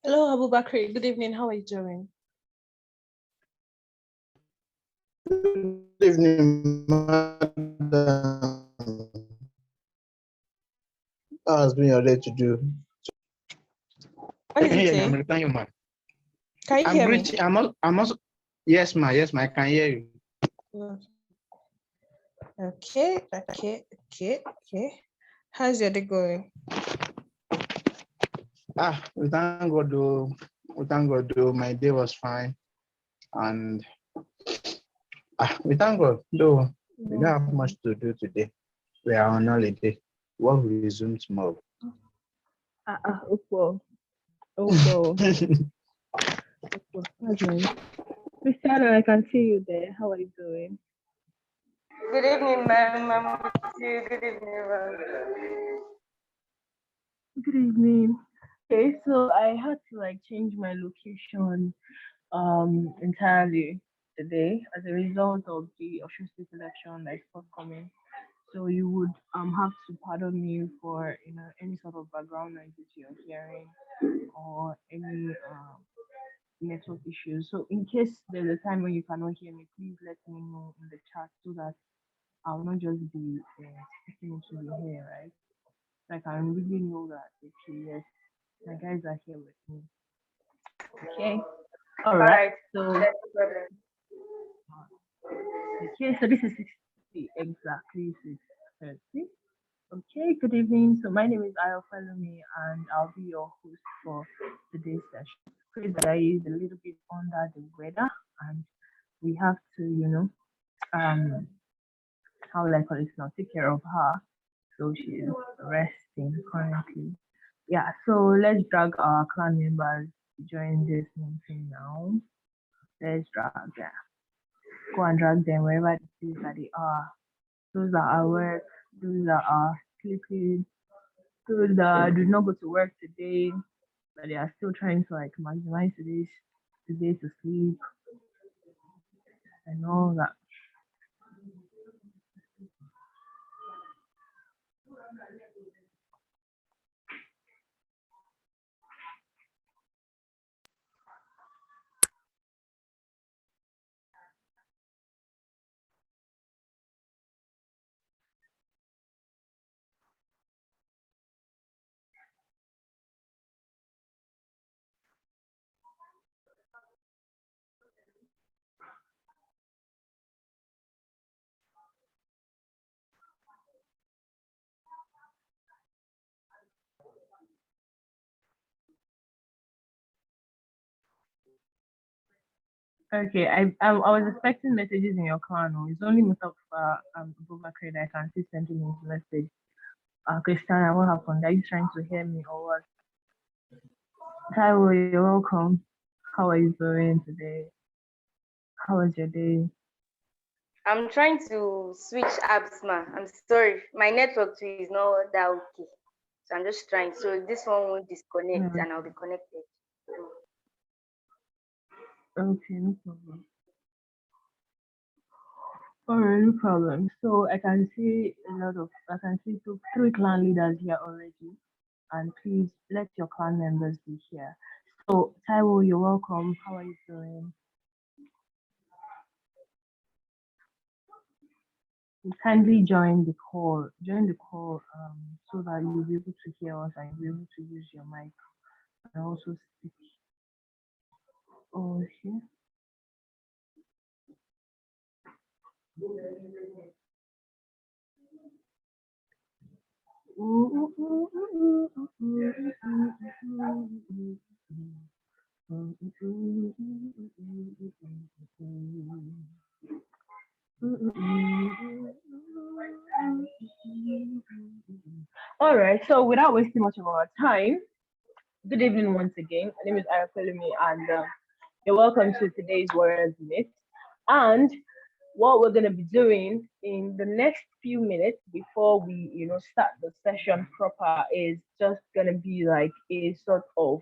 Hello, Abubakar. Good evening. How are you doing? Good evening, madam. How has been your day to do? What did you say? I'm replying you, ma. Can you hear me? I'm also, yes, ma, I can hear you. Okay. How's your day going? We thank God, though. My day was fine. And we thank God, though. We don't have much to do today. We are on holiday. Work will resume tomorrow. Okay. Priscilla, I can see you there. How are you doing? Good evening, ma'am. I'm with you. Good evening, ma'am. Good evening. Okay, so I had to change my location entirely today as a result of the Osun State election that's forthcoming. So you would have to pardon me for any sort of background noise that you're hearing or any network issues. So in case there's a time when you cannot hear me, please let me know in the chat so that I'll not just be speaking into the hair, right? So I can really know that okay, yes, my guys are here with me. Okay. All right. So That's the problem. okay, so this is 6:30, exactly 6:30. Okay, good evening. So my name is Ayo Falumi and I'll be your host for today's session. Praise that I is a little bit under the weather and we have to, how will I call it now, take care of her. So she's resting currently. Yeah, so let's drag our clan members to join this meeting now. Let's drag them. Go and drag them wherever it is that they are. Those that are work, those that are sleeping, those that did not go to work today, but they are still trying to maximize today to sleep and all that. Okay, I was expecting messages in your clan. Oh. It's only Mustafa Abubakar that I can see sending his message. Christiana, what happened? Are you trying to hear me or what? Taiwo, you're welcome. How are you doing today? How was your day? I'm trying to switch apps, ma. I'm sorry. My network too is not that okay. So I'm just trying. So this one won't disconnect and I'll be connected. Okay, no problem. Alright, no problem. So I can see three clan leaders here already. And please let your clan members be here. So Taiwo, you're welcome. How are you doing? You kindly join the call so that you'll be able to hear us and you'll be able to use your mic and also speak. Oh, here. All right, so without wasting much of our time, good evening once again. My name is Arakolumi, and you're welcome to today's Warriors Minute. And what we're going to be doing in the next few minutes before we, start the session proper is just going to be like a sort of,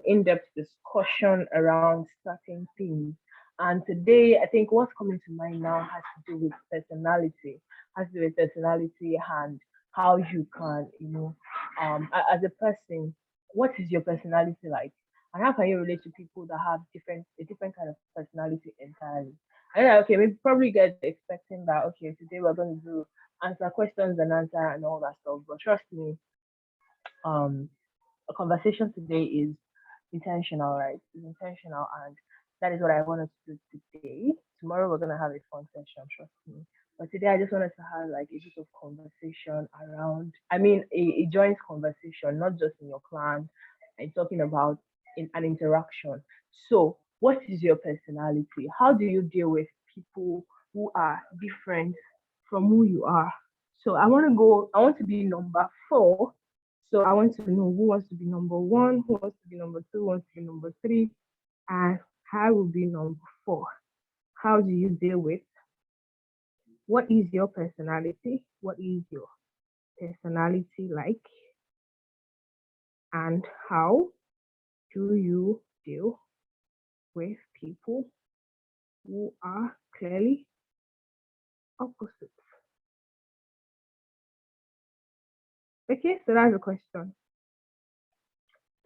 in-depth discussion around certain things. And today, I think what's coming to mind now has to do with personality, and how you can, as a person, what is your personality like? And how can you relate to people that have a different kind of personality entirely? I know, okay, maybe probably guys are expecting that, okay, today we're going to do answer questions and answer and all that stuff. But trust me, um, a conversation today is intentional, right? It's intentional, and that is what I wanted to do today. Tomorrow we're gonna have a fun session, trust me. But today I just wanted to have like a bit of conversation around. I mean, a joint conversation, not just in your clan. I'm talking about in an interaction. So, what is your personality? How do you deal with people who are different from who you are? So I want to go. I want to be number four, so I want to know who wants to be number one, who wants to be number two, who wants to be number three, and I will be number four. How do you deal with what is your personality? What is your personality like? And how do you deal with people who are clearly opposites? Okay, so that's a question.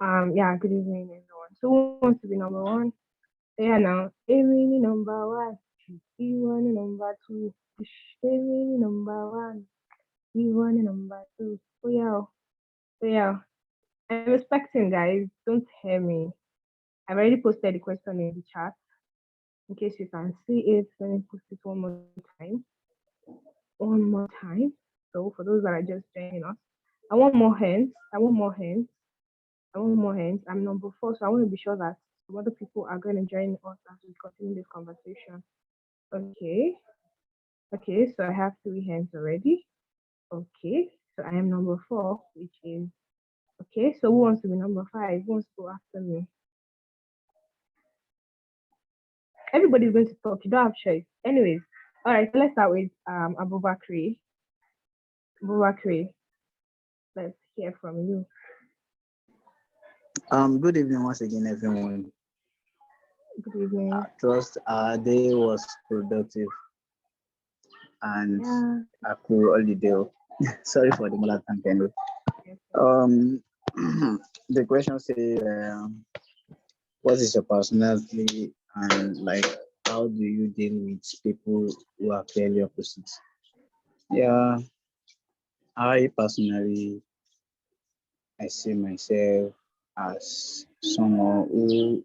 Yeah, good evening everyone. So who wants to be number one? Yeah, now, Amy number one, Iwan number two, Amy number one, Iwan number two. Oh yeah, oh yeah. I'm expecting, guys. Don't hear me. I've already posted the question in the chat. In case you can see it, let me post it one more time. One more time. So for those that are just joining us, I want more hands. I want more hands. I want more hands. I'm number four, so I want to be sure that some other people are going to join us as we continue this conversation. Okay. Okay, so I have three hands already. Okay, so I am number four, which is okay. So who wants to be number five? Who wants to go after me? Everybody's going to talk. You don't have choice. Anyways, all right. So let's start with Abubakri. Abubakri, let's hear from you. Good evening once again, everyone. Good evening. I trust our day was productive and a cool holiday. Sorry for the mother tongue anyway. The question says, what is your personality and like how do you deal with people who are clearly opposite? Yeah, I personally I see myself as someone who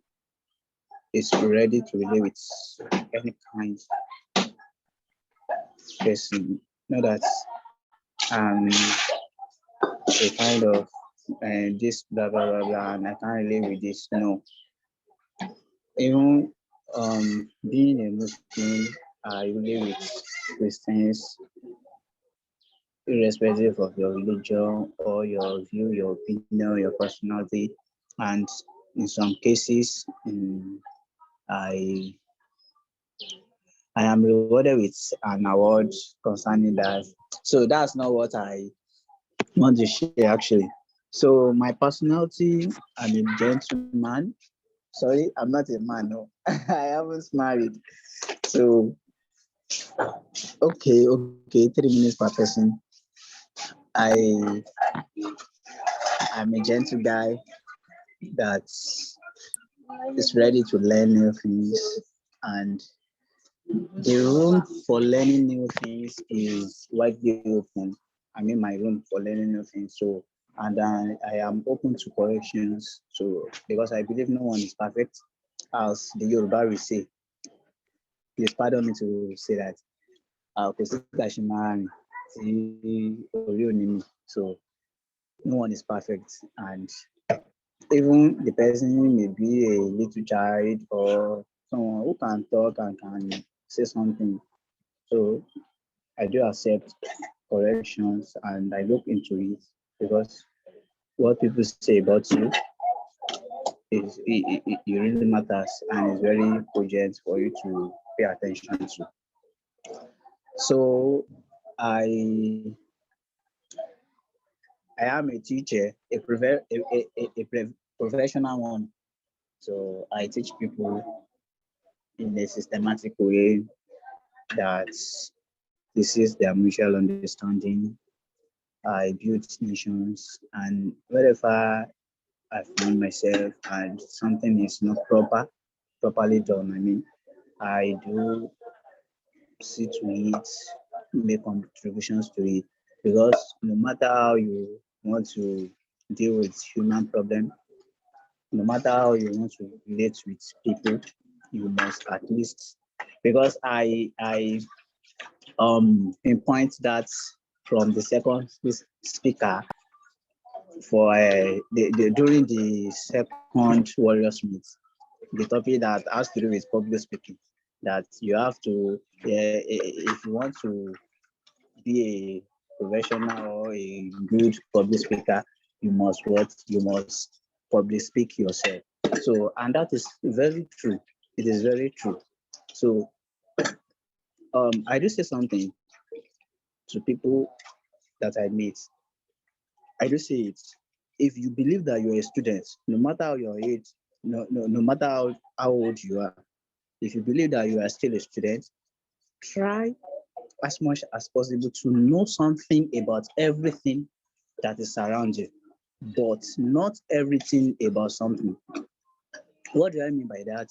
is ready to relate with any kind of person. Know that a kind of this blah blah blah blah, and I can't relate with this. No, even being a Muslim, I relate with Christians, irrespective of your religion or your view, your opinion, your personality, and in some cases, I I am rewarded with an award concerning that. So that's not what I want to share actually. So my personality, I'm a gentleman. Sorry, I'm not a man. No, I haven't married. So okay, 3 minutes per person. I I'm a gentle guy that is ready to learn new things, and the room for learning new things is widely open. I mean, my room for learning new things. So, and I am open to corrections. So, because I believe no one is perfect, as the Yoruba will say. Please pardon me to say that. So, no one is perfect, and even the person may be a little child or someone who can talk and can say something. So I do accept corrections and I look into it because what people say about you it really matters and is very cogent for you to pay attention to. So I I am a teacher, a professional one. So I teach people in a systematic way that this is their mutual understanding. I build nations, and wherever I find myself and something is not properly done. I mean, I do see to it, make contributions to it, because no matter how you want to deal with human problem, no matter how you want to relate with people, you must at least, because I pinpoint that from the second speaker for during the second Warriors Meet, the topic that has to do with public speaking, that you have to, if you want to be a professional or a good public speaker, you must what? You must public speak yourself. So, and that is very true. It is very true. So, I do say something to people that I meet. I do say it. If you believe that you're a student, no matter your age, no matter how old you are, if you believe that you are still a student, try as much as possible to know something about everything that is around you, but not everything about something. What do I mean by that?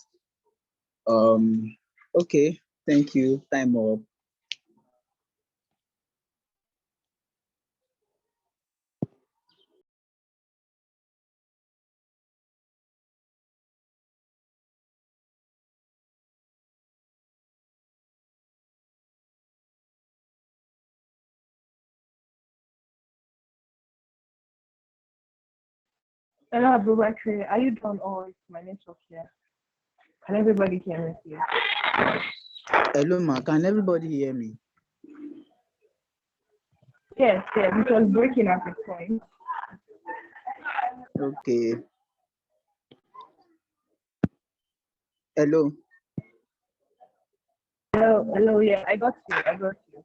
Um, okay, thank you. Time up. Hello, Abubakar. Are you done or is my network here? Can everybody hear me here? Hello, ma. Can everybody hear me? Yes, yes. It was breaking at the point. Okay. Hello. Hello, hello. Yeah, I got you. I got you.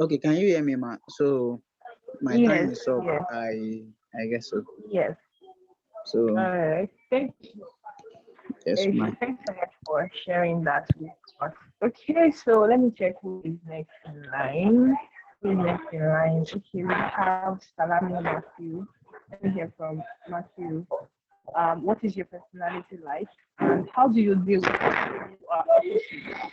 Okay, can you hear me, ma? So my time Yes, is up. yes, I guess so. yes. So All right. Thank you. yes, ma. Thanks so much for sharing that with us. Okay, so let me check who is next in line. Who is next in line? Okay, we have Salami Matthew. Let me hear from Matthew. What is your personality like, and how do you deal with people who are opposite?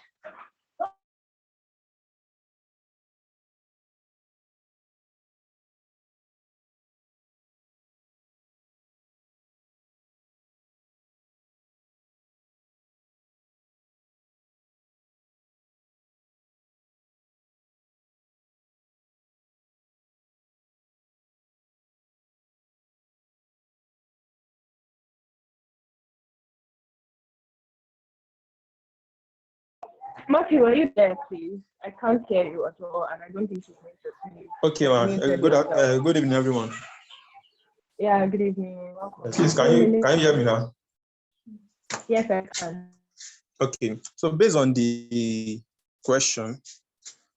Matthew, are you there, please? I can't hear you at all, and I don't think you've muted. Okay, ma'am. Good evening, everyone. Yeah, good evening. Welcome. Please, can you hear me now? Yes, I can. Okay. So based on the question,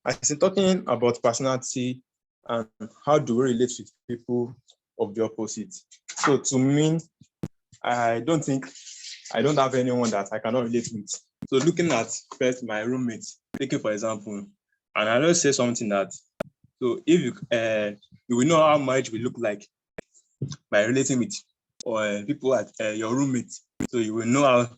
I think talking about personality and how do we relate with people of the opposite. So to me, I don't have anyone that I cannot relate with. So looking at first my roommates, taking for example, and I just say something that, so if you will know how marriage will look like by relating with people at your roommates, so you will know how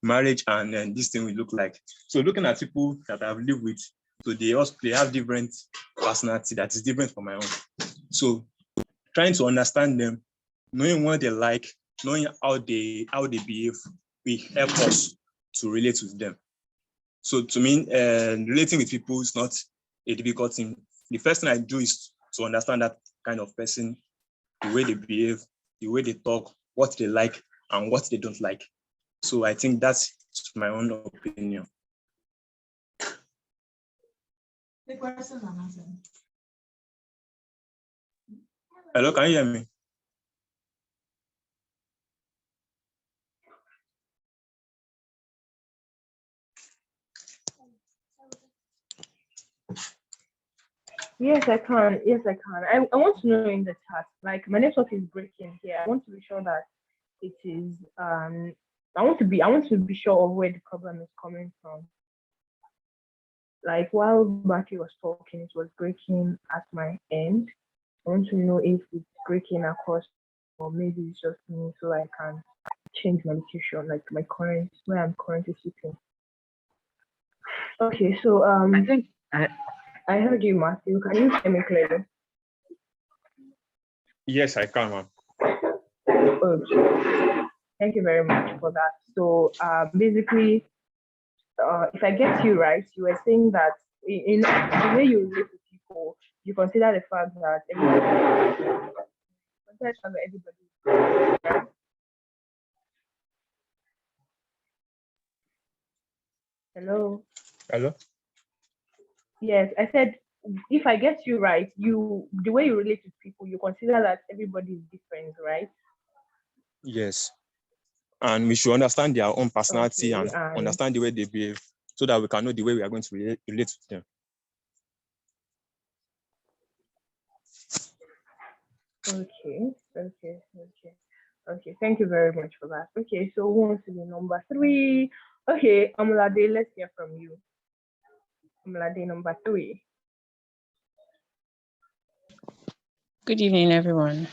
marriage and this thing will look like. So looking at people that I've lived with, so they have different personality that is different from my own. So trying to understand them, knowing what they like, knowing how they behave, will help us to relate with them. So to me, relating with people is not a difficult thing. The first thing I do is to understand that kind of person, the way they behave, the way they talk, what they like and what they don't like. So I think that's my own opinion. The questions are answered. Hello, can you hear me? Yes, I can. Yes, I can. I want to know in the chat. Like my network is breaking here. I want to be sure that it is. I want to be sure of where the problem is coming from. Like while Baki was talking, it was breaking at my end. I want to know if it's breaking across or maybe it's just me, so I can change my location, like my current where I'm currently sitting. Okay, so I think I heard you, Matthew. Can you hear me clearly? Yes, I can, ma'am. Okay. Thank you very much for that. So basically, if I get you right, you were saying that in the way you relate to people, you consider the fact that everybody. Hello. Hello? Yes, I said if I get you right, the way you relate to people, you consider that everybody is different, right? Yes. And we should understand their own personality Okay, and understand the way they behave so that we can know the way we are going to relate with them. Okay. Thank you very much for that. Okay, so who wants to be number 3? Okay, Amulade, let's hear from you. Amulade, number 3. Good evening, everyone.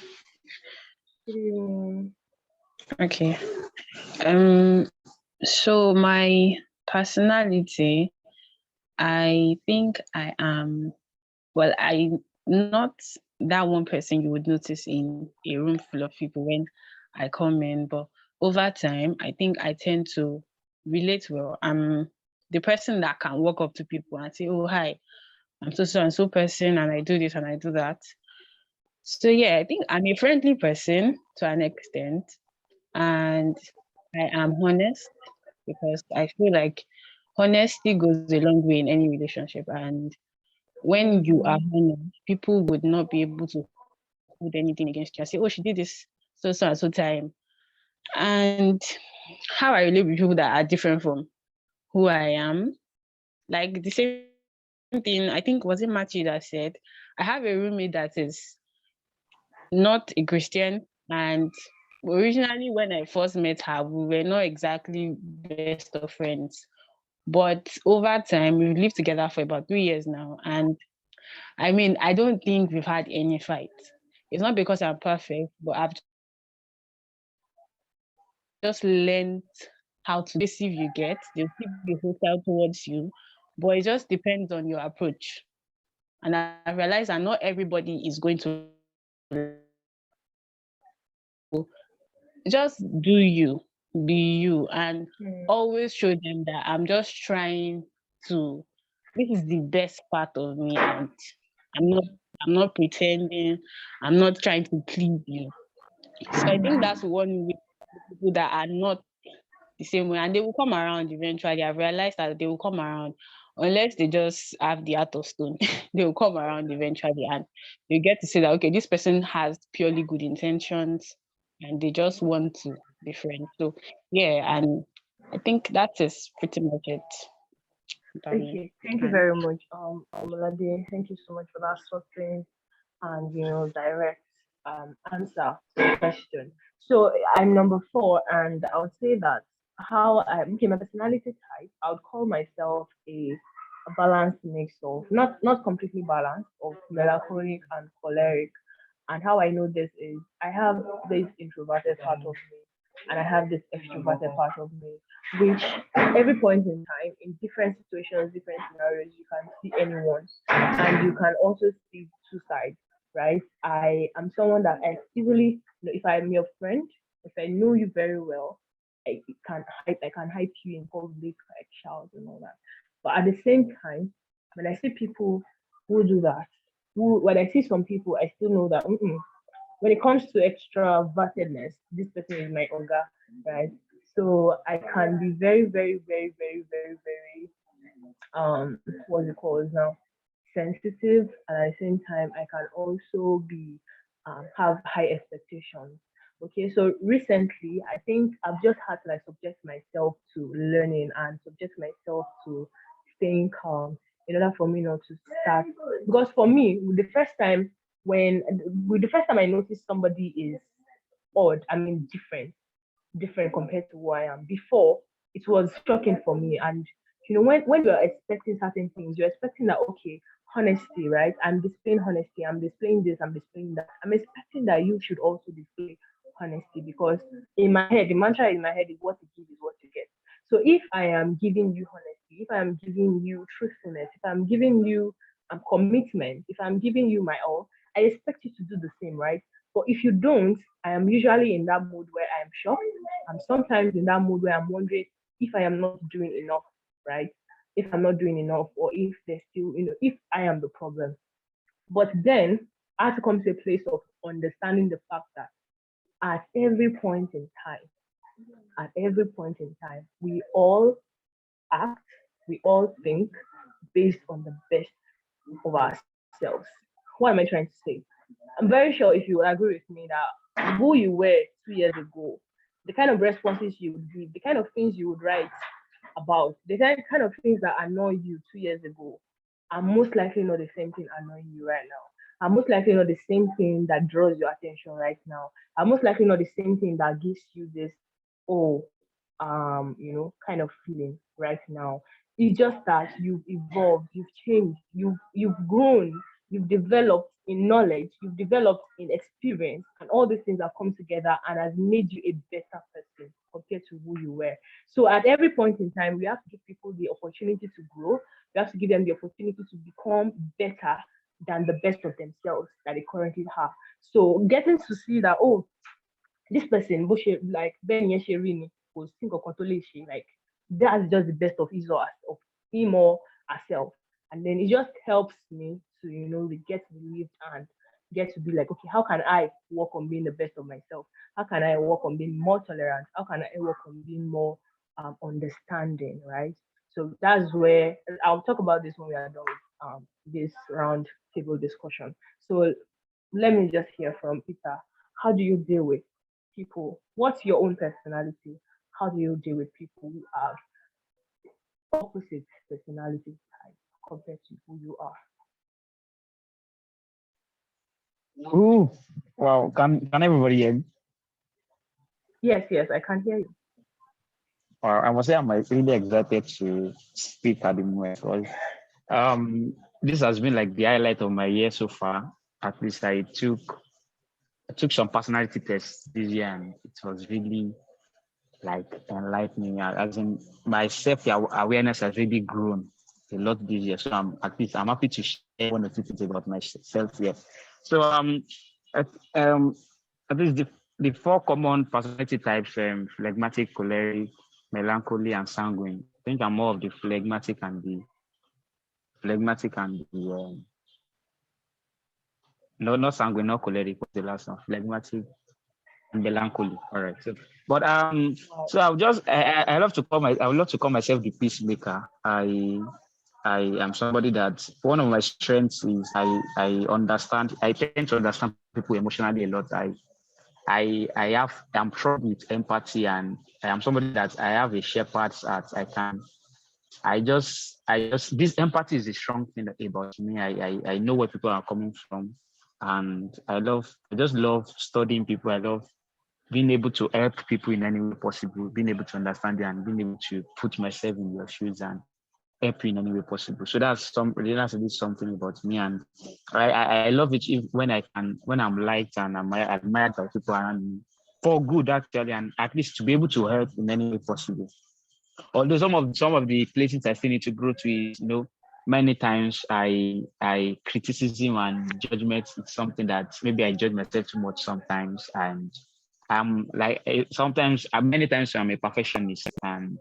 Good evening. Okay. So my personality, I think I am, well, I'm not that one person you would notice in a room full of people when I come in, but over time, I think I tend to relate well. I'm the person that can walk up to people and say, oh, hi, I'm so and so person, and I do this and I do that. So yeah, I think I'm a friendly person to an extent, and I am honest because I feel like honesty goes a long way in any relationship. And when you are honest, people would not be able to hold anything against you. I say, oh, she did this so and so time. And how I relate with people that are different from who I am, like the same thing, I think was it Matthew that said, I have a roommate that is not a Christian, and originally when I first met her, we were not exactly best of friends. But over time, we've lived together for about 3 years now. And I mean, I don't think we've had any fights. It's not because I'm perfect, but I've just learned how to receive you get. They'll keep be hostile towards you, but it just depends on your approach. And I realize that not everybody is going to just do you, be you, and always show them that I'm just trying to, this is the best part of me, and I'm not pretending, I'm not trying to please you. So I think that's one way people that are not the same way, and they will come around eventually. I've realized that they will come around unless they just have the heart of stone. They will come around eventually, and you get to say that okay, this person has purely good intentions, and they just want to be friends. So yeah, and I think that is pretty much it. Okay, thank you very much, Amulade. Thank you so much for that succinct and direct answer to the question. So I'm number 4, and I would say that my personality type, I would call myself a balanced mix of not completely balanced, of melancholic and choleric. And how I know this is I have this introverted part of me and I have this extroverted part of me, which at every point in time, in different situations, different scenarios, you can see anyone and you can also see two sides, right? I am someone that I easily, if I'm your friend, if I know you very well, I can hype you in public, like shout and all that. But at the same time, when I see people who do that, when I see some people, I still know that when it comes to extrovertedness, this person is my Oga, right? So I can be very, very, very, very, very, very what's it called now? Sensitive, and at the same time I can also be have high expectations. Okay, so recently I think I've just had to like subject myself to learning and subject myself to staying calm in order for me not to start, because for me the first time I noticed somebody is odd, I mean different compared to who I am before, it was shocking for me. And when you're expecting certain things, you're expecting that okay, honesty, right? I'm displaying honesty. I'm displaying this. I'm displaying that. I'm expecting that you should also display honesty because in my head, the mantra in my head is what you give is what you get. So if I am giving you honesty, if I'm giving you truthfulness, if I'm giving you commitment, if I'm giving you my all, I expect you to do the same, right? But if you don't, I am usually in that mood where I am shocked. I'm sometimes in that mood where I'm wondering if I am not doing enough, right? If I'm not doing enough, or if there's still, if I am the problem. But then I have to come to a place of understanding the fact that at every point in time, we all act, we all think based on the best of ourselves. What am I trying to say? I'm very sure if you would agree with me that who you were 2 years ago, the kind of responses you would give, the kind of things you would write about, the kind of things that annoy you 2 years ago are most likely not the same thing annoying you right now. Are most likely not the same thing that draws your attention right now. Are most likely not the same thing that gives you this, oh, kind of feeling right now. It's just that you've evolved, you've changed, you've grown, you've developed in knowledge, you've developed in experience, and all these things have come together and has made you a better person compared to who you were. So at every point in time, we have to give people the opportunity to grow. We have to give them the opportunity to become better than the best of themselves that they currently have. So getting to see that, oh, this person, like Ben Yesherini, was think of Kontole, like that's just the best of him or herself. And then it just helps me to, get relieved and get to be like, okay, how can I work on being the best of myself? How can I work on being more tolerant? How can I work on being more understanding, right? So that's where I'll talk about this when we are done with this round table discussion. So let me just hear from Peter. How do you deal with people? What's your own personality? How do you deal with people who have opposite personality type compared to who you are? Ooh, wow. Can everybody hear me? Yes, I can hear you. I must say I'm really excited to speak at the moment because this has been like the highlight of my year so far. At least I took some personality tests this year and it was really like enlightening. As in my self-awareness has really grown a lot this year. So I'm happy to share one or two things about myself here. So at, at least the four common personality types, phlegmatic, choleric, melancholy, and sanguine. I think I'm more of the phlegmatic and the no, not sanguine, not choleric, what's the last one? Phlegmatic and melancholy. All right. So I would love to call myself the peacemaker. I am somebody that one of my strengths is I tend to understand people emotionally a lot. I'm strong with empathy, and I am somebody that I have a shepherd's heart. This empathy is a strong thing about me. I know where people are coming from, and I just love studying people. I love being able to help people in any way possible, being able to understand them, and being able to put myself in your shoes and help you in any way possible. So that's something about me, and I love it when I'm liked and I'm admired by people around me for good actually, and at least to be able to help in any way possible. Although some of the places I still need to grow to is, many times I criticism and judgment is something that maybe I judge myself too much sometimes, and I'm like many times I'm a perfectionist and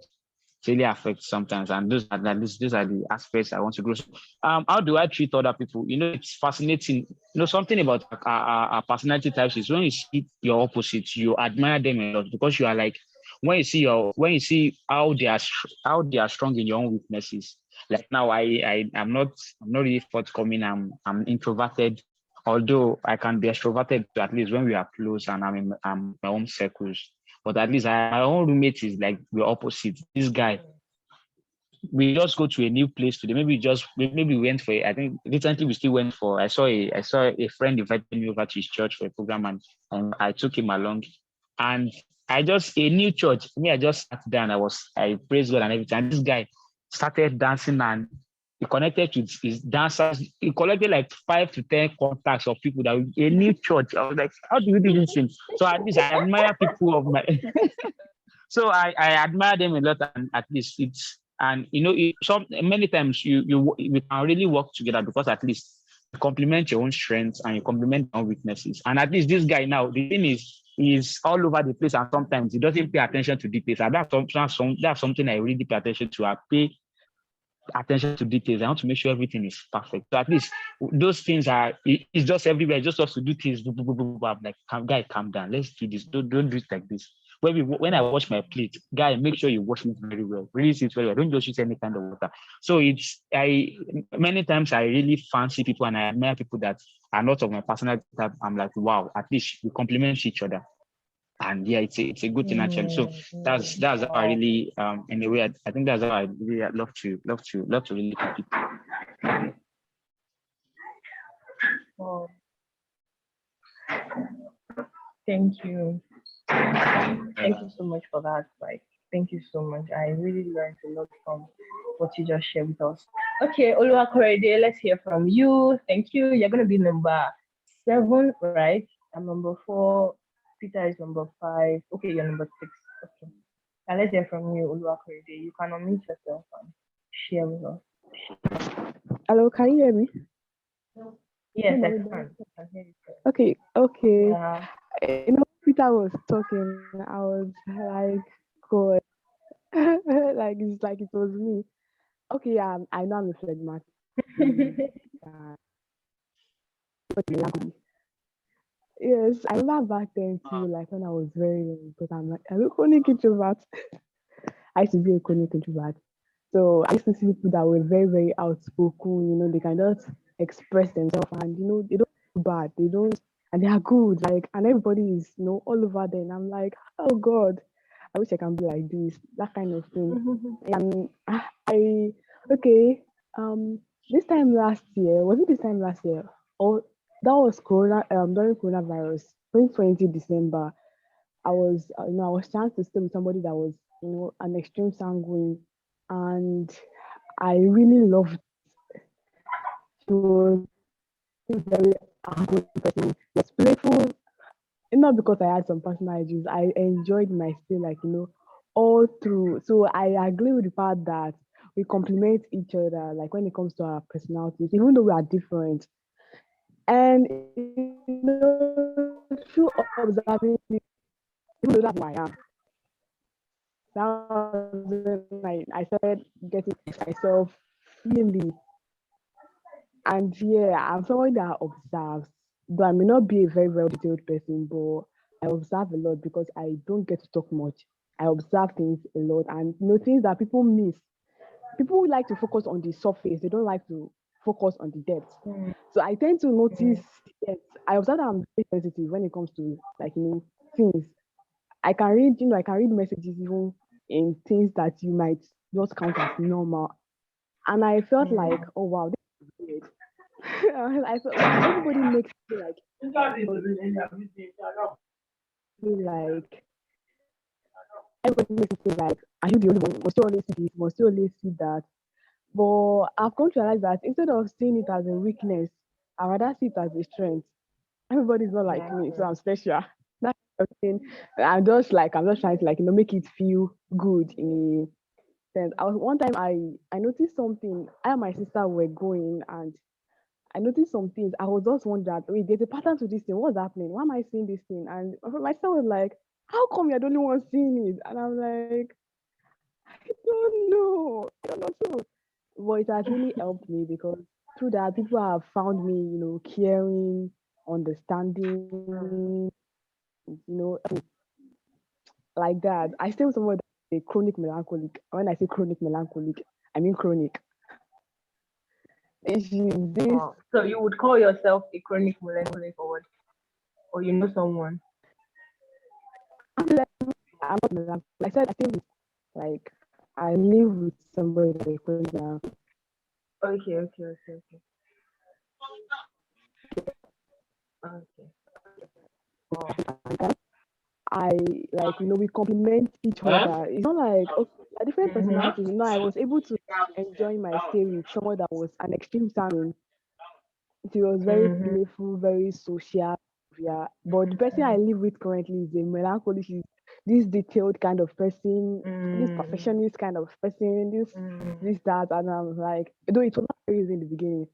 it really affects sometimes, and those are the aspects I want to grow. So, how do I treat other people? It's fascinating. Something about our personality types is when you see your opposites, you admire them a lot because you are like when you see how they are strong in your own weaknesses. Like now, I'm not really forthcoming. I'm introverted, although I can be extroverted at least when we are close and I'm in my own circles. But at least my own roommate is like the opposite. This guy, we just go to a new place today. Maybe we went for. I think recently we still went for. I saw a friend invited me over to his church for a program, and I took him along. And a new church. For me, I just sat down. I praised God and everything. And this guy started dancing and He connected to his dancers. He collected like 5 to 10 contacts of people that a new church. I was like, how do you do this thing? So at least I admire people of my. So I admire them a lot, and at least it's, and many times we can really work together, because at least you complement your own strengths and you complement your own weaknesses. And at least this guy now, the thing is, he's all over the place, and sometimes he doesn't pay attention to details. And that's something I really pay attention to. I pay attention to details. I want to make sure everything is perfect. So at least those things it's just everywhere. It just wants to do things. I'm like, guy, calm down. Let's do this. Don't do it like this. When I wash my plate, guy, make sure you wash it very well. Rinse it very well. Don't just use any kind of water. So many times I really fancy people, and I admire people that are not of my personality type. I'm like, wow, at least we complement each other. And yeah, it's a good thing actually. So that's how I really in a way I think that's how I really love to really compete. Oh, thank you. Thank you so much for that. Like, thank you so much. I really learned a lot from what you just shared with us. Okay, Oluwakorede, let's hear from you. Thank you. You're gonna be number 7, right? I'm number 4. Peter is number 5. Okay, you're number 6. Okay. Now let's hear from you, Oluwakorede. You can unmute yourself and share with us. Hello, can you hear me? Yes, I can. I can hear you. Okay. Yeah. Peter was talking. I was like, God, like it's like it was me. Okay, yeah, I know I'm a phlegmatic. Yes, I remember back then too, like when I was very young, but I'm like, I'm a chronic introvert. I used to be a chronic introvert. So I used to see people that were very, very outspoken, they can just express themselves, and they don't do bad, and they are good, like, and everybody is, all over them. I'm like, oh God, I wish I can be like this, that kind of thing. And this time last year, was it this time last year? Or that was during coronavirus, 2020 December. I was trying to stay with somebody that was, an extreme sanguine, and I really loved. She was a very outgoing person. She was playful, not because I had some personal issues. I enjoyed my stay, like all through. So I agree with the part that we complement each other, like when it comes to our personalities, even though we are different. And through observing, even though that's who I am, that was when I started getting myself freely. And yeah, I'm someone that observes, though I may not be a very, very detailed person, but I observe a lot because I don't get to talk much. I observe things a lot, and things that people miss. People like to focus on the surface, they don't like to focus on the depth. So I tend to notice, yes, I observe that I'm very sensitive when it comes to things. I can read messages even in things that you might just count as normal. And I felt like, oh wow, this is weird. I felt like everybody makes me like everybody makes me feel like, are you the only one? Must you always see this? Must you always see that? But I've come to realize that instead of seeing it as a weakness, I rather see it as a strength. Everybody's not like me, so I'm special. That's the thing. I'm just trying to make it feel good in a sense. One time I noticed something. I and my sister were going, and I noticed some things. I was just wondering, wait, there's a pattern to this thing. What's happening? Why am I seeing this thing? And my sister was like, how come you're the only one seeing it? And I'm like, I don't know. I don't know too. But it has really helped me because through that, people have found me, caring, understanding, like that. I still someone that's a chronic melancholic. When I say chronic melancholic, I mean chronic. This. So you would call yourself a chronic melancholic or what? Or someone? I'm not melancholic. Like I said, I think like I live with somebody that is chronic melancholic. Okay. I we complement each other. It's not like a different personality. I was able to enjoying my stay with someone that was an extreme sanguine. She was very playful, very social. Yeah. But the person I live with currently is a melancholy. She's this detailed kind of person, this perfectionist kind of person, this, that. And I'm like, though it was not very easy in the beginning.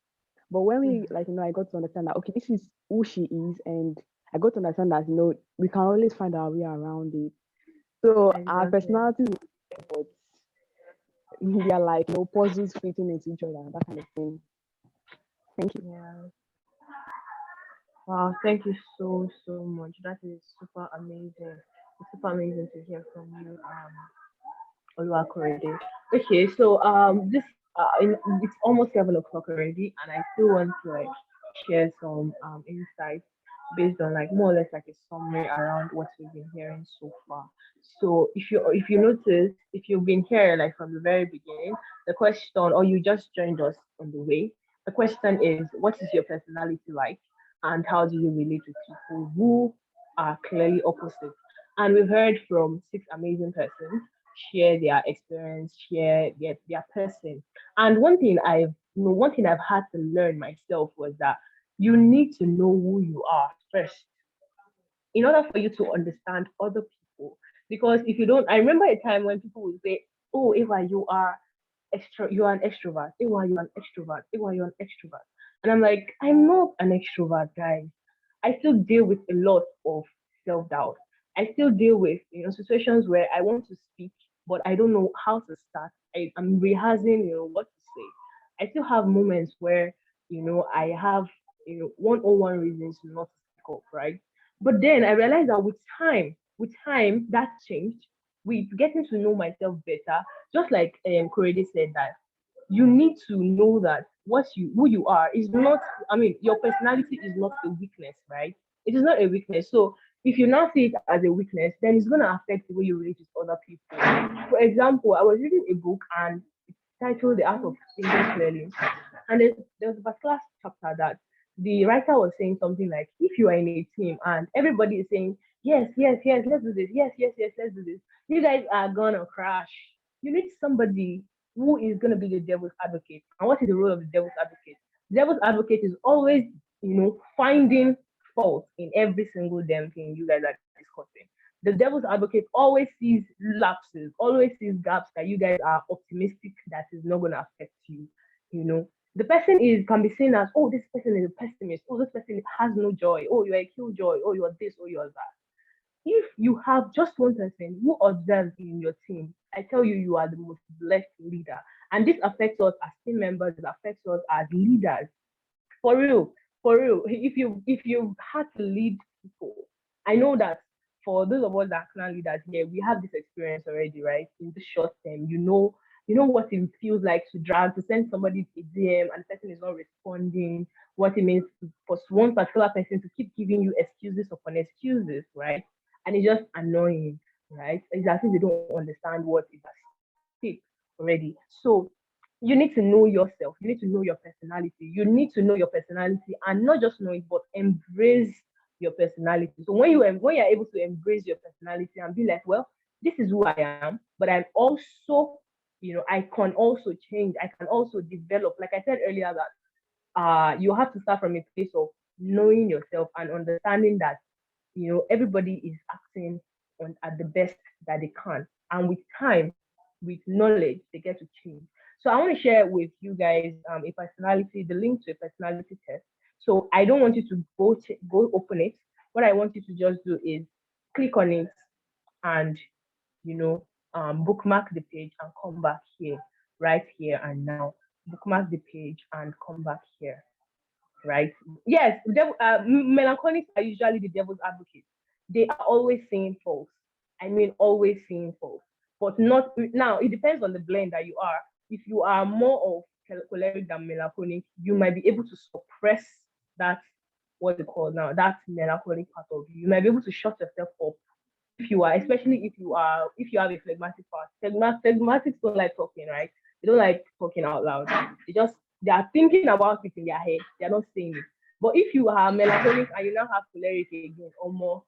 But when we I got to understand that okay, this is who she is, and I got to understand that we can always find our way around it. So our personalities, but they are like puzzles fitting into each other, that kind of thing. Thank you. Yeah. Wow, thank you so much. That is super amazing. It's super amazing to hear from you, Oluwakorede. Okay, so this it's almost 7 o'clock already, and I still want to like share some insights based on like more or less like a summary around what we've been hearing so far. So if you notice, if you've been here like from the very beginning, the question, or you just joined us on the way, the question is, what is your personality like, and how do you relate with people who are clearly opposite? And we've heard from 6 amazing persons share their experience, share their person. And one thing I've had to learn myself was that you need to know who you are first in order for you to understand other people. Because if you don't, I remember a time when people would say, "Oh, Eva, you are an extrovert. Eva, you're an extrovert. Eva, you're an extrovert." And I'm like, I'm not an extrovert, guys. I still deal with a lot of self-doubt. I still deal with situations where I want to speak, but I don't know how to start. I'm rehearsing, what to say. I still have moments where, I have, 101 reasons not to speak up, right? But then I realized that with time, that changed. With getting to know myself better, just like Korede said that you need to know that who you are is not, your personality is not a weakness, right? It is not a weakness. So if you now see it as a weakness, then it's going to affect the way you relate with other people. For example, I was reading a book and it's titled The Art of Thinking Clearly, and there was a particular chapter that the writer was saying something like, if you are in a team and everybody is saying yes, yes, yes, let's do this, yes, yes, yes, let's do this, you guys are gonna crash. You need somebody who is going to be the devil's advocate. And what is the role of the devil's advocate? The devil's advocate is always, finding fault in every single damn thing you guys are discussing. The devil's advocate always sees lapses, always sees gaps that you guys are optimistic that is not going to affect you. The person can be seen as, oh, this person is a pessimist. Oh, this person has no joy. Oh, you're a killjoy. Oh, you're this. Oh, you're that. If you have just one person who observes in your team, I tell you, you are the most blessed leader. And this affects us as team members, it affects us as leaders. For real, for real. If you had to lead people, I know that for those of us that are clan leaders here, we have this experience already, right? In the short term, you know what it feels like to send somebody a DM and the person is not responding, what it means for one particular person to keep giving you excuses upon excuses, right? And it's just annoying, right? It's as if they don't understand what is at stake already. So you need to know yourself. You need to know your personality. You need to know your personality and not just know it, but embrace your personality. So when you're able to embrace your personality and be like, well, this is who I am, but I'm also, I can also change. I can also develop. Like I said earlier, that you have to start from a place of knowing yourself and understanding that everybody is acting at the best that they can, and with time, with knowledge, they get to change. So I want to share with you guys the link to a personality test. So I don't want you to go open it. What I want you to just do is click on it and bookmark the page and come back here, right here and now. Bookmark the page and come back here, right? Yes, melancholics are usually the devil's advocates. They are always saying false. I mean, always saying false. But not now. It depends on the blend that you are. If you are more of choleric than melancholic, you might be able to suppress that. What they call now that melancholic part of you. You might be able to shut yourself up if you are, especially if you have a phlegmatic part. Phlegmatics don't like talking, right? They don't like talking out loud. They are thinking about it in their head. They are not saying it. But if you are melancholic and you now have choleric again or more,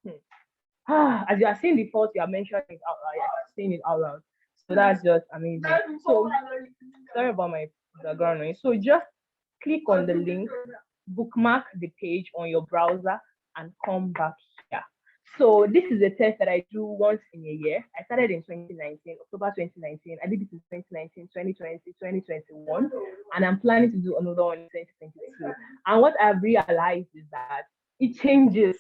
as you are saying the fault, you are mentioning it out loud. You are saying it out loud. So that's just amazing. So sorry about my background noise. So just click on the link, bookmark the page on your browser, and come back here. So this is a test that I do once in a year. I started in 2019, October 2019. I did it in 2019, 2020, 2021, and I'm planning to do another one in 2022. And what I've realized is that it changes.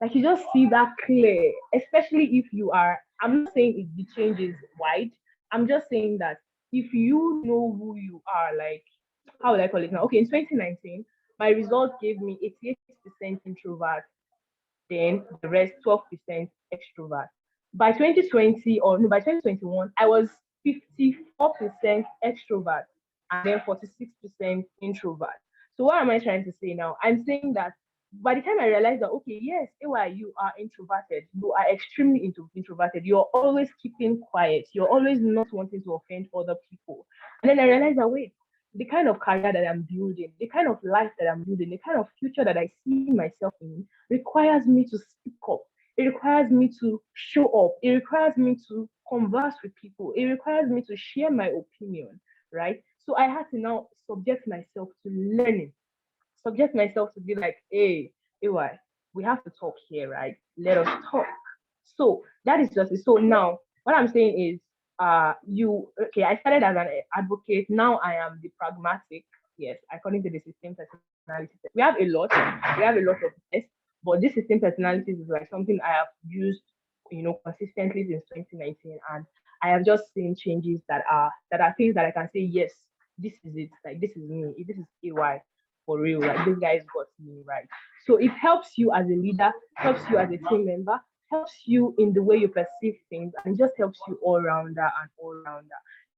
Like you just see that clear, especially if you are, I'm not saying the change is wide. I'm just saying that if you know who you are, like, how would I call it now? Okay, in 2019, my results gave me 88% introvert, then the rest 12% extrovert. By 2020, or no, by 2021, I was 54% extrovert and then 46% introvert. So what am I trying to say now? I'm saying that by the time I realized that, okay, yes, AY, you are introverted, you are extremely introverted, you're always keeping quiet, you're always not wanting to offend other people. And then I realized that, wait, the kind of career that I'm building, the kind of life that I'm building, the kind of future that I see myself in requires me to speak up. It requires me to show up. It requires me to converse with people. It requires me to share my opinion, right? So I had to now subject myself to learning, subject myself to be like, hey, AY, we have to talk here, right? Let us talk. So that is just it. So now what I'm saying is I started as an advocate. Now I am the pragmatic, yes, according to the system personality test. We have a lot of tests, but this system personalities is like something I have used, consistently since 2019, and I have just seen changes that are things that I can say, yes, this is it. Like this is me. This is AY for real. Like this guy's got me right. So it helps you as a leader, helps you as a team member, helps you in the way you perceive things, and just helps you all rounder and all rounder.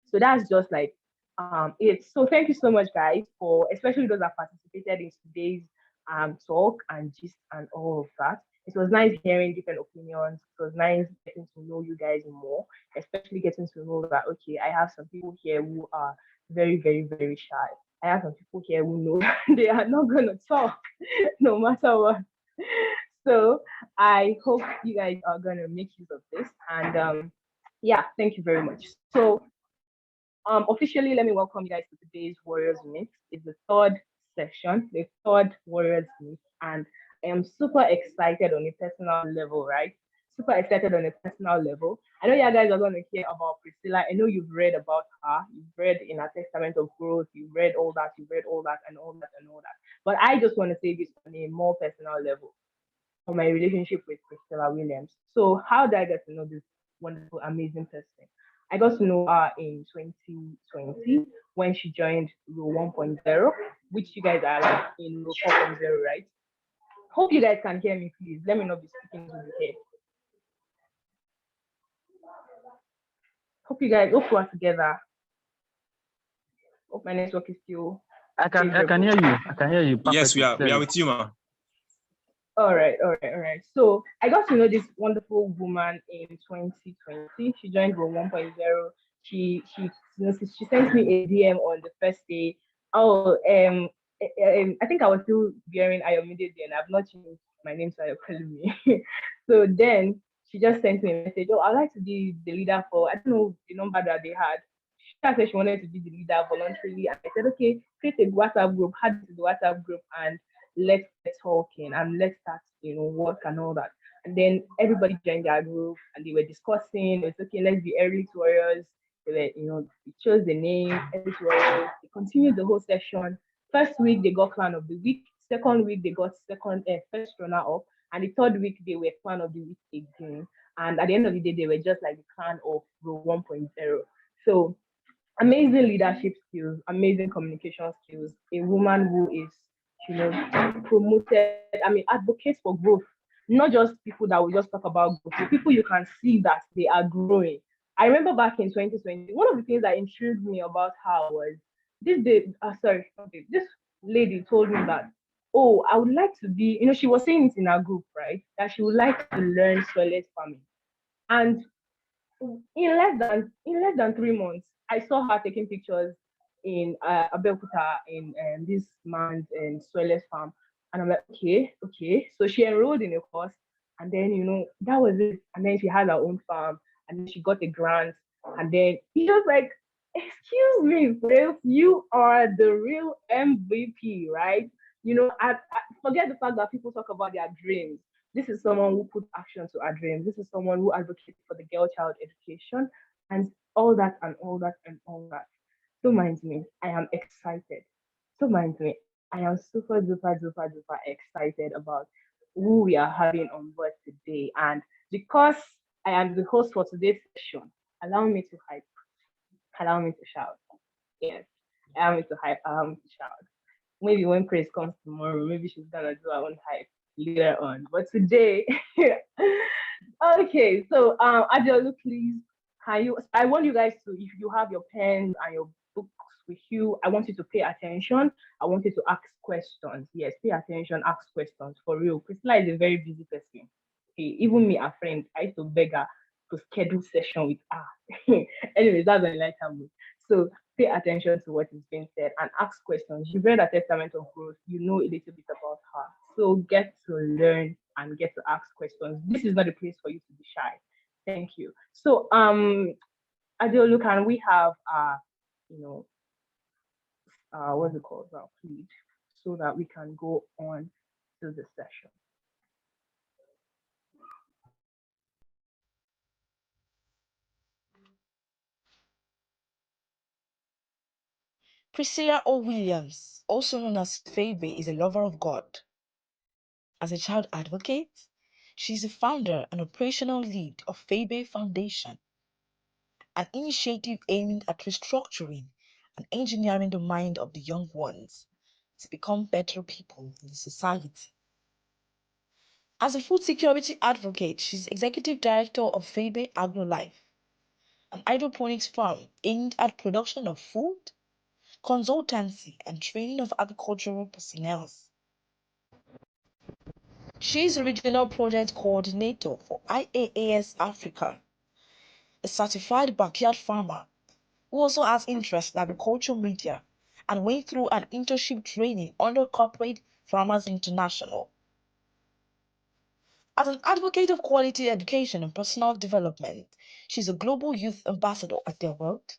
So that's just like it. So thank you so much, guys, for especially those that participated in today's talk and gist and all of that. It was nice hearing different opinions. It was nice getting to know you guys more, especially getting to know that, okay, I have some people here who are very, very, very shy. I have some people here who know they are not gonna talk no matter what. So I hope you guys are gonna make use of this. And yeah, thank you very much. So officially, let me welcome you guys to today's Warriors Meet. It's the third session, the third Warriors Meet, and I am super excited on a personal level, right? Super excited on a personal level. I know you guys are going to hear about Priscilla. I know you've read about her. You've read in her Testament of Growth. You've read all that. You've read all that and all that and all that. But I just want to say this on a more personal level on my relationship with Priscilla Williams. So how did I get to know this wonderful, amazing person? I got to know her in 2020 when she joined Row 1.0, which you guys are like in Row 4.0, right? Hope you guys can hear me, please. Let me not be speaking to the head. Hope we're together. Hope my network is still. I can hear you. I can hear you. Yes, we are with you, ma. All right. So I got to know this wonderful woman in 2020. She joined Row 1.0. She sent me a DM on the first day. Oh, I think I was still bearing Ayomide then. I've not changed my name, so you're calling me. So then she just sent me a message. Oh, I'd like to be the leader for, I don't know the number that they had. She said she wanted to be the leader voluntarily. And I said, okay, create a WhatsApp group, add to the WhatsApp group, and let's get talking and let's start, work and all that. And then everybody joined our group and they were discussing. It's okay, let's be early warriors. They were, we chose the name, early warriors. They continued the whole session. First week they got clan of the week. Second week they got first runner up. And the third week they were clan of the week again. And at the end of the day, they were just like the clan of Row 1.0. So amazing leadership skills, amazing communication skills, a woman who is, promoted, advocates for growth, not just people that will just talk about growth, but people you can see that they are growing. I remember back in 2020, one of the things that intrigued me about her was this lady told me that, oh, I would like to be, she was saying it in our group, right? That she would like to learn soilless farming. And in less than 3 months, I saw her taking pictures in Abeokuta in this man's soilless farm, and I'm like, okay. So she enrolled in a course, and then that was it. And then she had her own farm, and then she got a grant, And then he was like, excuse me, Prince, you are the real MVP, right? I forget the fact that people talk about their dreams. This is someone who put action to our dreams. This is someone who advocates for the girl child education and all that and all that and all that. So mind me, I am excited. So mind me, I am super duper duper duper excited about who we are having on board today. And because I am the host for today's session, allow me to hype, allow me to shout. Yes, allow me to hype, allow me to shout. Maybe when Chris comes tomorrow, maybe she's gonna do her own hype later on. But today, okay. So, Adjolu, please, can you? I want you guys to, if you have your pens and your books with you, I want you to pay attention. I want you to ask questions. Yes, pay attention, ask questions for real. Priscilla is a very busy person. Okay, even me, a friend, I used to beg her to schedule session with her. Anyways, that's an lighter mood. So pay attention to what is being said and ask questions. You've read a testament of growth, you know a little bit about her. So get to learn and get to ask questions. This is not a place for you to be shy. Thank you. So Adeolu, can we have you know what's it called now, please, so that we can go on to the session. Priscilla O. Williams, also known as PHEBE, is a lover of God. As a child advocate, she is the founder and operational lead of PHEBE Foundation, an initiative aimed at restructuring and engineering the mind of the young ones to become better people in the society. As a food security advocate, she's executive director of PHEBE AGROLIFE, an hydroponics farm aimed at production of food, consultancy, and training of agricultural personnel. She is a regional project coordinator for IAAS Africa, a certified backyard farmer who also has interest in agricultural media and went through an internship training under Corporate Farmers International. As an advocate of quality education and personal development, she's a global youth ambassador at their world,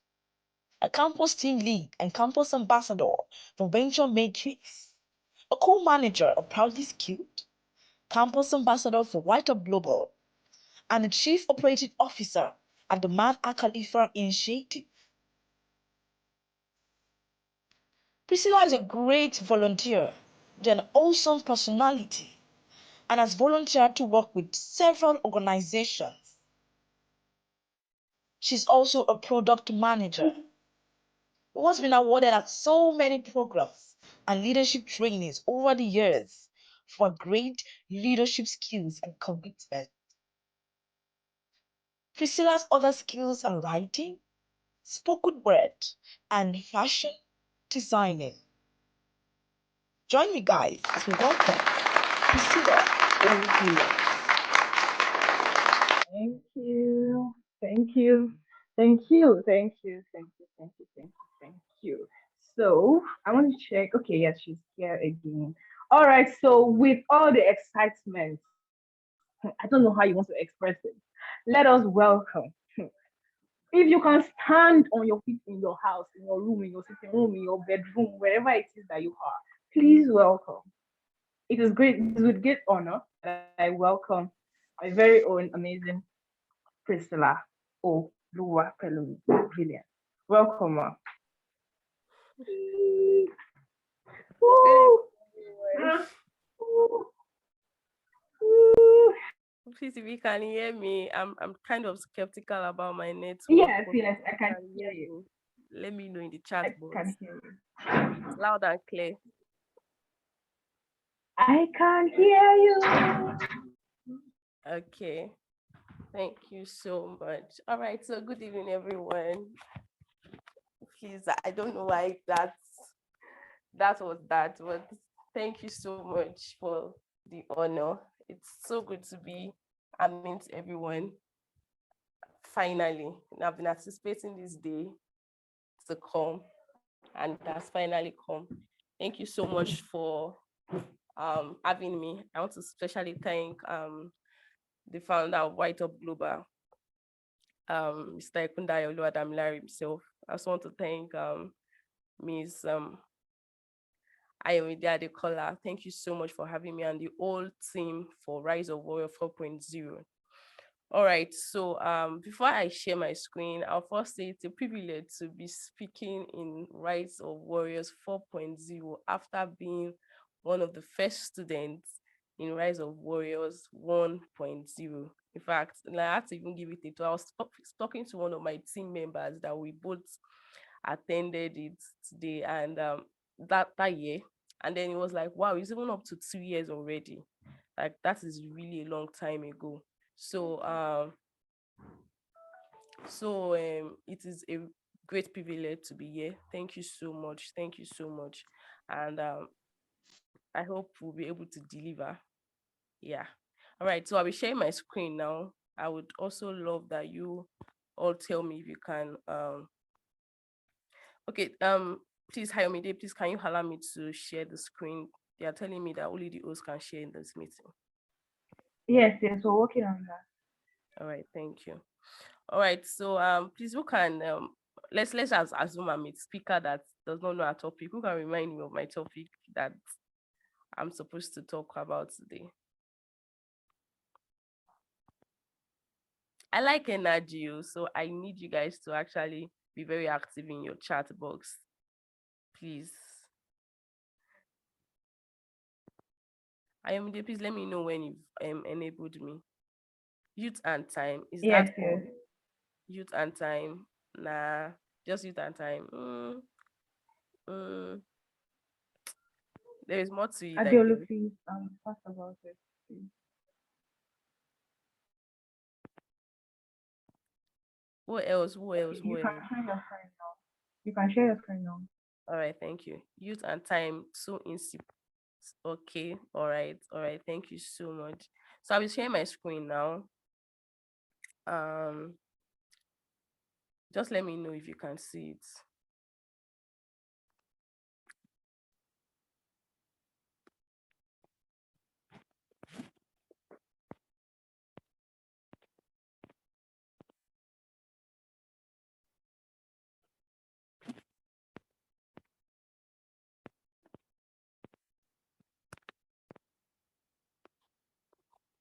a campus team lead and campus ambassador for Venture Matrix, a co-manager of Proudly Skilled, campus ambassador for YTOP Global, and a chief operating officer at the Man Khalifa Initiative. Priscilla is a great volunteer, an awesome personality, and has volunteered to work with several organizations. She's also a product manager who has been awarded at so many programs and leadership trainings over the years for great leadership skills and commitment. Priscilla's other skills are writing, spoken word, and fashion designing. Join me, guys, as we welcome Priscilla O. Thank you. Thank you. Thank you. Thank you. Thank you. Thank you. Thank you. Thank you. So I want to check. Okay, yes, she's here again. All right. So with all the excitement, I don't know how you want to express it. Let us welcome. If you can stand on your feet in your house, in your room, in your sitting room, in your bedroom, wherever it is that you are, please welcome. It is great. It is with great honor that I welcome my very own amazing Priscilla O. Williams. Welcome, ma. Woo! Woo! Woo! Please, if you can hear me, I'm kind of skeptical about my network. Yes, but yes, if I can hear you. Let me know in the I chat box. can hear you. It's loud and clear. I can hear you. Okay. Thank you so much. All right. So good evening, everyone. Please, I don't know why that was that, but thank you so much for the honor. It's so good to be amidst everyone. Finally, I've been anticipating this day to come, and it has finally come. Thank you so much for having me. I want to especially thank the founder of YTOP Global, Mr. Ekundayo Oluwadamilare himself. I just want to thank Ms. Ayomide Adekola. Thank you so much for having me, and the whole team for Rise of Warrior 4.0. All right, so before I share my screen, I'll first say it's a privilege to be speaking in Rise of Warriors 4.0 after being one of the first students in Rise of Warriors 1.0. In fact, I had to even give it a two. I was talking to one of my team members that we both attended it today, and that year, and then it was like, wow, it's even up to 2 years already. Like, that is really a long time ago. So it is a great privilege to be here. Thank you so much. Thank you so much. And I hope we'll be able to deliver. Yeah. All right. So I'll be sharing my screen now. I would also love that you all tell me if you can. Okay. Please, Hayomide, please, can you allow me to share the screen? They are telling me that only the host can share in this meeting. Yes, we're working on that. All right. Thank you. All right, so please, who can let's assume I'm a speaker that does not know our topic. Who can remind me of my topic that I'm supposed to talk about today? I like energy, so I need you guys to actually be very active in your chat box, please. Ayomide, please let me know when you've enabled me. Youth and time, is Yes, that yes. youth and time? Nah, just youth and time. There is more to it, I Adiola, guess. please, talk about it, please. What else? Who else? You Who can else? share your screen now. You can share your screen now. All right, thank you. Youth and time, so okay, all right, thank you so much. So I'll be sharing my screen now. Just let me know if you can see it.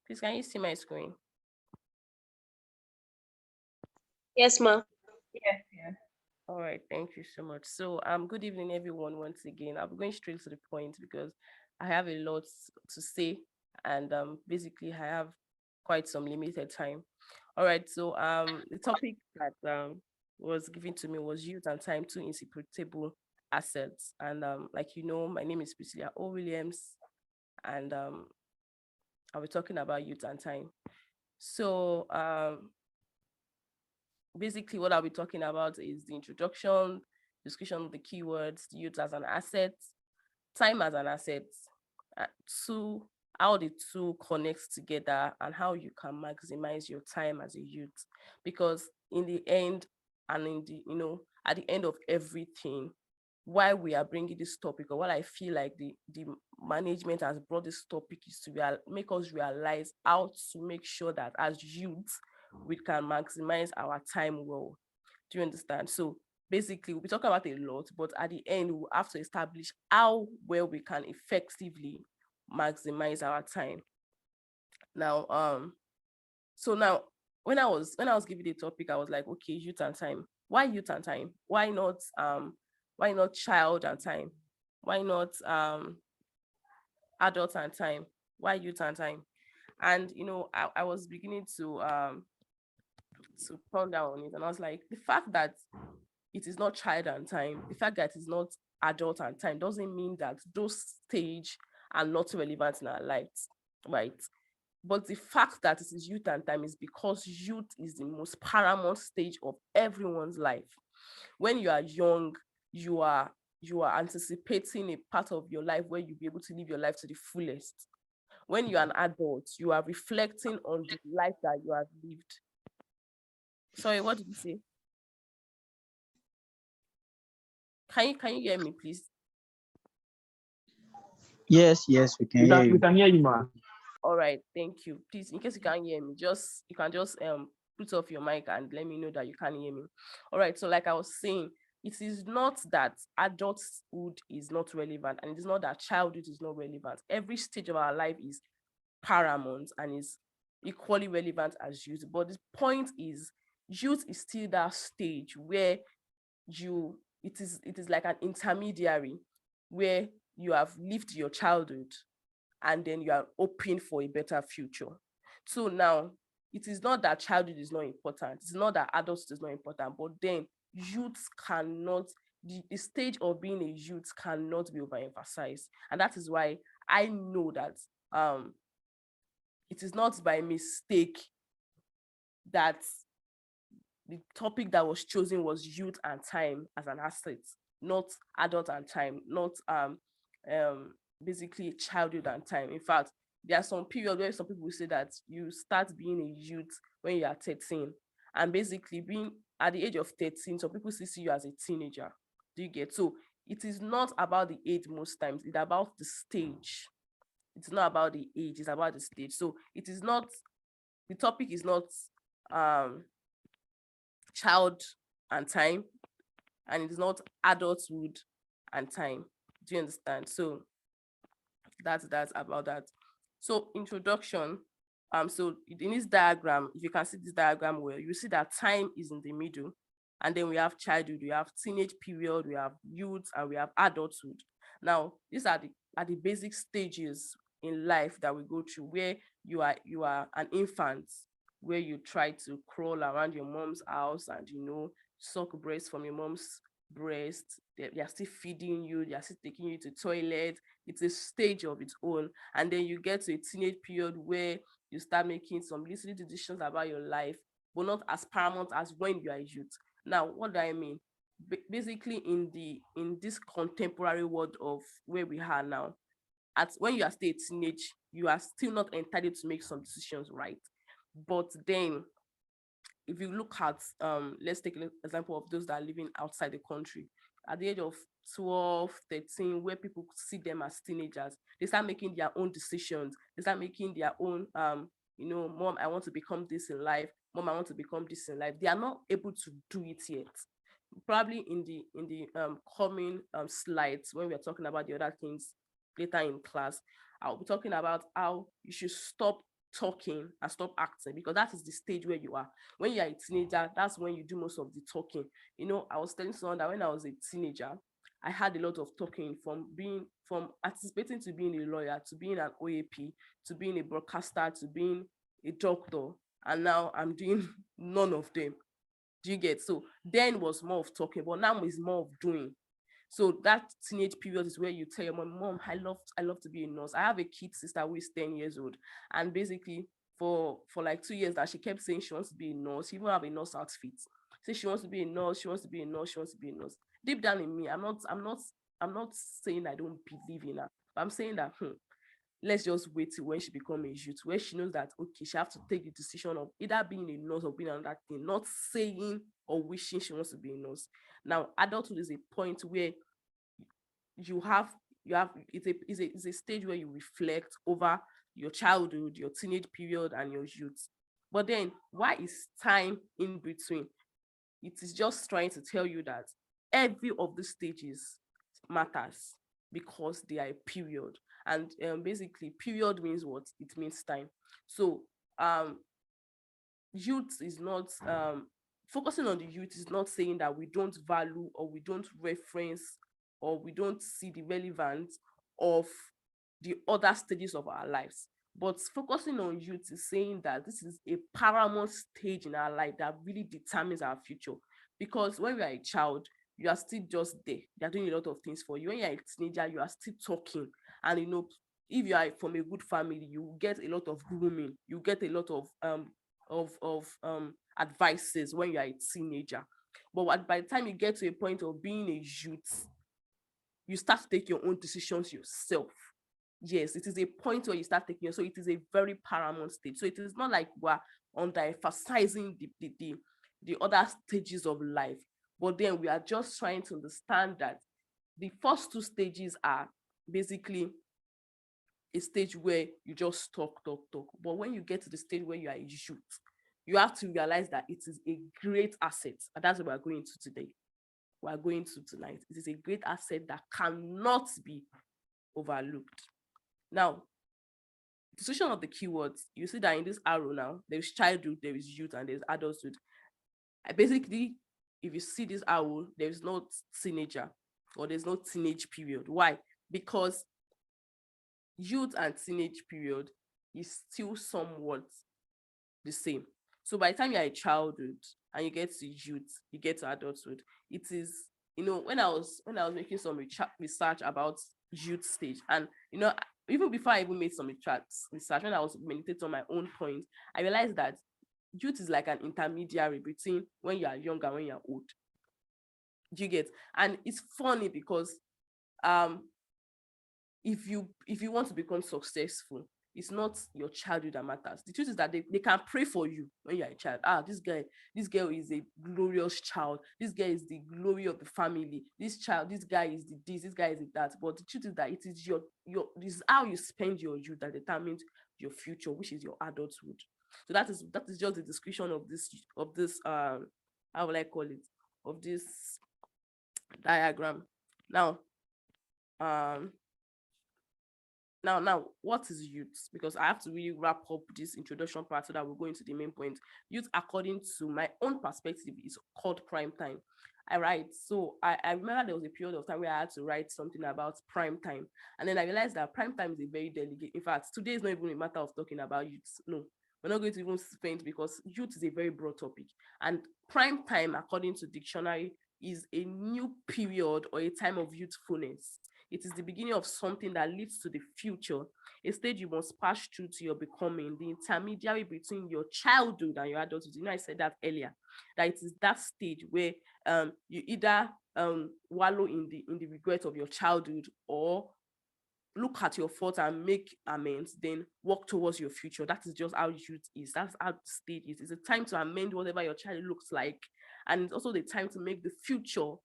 Please, can you see my screen? Yes, ma'am. Yes, yes. All right, thank you so much. So good evening, everyone. Once again, I'll be going straight to the point because I have a lot to say, and basically I have quite some limited time. All right, so the topic that was given to me was youth and time, two inseparable assets. And like you know, my name is Priscilla O. Williams, and I'll be talking about youth and time. So basically what I'll be talking about is the introduction, discussion of the keywords, youth as an asset, time as an asset, two, how the two connects together and how you can maximize your time as a youth. Because in the end, and in the, at the end of everything, why we are bringing this topic, or what I feel like the management has brought this topic, is to make us realize how to make sure that as youth, we can maximize our time well. Do you understand? So basically, we'll be talking about a lot, but at the end, we'll have to establish how well we can effectively maximize our time. Now, so now when I was given the topic, I was like, okay, youth and time. Why youth and time? Why not child and time? Why not adult and time? Why youth and time? And I was beginning to ponder on it, and I was like, the fact that it is not child and time, the fact that it's not adult and time doesn't mean that those stage are not relevant in our lives, right? But the fact that it is youth and time is because youth is the most paramount stage of everyone's life. When you are young, you are anticipating a part of your life where you'll be able to live your life to the fullest. When you're an adult, you are reflecting on the life that you have lived. Sorry, what did you say? Can you hear me, please? Yes, we can hear you. We can hear you, man. All right, thank you. Please, in case you can't hear me, you can just put off your mic and let me know that you can't hear me. All right, so like I was saying, it is not that adulthood is not relevant, and it is not that childhood is not relevant. Every stage of our life is paramount and is equally relevant as youth. But the point is, youth is still that stage where it is like an intermediary where you have lived your childhood and then you are hoping for a better future. So now, it is not that childhood is not important. It's not that adulthood is not important, but then youth cannot, the stage of being a youth cannot be overemphasized. And that is why I know that it is not by mistake that the topic that was chosen was youth and time as an asset, not adult and time, not basically childhood and time. In fact, there are some periods where some people say that you start being a youth when you are 13, and basically being at the age of 13, some people still see you as a teenager. Do you get? So it is not about the age most times, it's about the stage. It's not about the age, it's about the stage. So it is not, the topic is not child and time, and it is not adulthood and time. Do you understand? So that's about that. So introduction. So in this diagram, if you can see this diagram well, you see that time is in the middle, and then we have childhood, we have teenage period, we have youth, and we have adulthood. Now, these are the basic stages in life that we go through, where you are an infant, where you try to crawl around your mom's house and suck breast from your mom's breast. They are still feeding you, they are still taking you to toilet. It's a stage of its own. And then you get to a teenage period where you start making some little decisions about your life, but not as paramount as when you are a youth. Now, what do I mean? Basically, in this contemporary world of where we are now, when you are still a teenage, you are still not entitled to make some decisions, right? But then, if you look at let's take an example of those that are living outside the country at the age of 12, 13, where people see them as teenagers, they start making their own decisions. They start making their own mom, I want to become this in life. Mom, I want to become this in life. They are not able to do it yet. Probably in the coming slides, when we are talking about the other things later in class, I'll be talking about how you should stop talking and stop acting, because that is the stage where you are. When you're a teenager, that's when you do most of the talking. I was telling someone that when I was a teenager, I had a lot of talking, from anticipating to being a lawyer, to being an OAP, to being a broadcaster, to being a doctor, and now I'm doing none of them. Do you get? So then was more of talking, but now is more of doing. So that teenage period is where you tell your mom, I love to be a nurse. I have a kid sister who is 10 years old, and basically for like 2 years that she kept saying she wants to be a nurse. She even have a nurse outfit. Say she wants to be a nurse, she wants to be a nurse, she wants to be a nurse. Deep down in me, I'm not saying I don't believe in her, but I'm saying that let's just wait till when she becomes a youth, where she knows that okay, she have to take the decision of either being a nurse or being another thing, not saying or wishing she wants to be a nurse. Now, adulthood is a point where you have it's a stage where you reflect over your childhood, your teenage period, and your youth. But then, why is time in between? It is just trying to tell you that every of the stages matters, because they are a period. And basically, period means what? It means time. So youth is not focusing on the youth is not saying that we don't value, or we don't reference, or we don't see the relevance of the other stages of our lives. But focusing on youth is saying that this is a paramount stage in our life that really determines our future. Because when you are a child, you are still just there. They are doing a lot of things for you. When you are a teenager, you are still talking. And if you are from a good family, you get a lot of grooming. You get a lot of advices when you are a teenager. But by the time you get to a point of being a youth, you start to take your own decisions yourself. Yes, it is a point where you start taking it. So it is a very paramount stage. So it is not like we're under-emphasizing the other stages of life. But then we are just trying to understand that the first two stages are basically a stage where you just talk. But when you get to the stage where you are a youth, you have to realize that it is a great asset. And that's what we're going to today. We're going to tonight. It is a great asset that cannot be overlooked. Now, the decision of the keywords, you see that in this arrow now, there is childhood, there is youth, and there's adulthood. Basically, if you see this arrow, there is no teenager or there's no teenage period. Why? Because youth and teenage period is still somewhat the same. So by the time you're a childhood and you get to youth, you get to adulthood, it is, when I was making some research about youth stage, and even before I even made some research, when I was meditating on my own point, I realized that youth is like an intermediary between when you are young and when you're old. Do you get? And it's funny because if you want to become successful, it's not your childhood that matters. The truth is that they can pray for you when you're a child. This girl is a glorious child. This girl is the glory of the family. This guy is this guy is the that. But the truth is that it is this is how you spend your youth that determines your future, which is your adulthood. So that is just the description of this how will I call it, of this diagram. Now what is youth? Because I have to really wrap up this introduction part so that we'll go into the main point. Youth, according to my own perspective, is called prime time. I write. So I remember there was a period of time where I had to write something about prime time. And then I realized that prime time is a very delicate. In fact, today is not even a matter of talking about youth. No, we're not going to even spend, because youth is a very broad topic. And prime time, according to dictionary, is a new period or a time of youthfulness. It is the beginning of something that leads to the future, a stage you must pass through to your becoming, the intermediary between your childhood and your adulthood. I said that earlier, that it is that stage where you either wallow in the regret of your childhood, or look at your faults and make amends, then walk towards your future. That is just how youth is. That's how the stage is. It's a time to amend whatever your child looks like, and it's also the time to make the future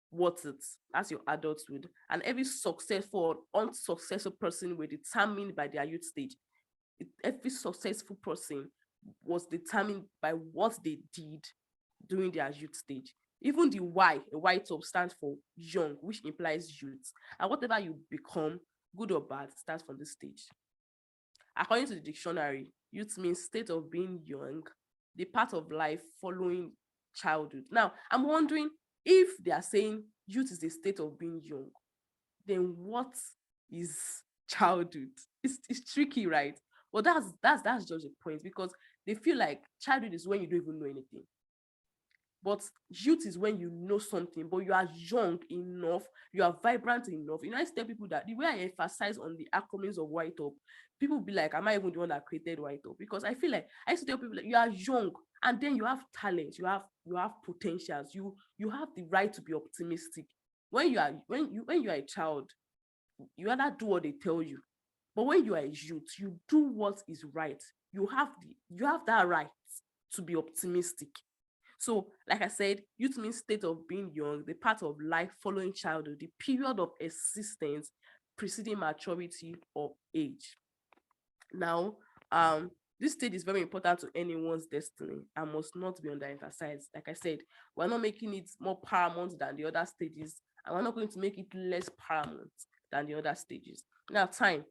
what it. That's your adulthood. And every successful or unsuccessful person were determined by their youth stage. Every successful person was determined by what they did during their youth stage. Even the YTOP stands for young, which implies youth. And whatever you become, good or bad, starts from this stage. According to the dictionary, youth means state of being young, the part of life following childhood. Now, I'm wondering, if they are saying youth is a state of being young, then what is childhood? It's tricky, right? Well, that's just a point, because they feel like childhood is when you don't even know anything. But youth is when you know something, but you are young enough, you are vibrant enough. I used to tell people that the way I emphasize on the acronyms of YTOP, people be like, am I even the one that created YTOP? Because I feel like I used to tell people that you are young, and then you have talent, you have potentials, you have the right to be optimistic. When you are a child, you either do what they tell you, but when you are a youth, you do what is right. You have that right to be optimistic. So, like I said, youth means state of being young, the part of life following childhood, the period of existence preceding maturity or age. Now, this stage is very important to anyone's destiny and must not be underemphasized. Like I said, we're not making it more paramount than the other stages, and we're not going to make it less paramount than the other stages. Now, time,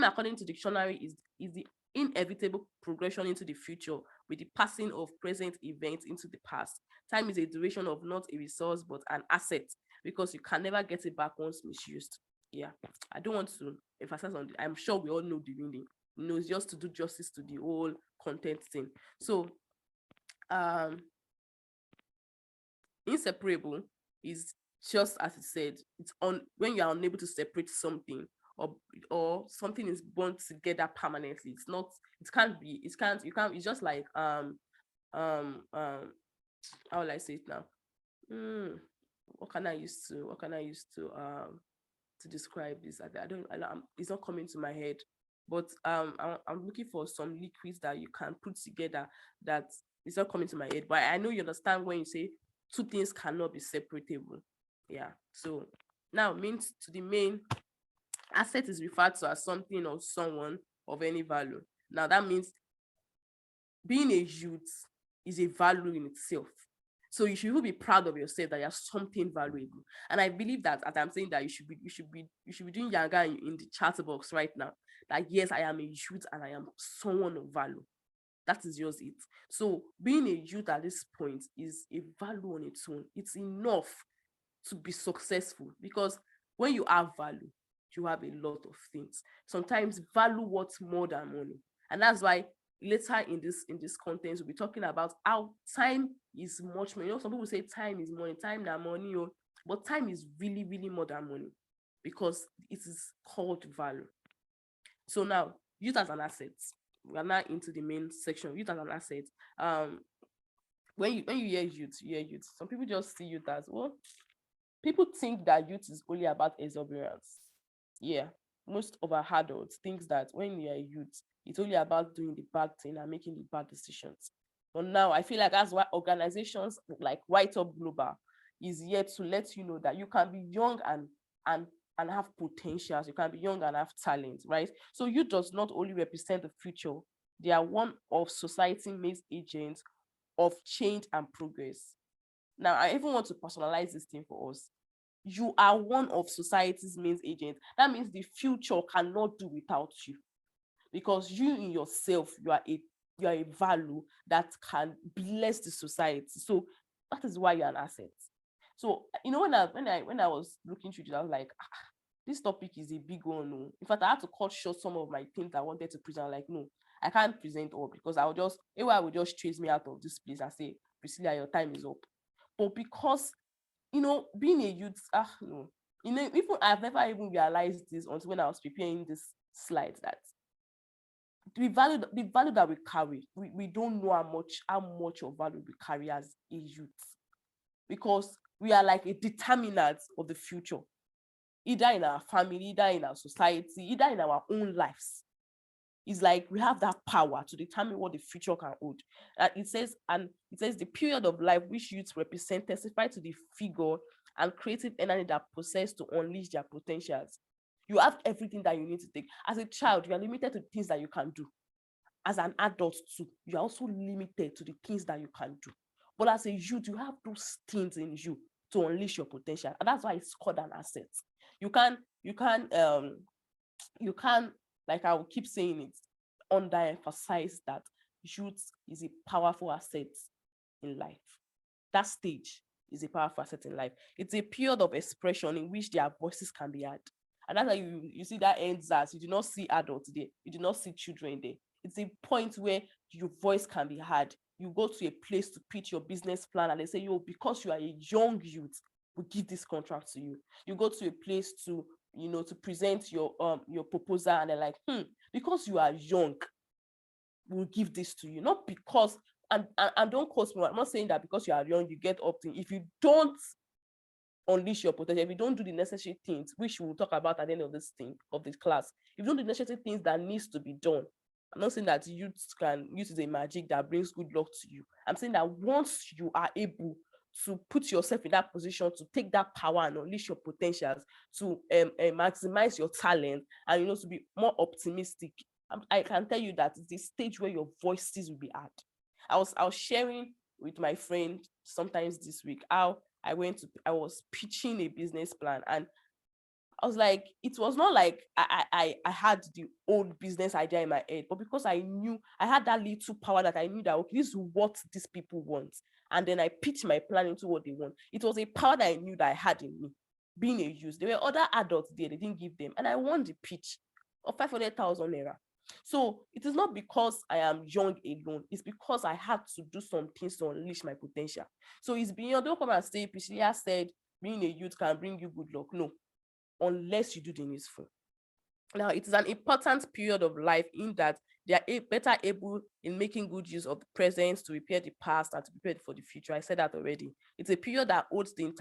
according to dictionary, is the inevitable progression into the future with the passing of present events into the past. Time is a duration of not a resource but an asset, because you can never get it back once misused. Yeah, I don't want to emphasize on I'm sure we all know the meaning. It's just to do justice to the whole content thing. So inseparable is just as it said, it's on when you are unable to separate something, or something is bound together permanently. It's just like how will I say it now? What can I use to describe this? It's not coming to my head. But I'm looking for some liquids that you can put together that is not coming to my head. But I know you understand when you say two things cannot be separable. Yeah. So now means to the main asset is referred to as something or someone of any value. Now that means being a youth is a value in itself. So you should be proud of yourself that you're something valuable. And I believe that, as I'm saying, that you should be doing younger in the chat box right now. That yes, I am a youth and I am someone of value. That is just it. So being a youth at this point is a value on its own. It's enough to be successful, because when you have value, you have a lot of things. Sometimes value worth more than money. And that's why later in this content, we'll be talking about how time is much more. You know, some people say time is money, time na money, but time is really, really more than money, because it is called value. So now, youth as an asset. We are now into the main section. Youth as an asset. When you hear youth, you hear youth. Some people just see youth as, well, people think that youth is only about exuberance. Yeah, most of our adults think that when you are a youth, it's only about doing the bad thing and making the bad decisions. But now I feel like that's why organizations like YTOP Global is here to let you know that you can be young and have potentials. You can be young and have talent, right? So youth does not only represent the future, they are one of society-made agents of change and progress. Now, I even want to personalize this thing for us. You are one of society's main agents. That means the future cannot do without you, because you in yourself, you are a value that can bless the society. So that is why you're an asset. So you know, when I was looking through this, I was like, this topic is a big one. No. In fact, I had to cut short some of my things I wanted to present. Like, no, I can't present all, because I would just chase me out of this place and say, Priscilla, your time is up. But because, you know, being a youth, no, you know, even I've never even realized this until when I was preparing this slide, that the value that we carry, we don't know how much of value we carry as a youth, because we are like a determinant of the future, either in our family, either in our society, either in our own lives. It's like we have that power to determine what the future can hold. It says the period of life which youth represent testify to the figure and creative energy that possess to unleash their potentials. You have everything that you need to take. As a child, you are limited to things that you can do. As an adult too, you are also limited to the things that you can do. But as a youth, you have those things in you to unleash your potential, and that's why it's called an asset. You can, like I will keep saying it, underemphasize that youth is a powerful asset in life. That stage is a powerful asset in life. It's a period of expression in which their voices can be heard. And that's why you see that ends as you do not see adults there, you do not see children there. It's a point where your voice can be heard. You go to a place to pitch your business plan and they say, yo, because you are a young youth, we give this contract to you. You go to a place to, you know, to present your proposal and they're like, because you are young, we'll give this to you. Not because, and don't quote me, I'm not saying that because you are young, you get up to. If you don't unleash your potential, if you don't do the necessary things, which we'll talk about at the end of this class, if you don't do the necessary things that needs to be done, I'm not saying that youth is a magic that brings good luck to you. I'm saying that once you are able to put yourself in that position to take that power and unleash your potentials, to maximize your talent, and you know, to be more optimistic, I can tell you that it's the stage where your voices will be heard. I was sharing with my friend sometimes this week how I was pitching a business plan, and I was like, it was not like I had the old business idea in my head, but because I knew I had that little power that I knew that, okay, this is what these people want. And then I pitched my plan into what they want. It was a power that I knew that I had in me, being a youth. There were other adults there, they didn't give them. And I won the pitch of 500,000 naira. So it is not because I am young alone. It's because I had to do some things to unleash my potential. So it's beyond, don't come and say, Priscilla said, being a youth can bring you good luck. No, unless you do the needful. Now, it is an important period of life in that they are better able in making good use of the present to repair the past and to prepare for the future. I said that already. It's a period that holds the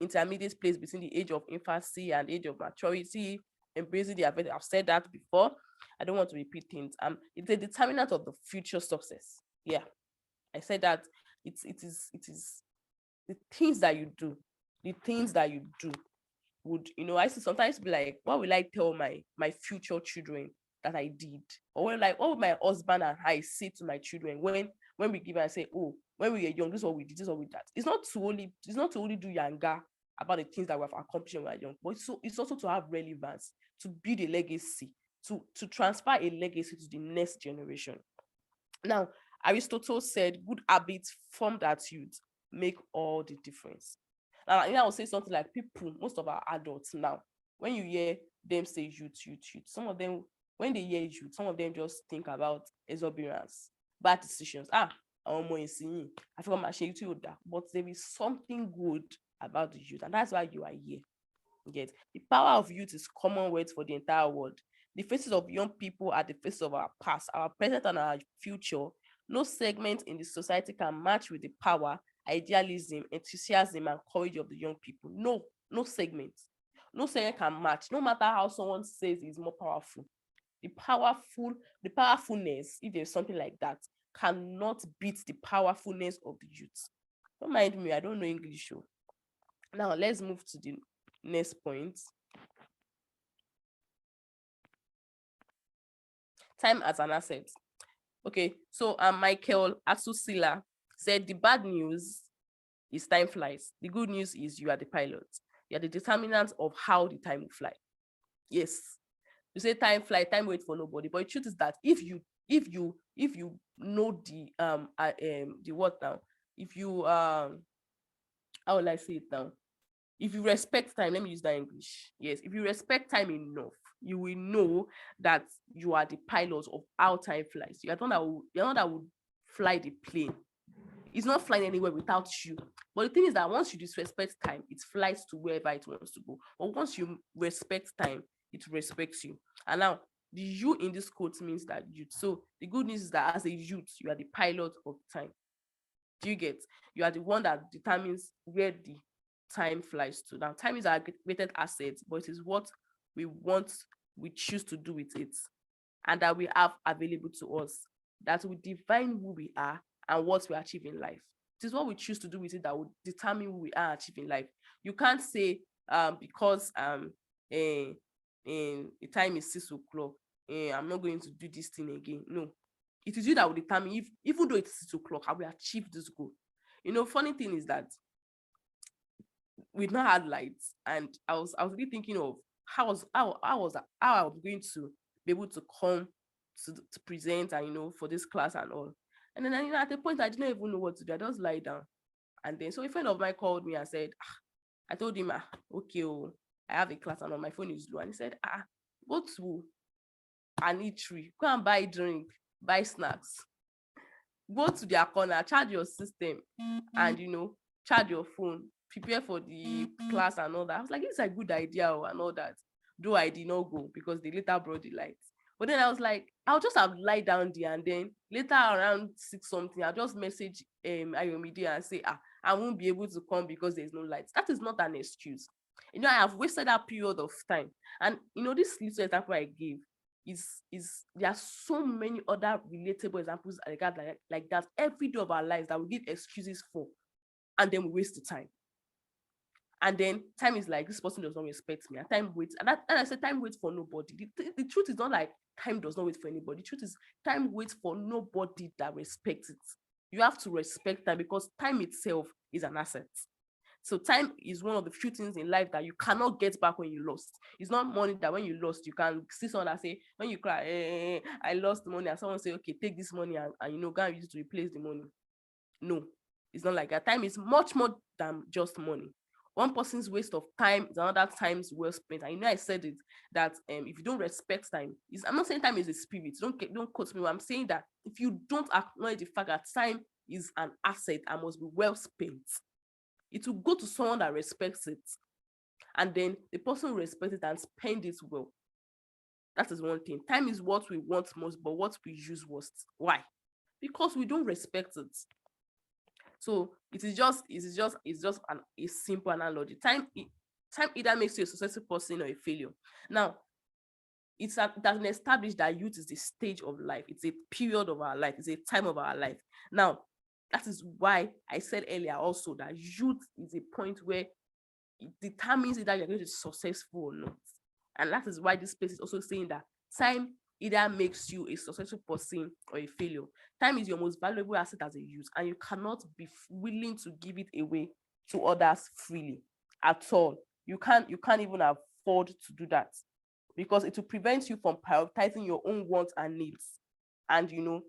intermediate place between the age of infancy and age of maturity, embracing the advantage. I've said that before. I don't want to repeat things. It's a determinant of the future success. Yeah, I said that it is the things that you do, would, you know, I sometimes be like, what will I tell my future children? that I did? Or when, like, what would my husband and I say to my children when we give and say, oh, when we were young, this is what we did, this is what we did. It's not to only do yanga about the things that we have accomplished when we were young, but it's also to have relevance, to build a legacy, to transfer a legacy to the next generation. Now, Aristotle said, good habits formed at youth make all the difference. Now, I will say something like, people, most of our adults now, when you hear them say youth, some of them, when they hear youth, some of them just think about exuberance, bad decisions. I forgot my shame too, but there is something good about the youth, and that's why you are here. Get the power of youth is common words for the entire world. The faces of young people are the faces of our past, our present, and our future. No segment in the society can match with the power, idealism, enthusiasm, and courage of the young people. No segment can match, no matter how someone says is more powerful. The powerfulness, if there's something like that, cannot beat the powerfulness of the youth. Don't mind me, I don't know English. Now let's move to the next point. Time as an asset. Okay, so Michael Asusila said the bad news is time flies. The good news is you are the pilot. You are the determinant of how the time will fly. Yes, you say time fly, time wait for nobody. But the truth is that if you know the what now, if you how will I say it now? If you respect time, let me use that English. Yes, if you respect time enough, you will know that you are the pilot of how time flies. You're the one that would fly the plane. It's not flying anywhere without you. But the thing is that once you disrespect time, it flies to wherever it wants to go. But once you respect time, it respects you. And now, the you in this quote means that youth. So the good news is that as a youth, you are the pilot of time. Do you get? You are the one that determines where the time flies to. Now, time is our greatest asset, but it is what we choose to do with it, and that we have available to us, that will define who we are and what we achieve in life. It is what we choose to do with it that will determine who we are achieving life. You can't say because the time is 6 o'clock, I'm not going to do this thing again. No, it is you that will determine if, even though it's 6 o'clock, I will achieve this goal. Funny thing is that we've not had lights, and I was really thinking of how I was going to be able to come to present and for this class and all. And then at the point I didn't even know what to do. I just lie down. And then so a friend of mine called me and said, I told him, okay, I have a class and my phone is low. And he said, go to an eatery, go and buy drink, buy snacks, go to their corner, charge your system, and charge your phone, prepare for the class and all that. I was like, it's a good idea and all that. Though I did not go because they later brought the lights. But then I was like, I'll just have lie down there, and then later around 6 something, I'll just message Ayomide and say, I won't be able to come because there's no lights. That is not an excuse. I have wasted that period of time. And this little example I gave is there are so many other relatable examples like that every day of our lives that we give excuses for, and then we waste the time. And then time is like, this person does not respect me, and time waits. And I said time waits for nobody. The truth is not like time does not wait for anybody. The truth is time waits for nobody that respects it. You have to respect time because time itself is an asset. So time is one of the few things in life that you cannot get back when you lost. It's not money that when you lost, you can see someone that say, when you cry, I lost the money, and someone say, okay, take this money and go and use it to replace the money. No, it's not like that. Time is much more than just money. One person's waste of time is another time's well spent. And I said it, that if you don't respect time, I'm not saying time is a spirit. Don't quote me. I'm saying that if you don't acknowledge the fact that time is an asset and must be well spent, it will go to someone that respects it. And then the person will respect it and spend it well. That is one thing. Time is what we want most, but what we use worst. Why? Because we don't respect it. So it's just a simple analogy. Time either makes you a successful person or a failure. Now, it has been established that youth is the stage of life. It's a period of our life. It's a time of our life. Now, that is why I said earlier also that youth is a point where it determines either you're going to be successful or not. And that is why this place is also saying that time either makes you a successful person or a failure. Time is your most valuable asset as a youth, and you cannot be willing to give it away to others freely at all. You can't even afford to do that, because it will prevent you from prioritizing your own wants and needs, and to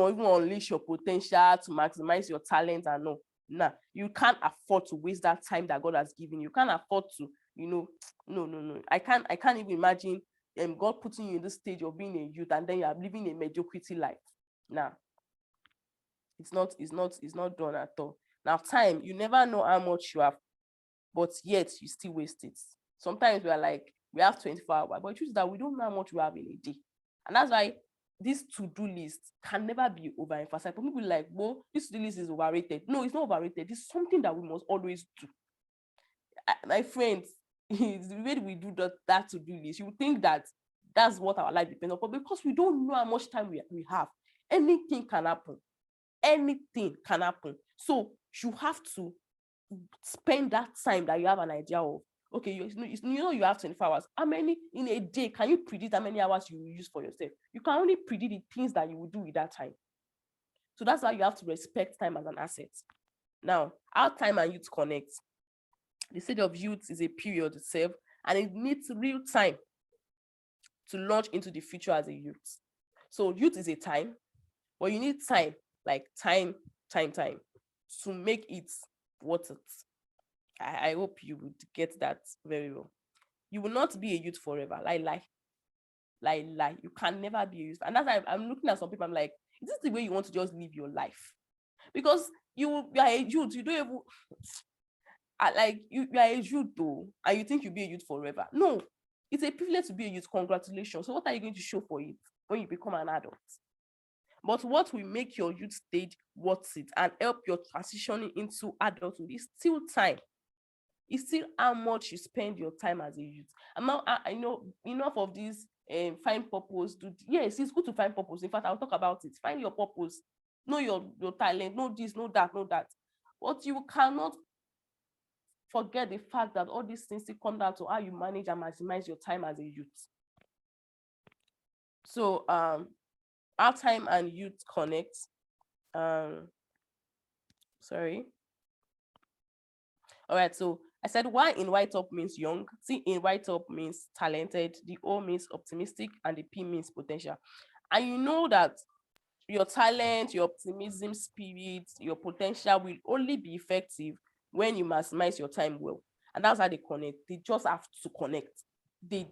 even unleash your potential, to maximize your talent and all. Nah, you can't afford to waste that time that God has given you. You can't afford to, no. I can't even imagine God putting you in this stage of being a youth and then you are living a mediocrity life. Nah, it's not done at all. Now, time, you never know how much you have, but yet you still waste it. Sometimes we are like, we have 24 hours, but the truth is that we don't know how much we have in a day. And that's why this to-do list can never be overemphasized. But people are like, well, this to-do list is overrated. No, it's not overrated. It's something that we must always do. My friends, the way we do that to-do list, you would think that that's what our life depends on. But because we don't know how much time we have, anything can happen. Anything can happen. So you have to spend that time that you have an idea of. Okay, you have 24 hours. How many in a day can you predict how many hours you will use for yourself? You can only predict the things that you will do with that time. So that's why you have to respect time as an asset. Now, how time and youth connect. The stage of youth is a period itself, and it needs real time to launch into the future as a youth. So youth is a time, but you need time, like time to make it worth it. I hope you would get that very well. You will not be a youth forever. Lie. You can never be a youth. And that's why I'm looking at some people, I'm like, is this the way you want to just live your life? Because you are a youth, you don't even, you are a youth though, and you think you'll be a youth forever. No, it's a privilege to be a youth. Congratulations. So what are you going to show for it when you become an adult? But what will make your youth stage worth it and help your transitioning into adulthood is still time. It's still how much you spend your time as a youth. I know enough of this find purpose. Yes, it's good to find purpose. In fact, I'll talk about it. Find your purpose. Know your talent. Know this, know that, know that. But you cannot forget the fact that all these things still come down to how you manage and maximize your time as a youth. So how time and youth connect. Sorry. All right, so I said Y in YTOP means young, T in YTOP means talented, the O means optimistic, and the P means potential. And you know that your talent, your optimism, spirit, your potential will only be effective when you maximize your time well. And that's how they connect. They just have to connect. The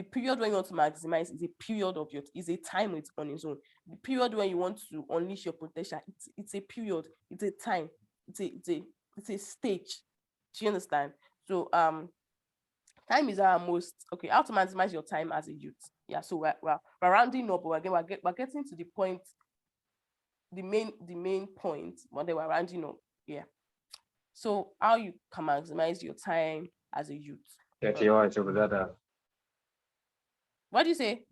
period when you want to maximize is a period of is a time on its own. The period when you want to unleash your potential, it's a period, it's a time, it's a stage. Do you understand? So time is our most how to maximize your time as a youth. Yeah, so we're rounding up, but we're getting to the point, the main point, but then we're rounding up. Yeah. So how you can maximize your time as a youth. What do you say?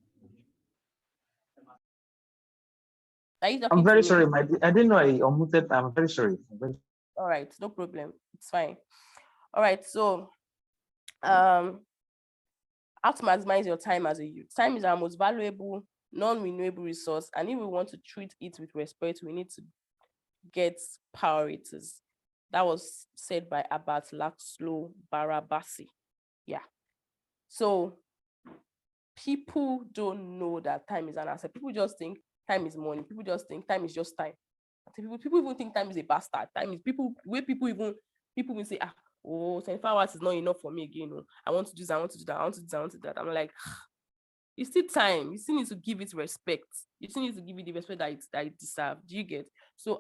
I'm very sorry, I didn't know I unmuted. I'm very sorry. All right, no problem. It's fine. All right, so how to maximize your time as a youth. Time is our most valuable, non-renewable resource, and if we want to treat it with respect, we need to get priorities. That was said by Abat Laszlo Barabasi. Yeah. So people don't know that time is an asset. People just think time is money. People just think time is just time. People even think time is a bastard. Time is people will say, 24 hours is not enough for me again. I want to do this, I want to do that, I want to do this, I want to do that. I'm like, it's still time. You still need to give it respect. You still need to give it the respect that it deserves. Do you get? So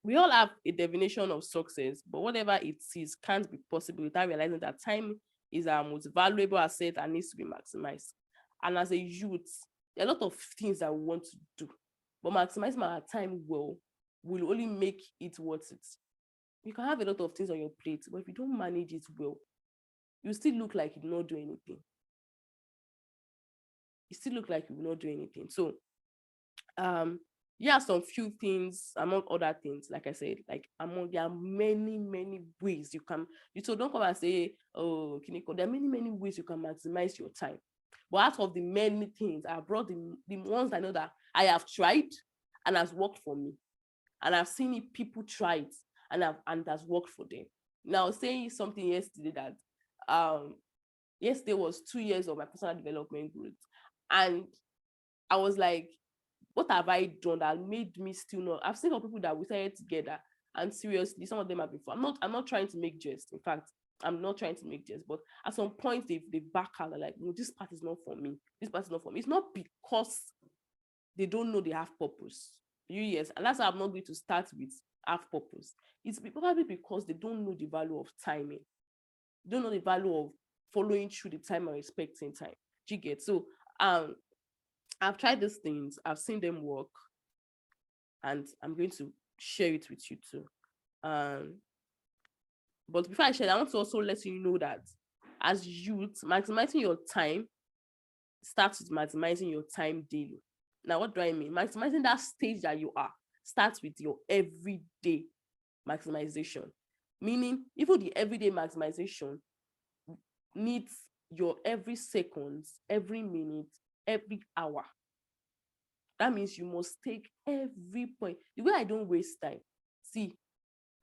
we all have a definition of success, but whatever it is can't be possible without realizing that time is our most valuable asset and needs to be maximized. And as a youth, there are a lot of things that we want to do, but maximizing our time well will only make it worth it. You can have a lot of things on your plate, but if you don't manage it well, you still look like you do not do anything. You still look like you will not do anything. So some few things among other things, like I said, there are many ways you can. So don't come and say, oh, Kiniko, there are many ways you can maximize your time. But out of the many things, I brought the ones I know that I have tried and has worked for me. And I've seen it, people try it and has worked for them. Now, saying something yesterday that yesterday was 2 years of my personal development growth. And I was like, what have I done that made me still not? I've seen some people that we started together, and seriously, some of them have been. I'm not trying to make jest. In fact, I'm not trying to make jest. But at some point, they back out. They're like, no, this part is not for me. This part is not for me. It's not because they don't know they have purpose. Yes, and that's why I'm not going to start with have purpose. It's probably because they don't know the value of timing. They don't know the value of following through the time and respecting time. Do you get? So I've tried these things, I've seen them work, and I'm going to share it with you too. But before I share, I want to also let you know that as youth, maximizing your time starts with maximizing your time daily. Now, what do I mean? Maximizing that stage that you are starts with your everyday maximization. Meaning, even the everyday maximization needs your every second, every minute, every hour. That means you must take every point. The way I don't waste time. See,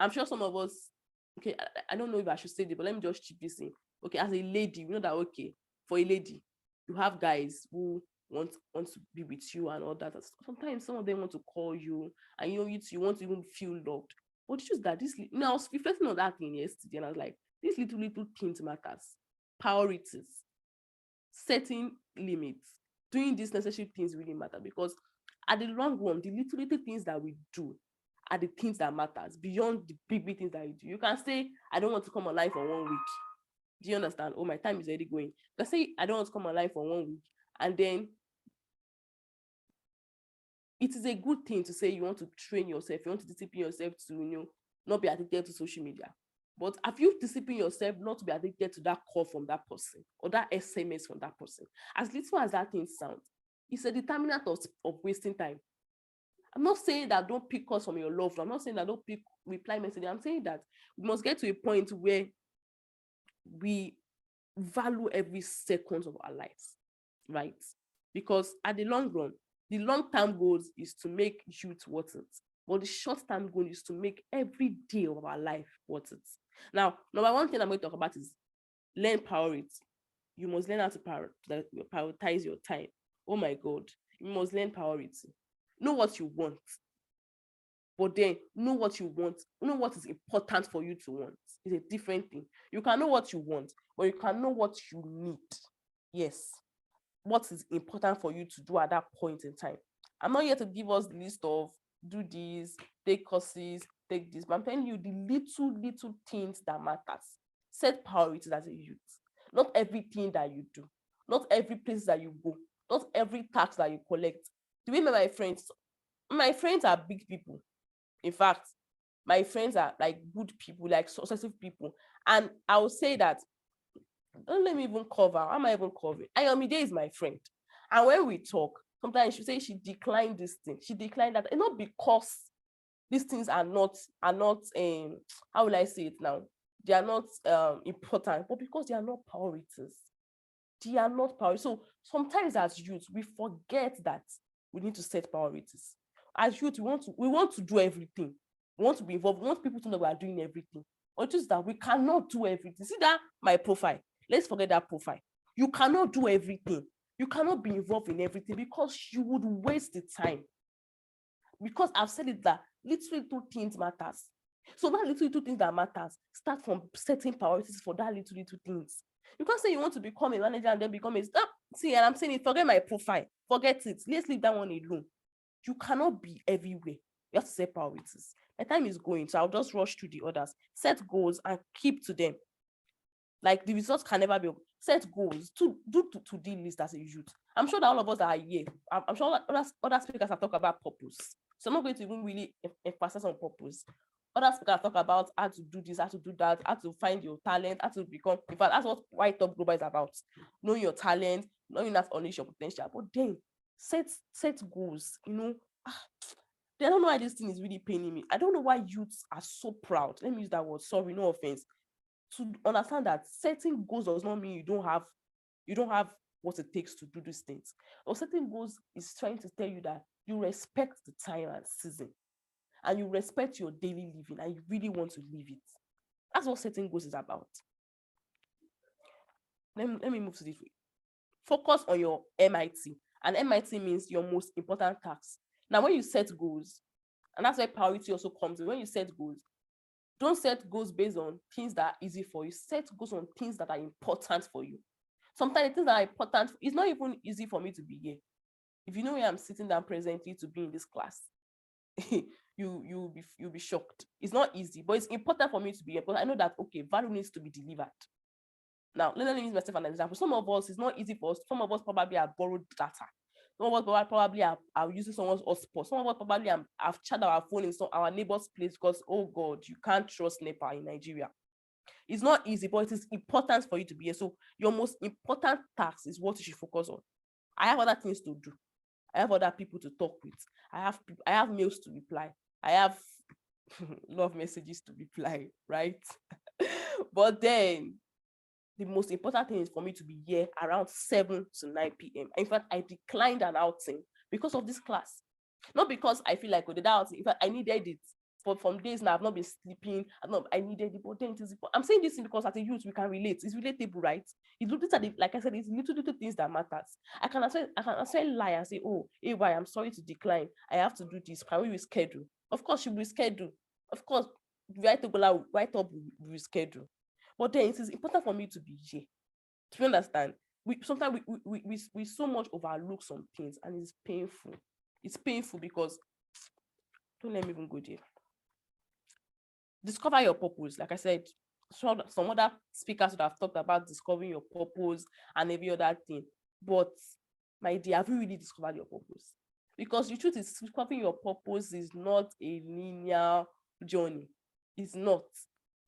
I'm sure some of us, okay, I don't know if I should say this, but let me just chip this in. Okay, as a lady, we know that, okay, for a lady, you have guys who want to be with you and all that. Sometimes some of them want to call you, and you want to even feel loved. But it's just that I was reflecting on that thing yesterday, and I was like, these little things matters. Priorities, setting limits, doing these necessary things really matter, because at the long run, the little things that we do are the things that matters beyond the big things that you do. You can say, I don't want to come online for 1 week. Do you understand? Oh, my time is already going. Let's say I don't want to come online for 1 week, and then it is a good thing to say you want to train yourself, you want to discipline yourself to, not be addicted to social media. But have you disciplined yourself not to be addicted to that call from that person or that SMS from that person? As little as that thing sounds, it's a determinant of wasting time. I'm not saying that don't pick calls from your loved one. I'm not saying that don't pick reply messages. I'm saying that we must get to a point where we value every second of our lives, right? Because at the long run, the long-term goal is to make youth worth it. But the short-term goal is to make every day of our life worth it. Now, number one thing I'm going to talk about is learn priority. You must learn how to prioritize your time. Oh my God, you must learn priority. Know what you want, but then know what you want. Know what is important for you to want. It's a different thing. You can know what you want, but you can know what you need. Yes, what is important for you to do at that point in time. I'm not here to give us the list of do this, take courses, take this, but I'm telling you the little things that matters. Set priorities as a youth. Not everything that you do, not every place that you go, not every tax that you collect. Do you remember my friends are big people. In fact, my friends are like good people, like successful people. And I will say that, don't let me even cover. How am I even covering? Ayomide is my friend. And when we talk, sometimes she say she declined this thing. She declined that. And not because these things are not, how will I say it now? They are not important, but because they are not priorities. They are not priorities. So sometimes as youth, we forget that we need to set priorities. As youth, we want to do everything. We want to be involved. We want people to know we are doing everything. But just that we cannot do everything. See that my profile. Let's forget that profile. You cannot do everything. You cannot be involved in everything because you would waste the time. Because I've said it that little things matters. So that little things that matters, start from setting priorities for that little things. You can't say you want to become a manager and then become a see, and I'm saying it, forget my profile. Forget it. Let's leave that one alone. You cannot be everywhere. You have to set priorities. My time is going, so I'll just rush through the others. Set goals and keep to them. Like the results can never be. Set goals. To do to-do list as a youth. I'm sure that all of us are here. I'm sure that other speakers have talked about purpose. So I'm not going to even really emphasize on purpose. Other speakers talk about how to do this, how to do that, how to find your talent, how to become. In fact, that's what YTOP Global is about. Knowing your talent, knowing how to unleash your potential. But then set goals. I don't know why this thing is really paining me. I don't know why youths are so proud. Let me use that word. Sorry, no offense. To understand that setting goals does not mean you don't have what it takes to do these things. Or setting goals is trying to tell you that you respect the time and season, and you respect your daily living, and you really want to live it. That's what setting goals is about. Let me move to this way. Focus on your MIT, and MIT means your most important tasks. Now, when you set goals, and that's where priority also comes in. When you set goals, don't set goals based on things that are easy for you. Set goals on things that are important for you. Sometimes the things that are important, it's not even easy for me to be here. If you know where I'm sitting down presently to be in this class, you'll be shocked. It's not easy, but it's important for me to be here. But I know that, okay, value needs to be delivered. Now, let me use myself as an example. Some of us, it's not easy for us. Some of us probably have borrowed data. Some of us probably are using someone's hotspot. Some of us probably have charged our phone in our neighbor's place because, oh God, you can't trust NEPA in Nigeria. It's not easy, but it is important for you to be here. So your most important task is what you should focus on. I have other things to do. I have other people to talk with. I have mails to reply. I have love messages to reply, right? But then the most important thing is for me to be here around 7 to 9 p.m. In fact, I declined an outing because of this class. Not because I feel like, oh, that outing. In fact, I needed it. But from days now, I've not been sleeping. I needed it. But then it is, I'm saying this because as a youth, we can relate. It's relatable, right? Like I said, it's little things that matters. I can actually lie and say, oh, AY, I'm sorry to decline. I have to do this. Can we reschedule? Of course, you will reschedule. Of course, YTOP will reschedule. But then it is important for me to be here. Do you understand? Sometimes we so much overlook some things, and it's painful. It's painful because, don't let me even go there. Discover your purpose. Like I said, some other speakers would have talked about discovering your purpose and every other thing. But my dear, have you really discovered your purpose? Because the truth is, discovering your purpose is not a linear journey. It's not.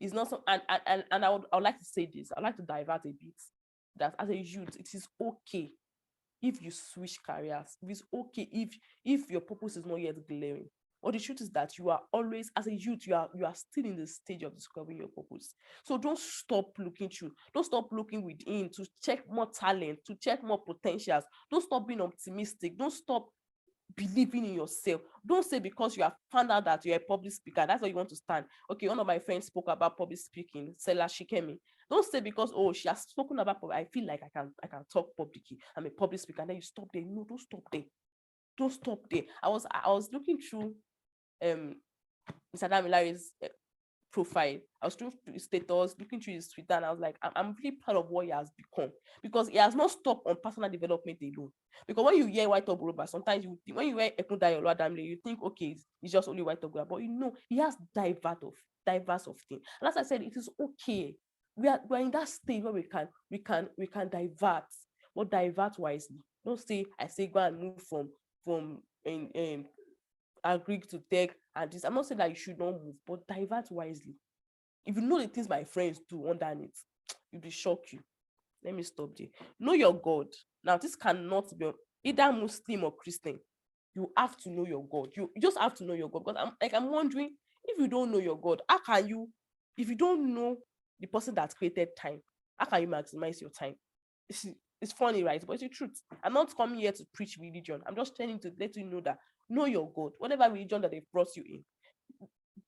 It's not so, and I would like to say this. I'd like to divert a bit. That as a youth, it is okay if you switch careers. It's okay if your purpose is not yet glaring. But the truth is that you are always, as a youth, you are still in the stage of discovering your purpose. So don't stop looking through. Don't stop looking within to check more talent, to check more potentials. Don't stop being optimistic. Don't stop believing in yourself. Don't say because you have found out that you're a public speaker, that's why you want to stand. Okay, one of my friends spoke about public speaking, Sela Shikemi. Don't say because, oh, she has spoken about public, I feel like I can talk publicly, I'm a public speaker, and then you stop there. No, don't stop there. Don't stop there. I was looking through Mr. Damilare's profile. I was through his status, looking through his Twitter, and I was like, I'm really proud of what he has become, because he has not stopped on personal development alone. Because when you hear White Top Global, sometimes when you hear Ekunda Damile, you think, okay, it's just only White Top Global, but you know, he has diverse of things. And as I said, it is okay. We're in that stage where we can divert, but divert wisely. Don't say, I say go and move from agri to tech and this. I'm not saying that you should not move, but divert wisely. If you know the things my friends do underneath, you'll be shocked. Let me stop there. Know your God. Now, this cannot be either Muslim or Christian. You have to know your God. You just have to know your God. Because I'm wondering, if you don't know your God, how can you, if you don't know the person that created time, how can you maximize your time? It's funny, right? But it's the truth. I'm not coming here to preach religion. I'm just trying to let you know that know your God. Whatever religion that they've brought you in,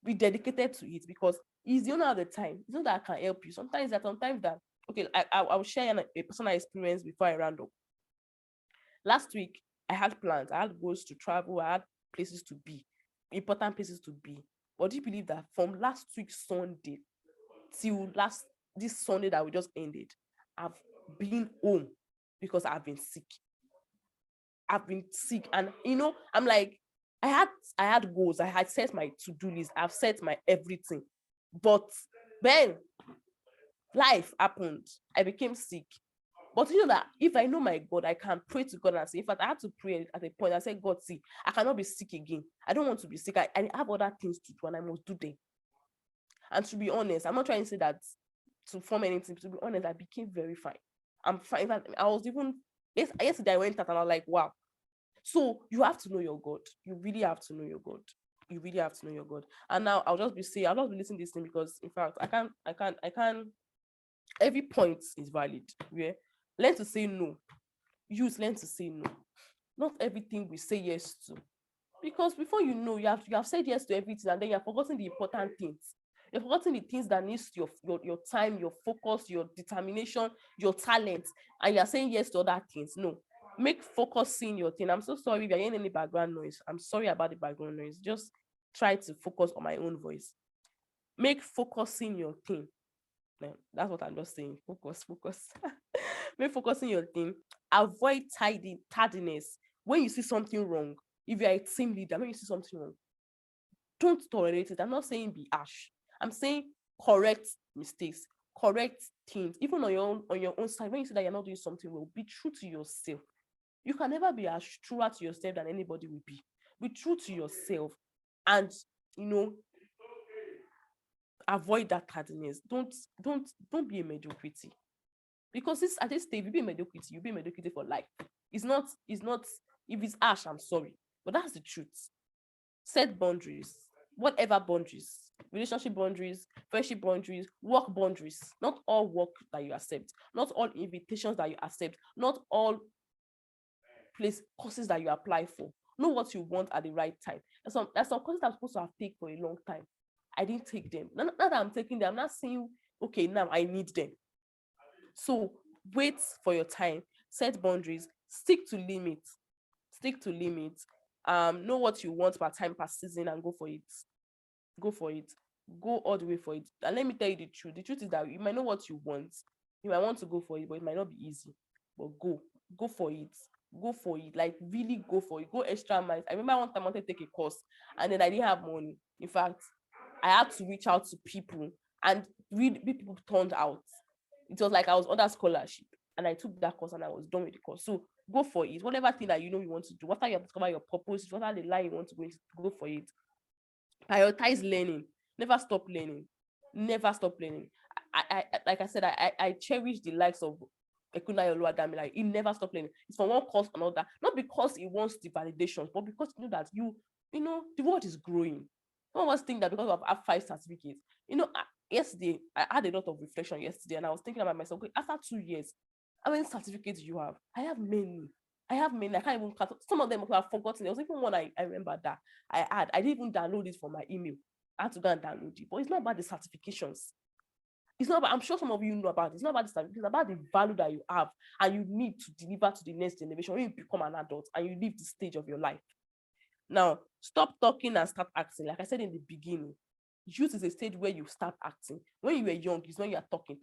be dedicated to it, because it's the owner of the time. It's not that I can help you. Sometimes that, okay, I will share a personal experience before I round up. Last week, I had plans. I had goals to travel. I had places to be, important places to be. But do you believe that from last week Sunday till this Sunday that we just ended, I've been home because I've been sick. And I'm like, I had goals. I had set my to-do list. I've set my everything. But then life happened. I became sick. But you know that if I know my God, I can pray to God and say, in fact, I had to pray at a point. I said, God, see, I cannot be sick again. I don't want to be sick. I have other things to do and I must do them. And to be honest, I'm not trying to say that to form anything. To be honest, I became very fine. I'm fine. In fact, I was even, yesterday I went out and I was like, wow. So you have to know your God. You really have to know your God. You really have to know your God. And now I'll just be listening to this thing, because in fact, I can't, every point is valid. Yeah. Learn to say no. youth learn to say no. Not everything we say yes to. Because before you know, you have said yes to everything, and then you're forgotten the important things. You're forgotten the things that needs your time, your focus, your determination, your talent, and you're saying yes to other things. No. Make focusing your thing. I'm so sorry if you're hearing any background noise. I'm sorry about the background noise. Just try to focus on my own voice. Make focusing your thing. No, that's what I'm just saying. Focus. Make focusing your thing. Avoid tardiness. When you see something wrong, if you're a team leader, when you see something wrong, don't tolerate it. I'm not saying be harsh. I'm saying correct mistakes, correct things. Even on your own side, when you see that you're not doing something well, be true to yourself. You can never be as truer to yourself than anybody will be. Be true to yourself, and avoid that tardiness. Don't be a mediocrity. Because at this stage, you be a mediocrity, you'll be a mediocrity for life. It's not, if it's harsh, I'm sorry. But that's the truth. Set boundaries, whatever boundaries, relationship boundaries, friendship boundaries, work boundaries. Not all work that you accept, not all invitations that you accept, not all courses that you apply for. Know what you want at the right time. There's some courses I'm supposed to have taken for a long time. I didn't take them. Now that I'm taking them, I'm not saying, okay, now I need them. So wait for your time, set boundaries, stick to limits. Know what you want per time, per season, and go for it. Go all the way for it. And let me tell you the truth. The truth is that you might know what you want. You might want to go for it, but it might not be easy. But go for it. Go for it. Like, really go for it. Go extra miles. I remember one time I wanted to take a course, and then I didn't have money. In fact, I had to reach out to people, and people turned out. It was like I was under scholarship, and I took that course and I was done with the course. So go for it. Whatever thing that you know you want to do, whatever you have discovered your purpose, whatever the line you want to go for it. Prioritize learning. Never stop learning. I like I said, I cherish the likes of Ekuna Oluwadami. Like, he never stopped learning. It's from one course to another. Not because he wants the validations, but because you know that the world is growing. No one think that because I have 5 certificates. Yesterday, I had a lot of reflection yesterday, and I was thinking about myself, okay, after 2 years, how many certificates you have? I have many. I can't even count. Some of them I've forgotten. There was even one I remember that I didn't even download it from my email. I had to go and download it. But it's not about the certifications. It's not about, I'm sure some of you know about it. It's not about the certificates. It's about the value that you have, and you need to deliver to the next generation when you become an adult and you leave the stage of your life. Now, stop talking and start acting. Like I said in the beginning, youth is a stage where you start acting. When you were young, it's when you are talking.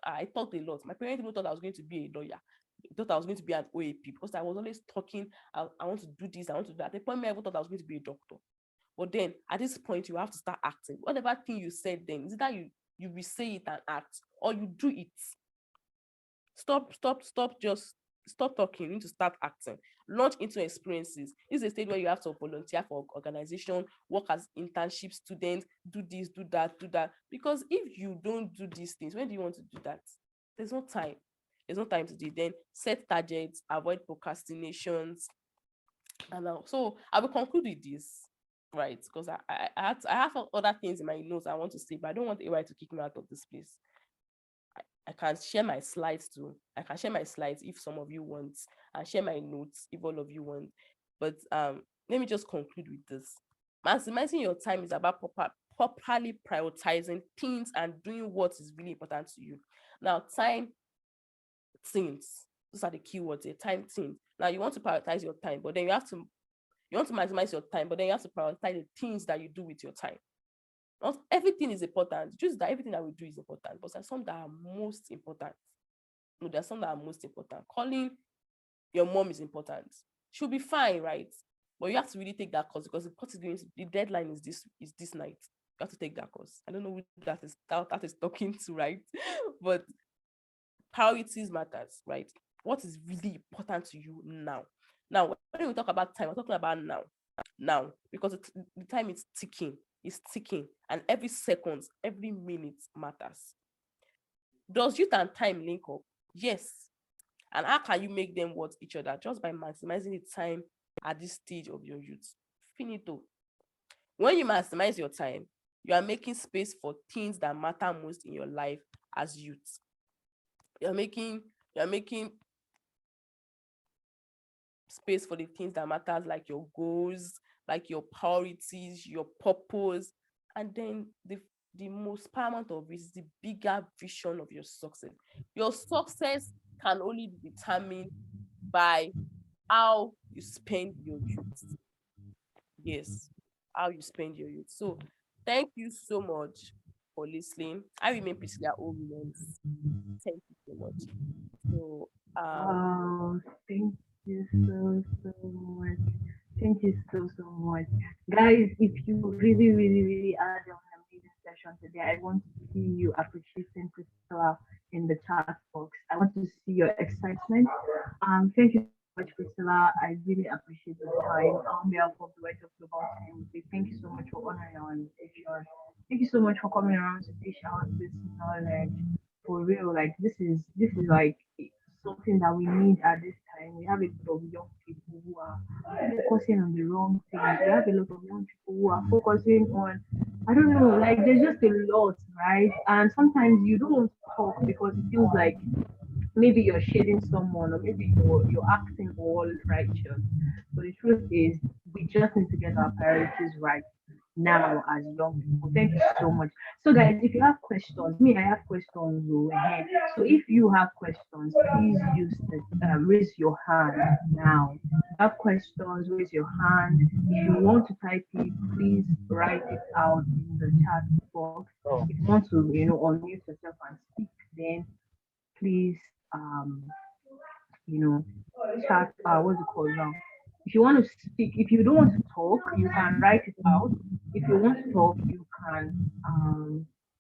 I talked a lot. My parents even thought I was going to be a lawyer. They thought I was going to be an OAP because I was always talking. I want to do this, I want to do that. At the point, I even thought I was going to be a doctor. But then, at this point, you have to start acting. Whatever thing you said then, is it that you will say it and act, or you do it? Stop talking. You need to start acting. Launch into experiences. This is a stage where you have to volunteer for organization, work as internship student, do this, do that. Because if you don't do these things, when do you want to do that? There's no time to do it. Then set targets, avoid procrastinations. And so I will conclude with this, right? Because I have other things in my notes I want to say, but I don't want AI to kick me out of this place. I can share my slides too. I can share my slides if some of you want, and share my notes if all of you want. But let me just conclude with this. Maximizing your time is about properly prioritizing things and doing what is really important to you. Now, time, things. Those are the keywords here. Time, things. Now, you want to prioritize your time, but then you want to maximize your time, but then you have to prioritize the things that you do with your time. Not everything is important. Just that everything that we do is important, but there's some that are most important. No, there's some that are most important. Calling your mom is important. She'll be fine, right? But you have to really take that course, because the deadline is this night. You have to take that course. I don't know who that is talking to, right? But priorities matters, right? What is really important to you now? Now, when we talk about time, we're talking about now, because the time is ticking. It's ticking, and every second, every minute matters. Does youth and time link up? Yes. And how can you make them worth each other? Just by maximizing the time at this stage of your youth. Finito. When you maximize your time, you are making space for things that matter most in your life as youth. You're making space for the things that matters, like your goals, like your priorities, your purpose. And then the most paramount of it is the bigger vision of your success. Your success can only be determined by how you spend your youth. Yes, how you spend your youth. So thank you so much for listening. I remain Priscilla O. Williams. Thank you so much. So Thank you so much. Thank you so much. Guys, if you really had an amazing session today, I want to see you appreciating Priscilla in the chat box. I want to see your excitement. Thank you so much, Priscilla. I really appreciate the time. On behalf of the White Global team, thank you so much for honoring our invitation. Thank you so much for coming around to dish out this knowledge. For real, like this is like something that we need at this time. We have a lot of young people who are focusing on the wrong things. We have a lot of young people who are focusing on, I don't know, like there's just a lot, right? And sometimes you don't want to talk because it feels like maybe you're shading someone, or maybe you're acting all righteous. But the truth is, we just need to get our priorities right now as young people. Thank you so much. So guys, if you have questions, me, I have questions ahead. So if you have questions, please use the raise your hand now. If you have questions, raise your hand. If you want to type it, please write it out in the chat box. If you want to, unmute yourself and speak, then please chat what's it called now. If you want to speak, if you don't want to talk, you can write it out. If you want to talk, you can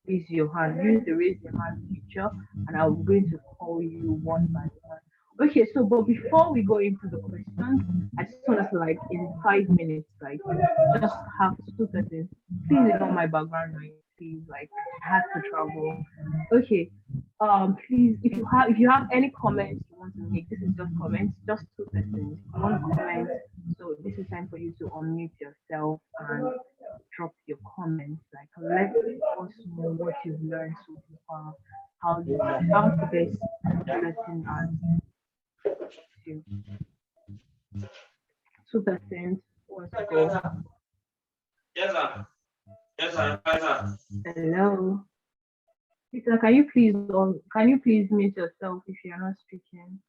raise your hand. Use the raise your hand feature, and I'm going to call you one by one. Okay, so but before we go into the questions, I just want us to like in 5 minutes, like just have 2 seconds. Please ignore my background noise. Please, like I had to travel. Okay. Please, if you have any comments you want to make, this is just comments, just 2 seconds. One comment. So this is time for you to unmute yourself and drop your comments. Like let us know what you've learned so far, how you found the best lesson and you. 2%. Let's go. Yes, sir. Yes, sir. Yes, sir. Hello. Peter, can you please mute yourself if you're not speaking?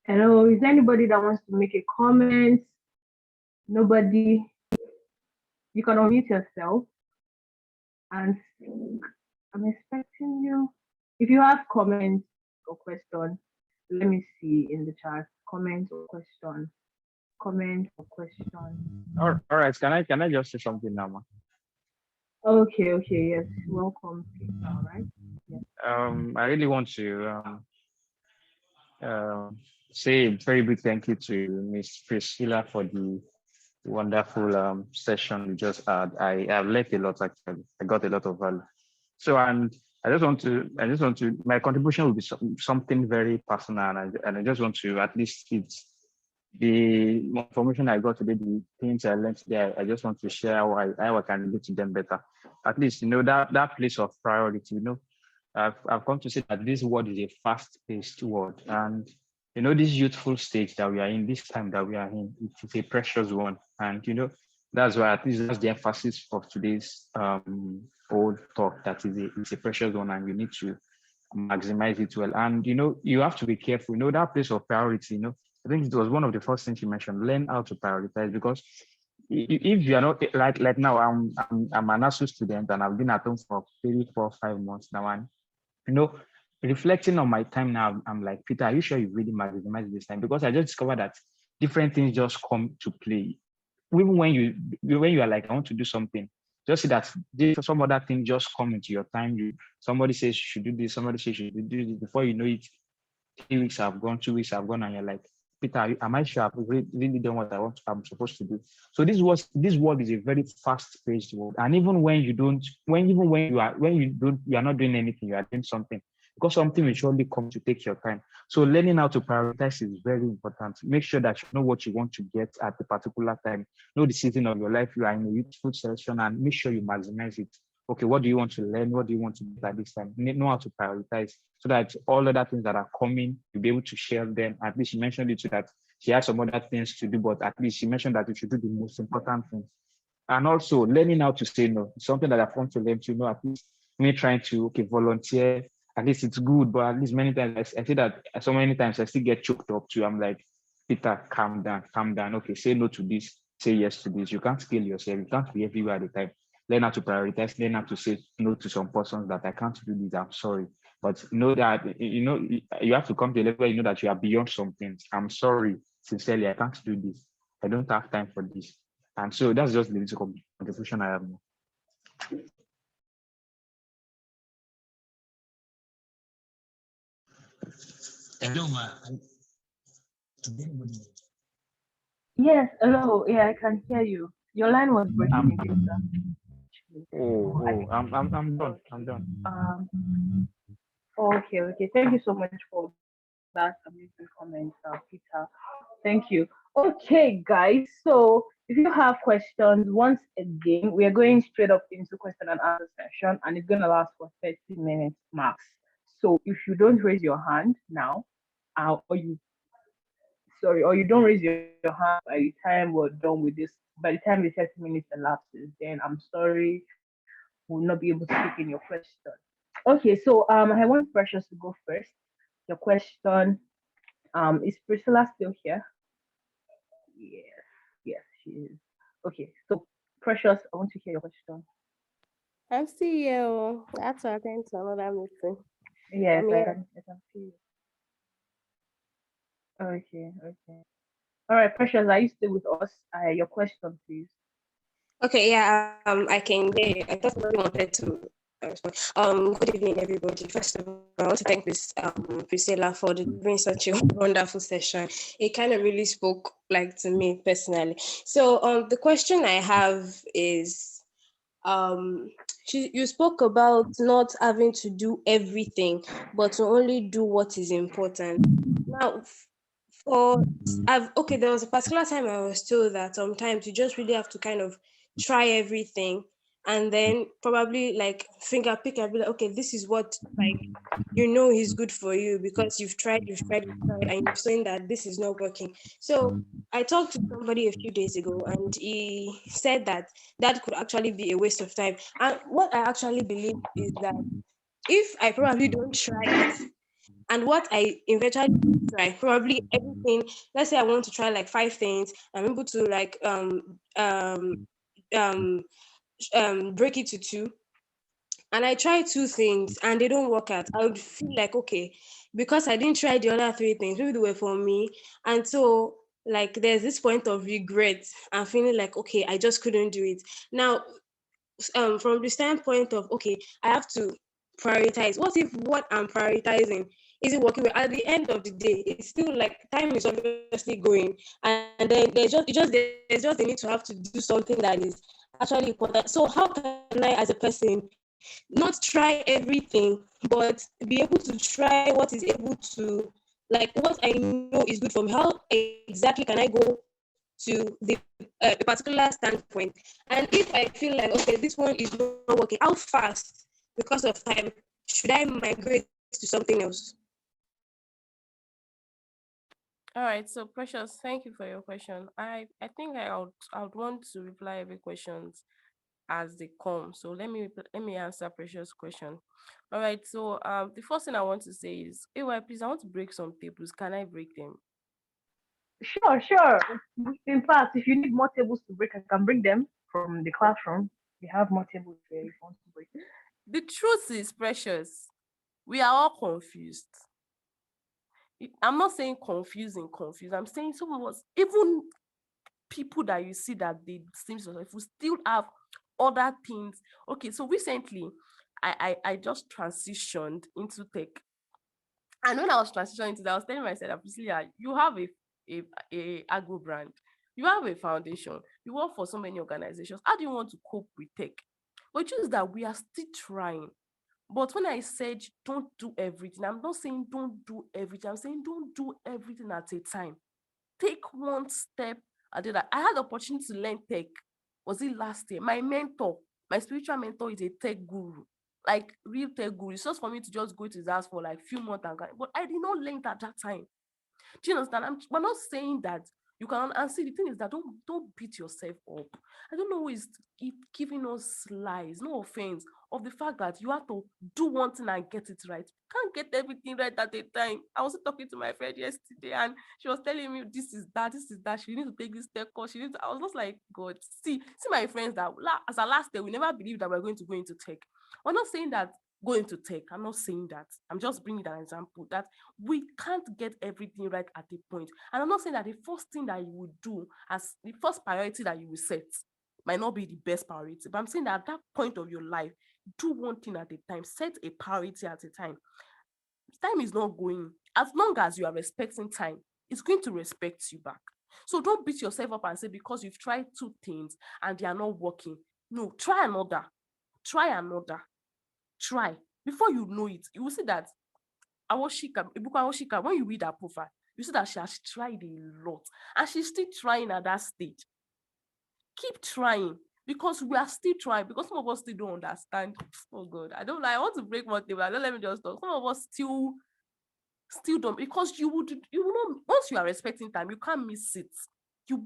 Hello, is there anybody that wants to make a comment? Nobody? You can unmute yourself and I'm expecting you. If you have comments or questions, let me see in the chat. Comment or question. Comment or question. All right. Can I just say something now, ma? Okay, yes. Welcome, Peter. All right. Yes. I really want to say a very big thank you to Miss Priscilla for the wonderful session we just had. I have learned a lot actually. I got a lot of value. So and I just want to my contribution will be something very personal, and I just want to at least the information I got today, the things I learned today. I just want to share how I can relate to them better. At least that place of priority. I've come to see that this world is a fast-paced world, and this youthful stage that we are in, this time that we are in, it is a precious one, and that's why at least that's the emphasis of today's old talk, that it's a precious one, and you need to maximize it well. And you have to be careful. That place of priority. I think it was one of the first things you mentioned. Learn how to prioritize, because if you are not like now, I'm an ASU student and I've been at home for 3, 4, 5 months now, and reflecting on my time now, I'm like, Peter, are you sure you really maximize this time? Because I just discovered that different things just come to play. Even when you are like, I want to do something, just see that some other thing just come into your time. Somebody says you should do this, somebody says you should do this. Before you know it, 3 weeks have gone, 2 weeks have gone, and you're like, Peter, am I sure I've really done what I'm supposed to do? So this world is a very fast-paced world, and even when you are not doing anything, you are doing something, because something will surely come to take your time. So learning how to prioritize is very important. Make sure that you know what you want to get at the particular time. Know the season of your life you are in, a youthful session, and make sure you maximize it. okay, what do you want to learn? What do you want to do at this time? Know how to prioritize so that all other things that are coming, you'll be able to share them. At least she mentioned it so that she has some other things to do, but at least she mentioned that you should do the most important things. And also learning how to say no, something that I've come to learn to know. At least me trying to volunteer, at least it's good, but at least many times I see that so many times I still get choked up too. I'm like, Peter, calm down, calm down. Okay, say no to this, say yes to this. You can't kill yourself, you can't be everywhere at the time. Learn how to prioritize, learn how to say no to some persons that I can't do this, I'm sorry. But know that you have to come to a level where you know that you are beyond something. I'm sorry, sincerely, I can't do this. I don't have time for this. And so that's just the little contribution I have now. Hello, ma. Yes, hello. Yeah, I can hear you. Your line was breaking again, sir. I'm done. I'm done. Okay. Thank you so much for that amazing comment, Peter. Thank you. Okay, guys. So if you have questions, once again, we are going straight up into question and answer session, and it's going to last for 30 minutes max. So if you don't raise your hand now, or you don't raise your hand by the time we're done with this, by the time the 30 minutes elapses, then I'm sorry, we'll not be able to take in your question. Okay, so I want Precious to go first. Your question, is Priscilla still here? Yes, she is. Okay, so Precious, I want to hear your question. I'm still here. Oh. I have to attend to another meeting. Yes, I'm I here. can see you. Okay. All right, Precious, are you still with us? Your question, please. Okay, yeah, I can hear you. I thought somebody wanted to respond. Good evening, everybody. First of all, I want to thank Priscilla for doing such a wonderful session. It kind of really spoke like to me personally. So, the question I have is, you spoke about not having to do everything, but to only do what is important. Now, there was a particular time I was told that sometimes you just really have to kind of try everything and then probably like finger pick and be like, okay, this is what like is good for you because you've tried, and you've seen that this is not working. So I talked to somebody a few days ago and he said that that could actually be a waste of time. And what I actually believe is that if I probably don't try it, and what I eventually try, probably everything. Let's say I want to try like 5 things. I'm able to like break it to 2. And I try 2 things and they don't work out. I would feel like okay, because I didn't try the other 3 things, maybe they were for me. And so like there's this point of regret and feeling like okay, I just couldn't do it. Now, from the standpoint of okay, I have to prioritize. What if what I'm prioritizing isn't working well? At the end of the day, it's still like time is obviously going, and then there's just the need to have to do something that is actually important. So how can I, as a person, not try everything, but be able to try what is able to like what I know is good for me? How exactly can I go to the a particular standpoint? And if I feel like okay, this one is not working, how fast, because of time, should I migrate to something else? All right, so Precious, thank you for your question. I think I would want to reply every questions as they come. So let me answer Precious' question. All right, so the first thing I want to say is, AY, please, I want to break some tables. Can I break them? Sure. In fact, if you need more tables to break, I can bring them from the classroom. We have more tables here if you want to break. The truth is, Precious, we are all confused. I'm not saying confused. I'm saying some of us, even people that you see that they seem successful, still have other things. Okay, so recently, I just transitioned into tech. And when I was transitioning into that, I was telling myself, Priscilla, you have a agro brand, you have a foundation, you work for so many organizations. How do you want to cope with tech? But it's just that we are still trying. But when I said don't do everything, I'm not saying don't do everything. I'm saying don't do everything at a time. Take one step at a time. I had the opportunity to learn tech. Was it last year? My mentor, My spiritual mentor is a tech guru, like real tech guru. It's just for me to just go to his house for like few months but I did not learn it at that time. Do you understand? We're not saying that you can. And see, the thing is that don't beat yourself up. I don't know who is giving us lies, no offense, of the fact that you have to do one thing and get it right. You can't get everything right at a time. I was talking to my friend yesterday and she was telling me this is that. She needs to take this tech course. I was just like, God, see my friends that as a last day, we never believed that we're going to go into tech. We're not saying that go into tech. I'm not saying that. I'm just bringing an example that we can't get everything right at a point. And I'm not saying that the first thing that you would do as the first priority that you will set might not be the best priority. But I'm saying that at that point of your life, do one thing at a time. Set a priority at a time. Time is not going. As long as you are respecting time, it's going to respect you back. So don't beat yourself up and say because you've tried two things and they are not working. No, try another. Try. Before you know it, you will see that Awashika, when you read her profile, you see that she has tried a lot and she's still trying at that stage. Keep trying because we are still trying, because some of us still don't understand. Oh God, I want to break one table. Don't let me just talk. Some of us still don't, because you would not, once you are respecting time, you can't miss it. You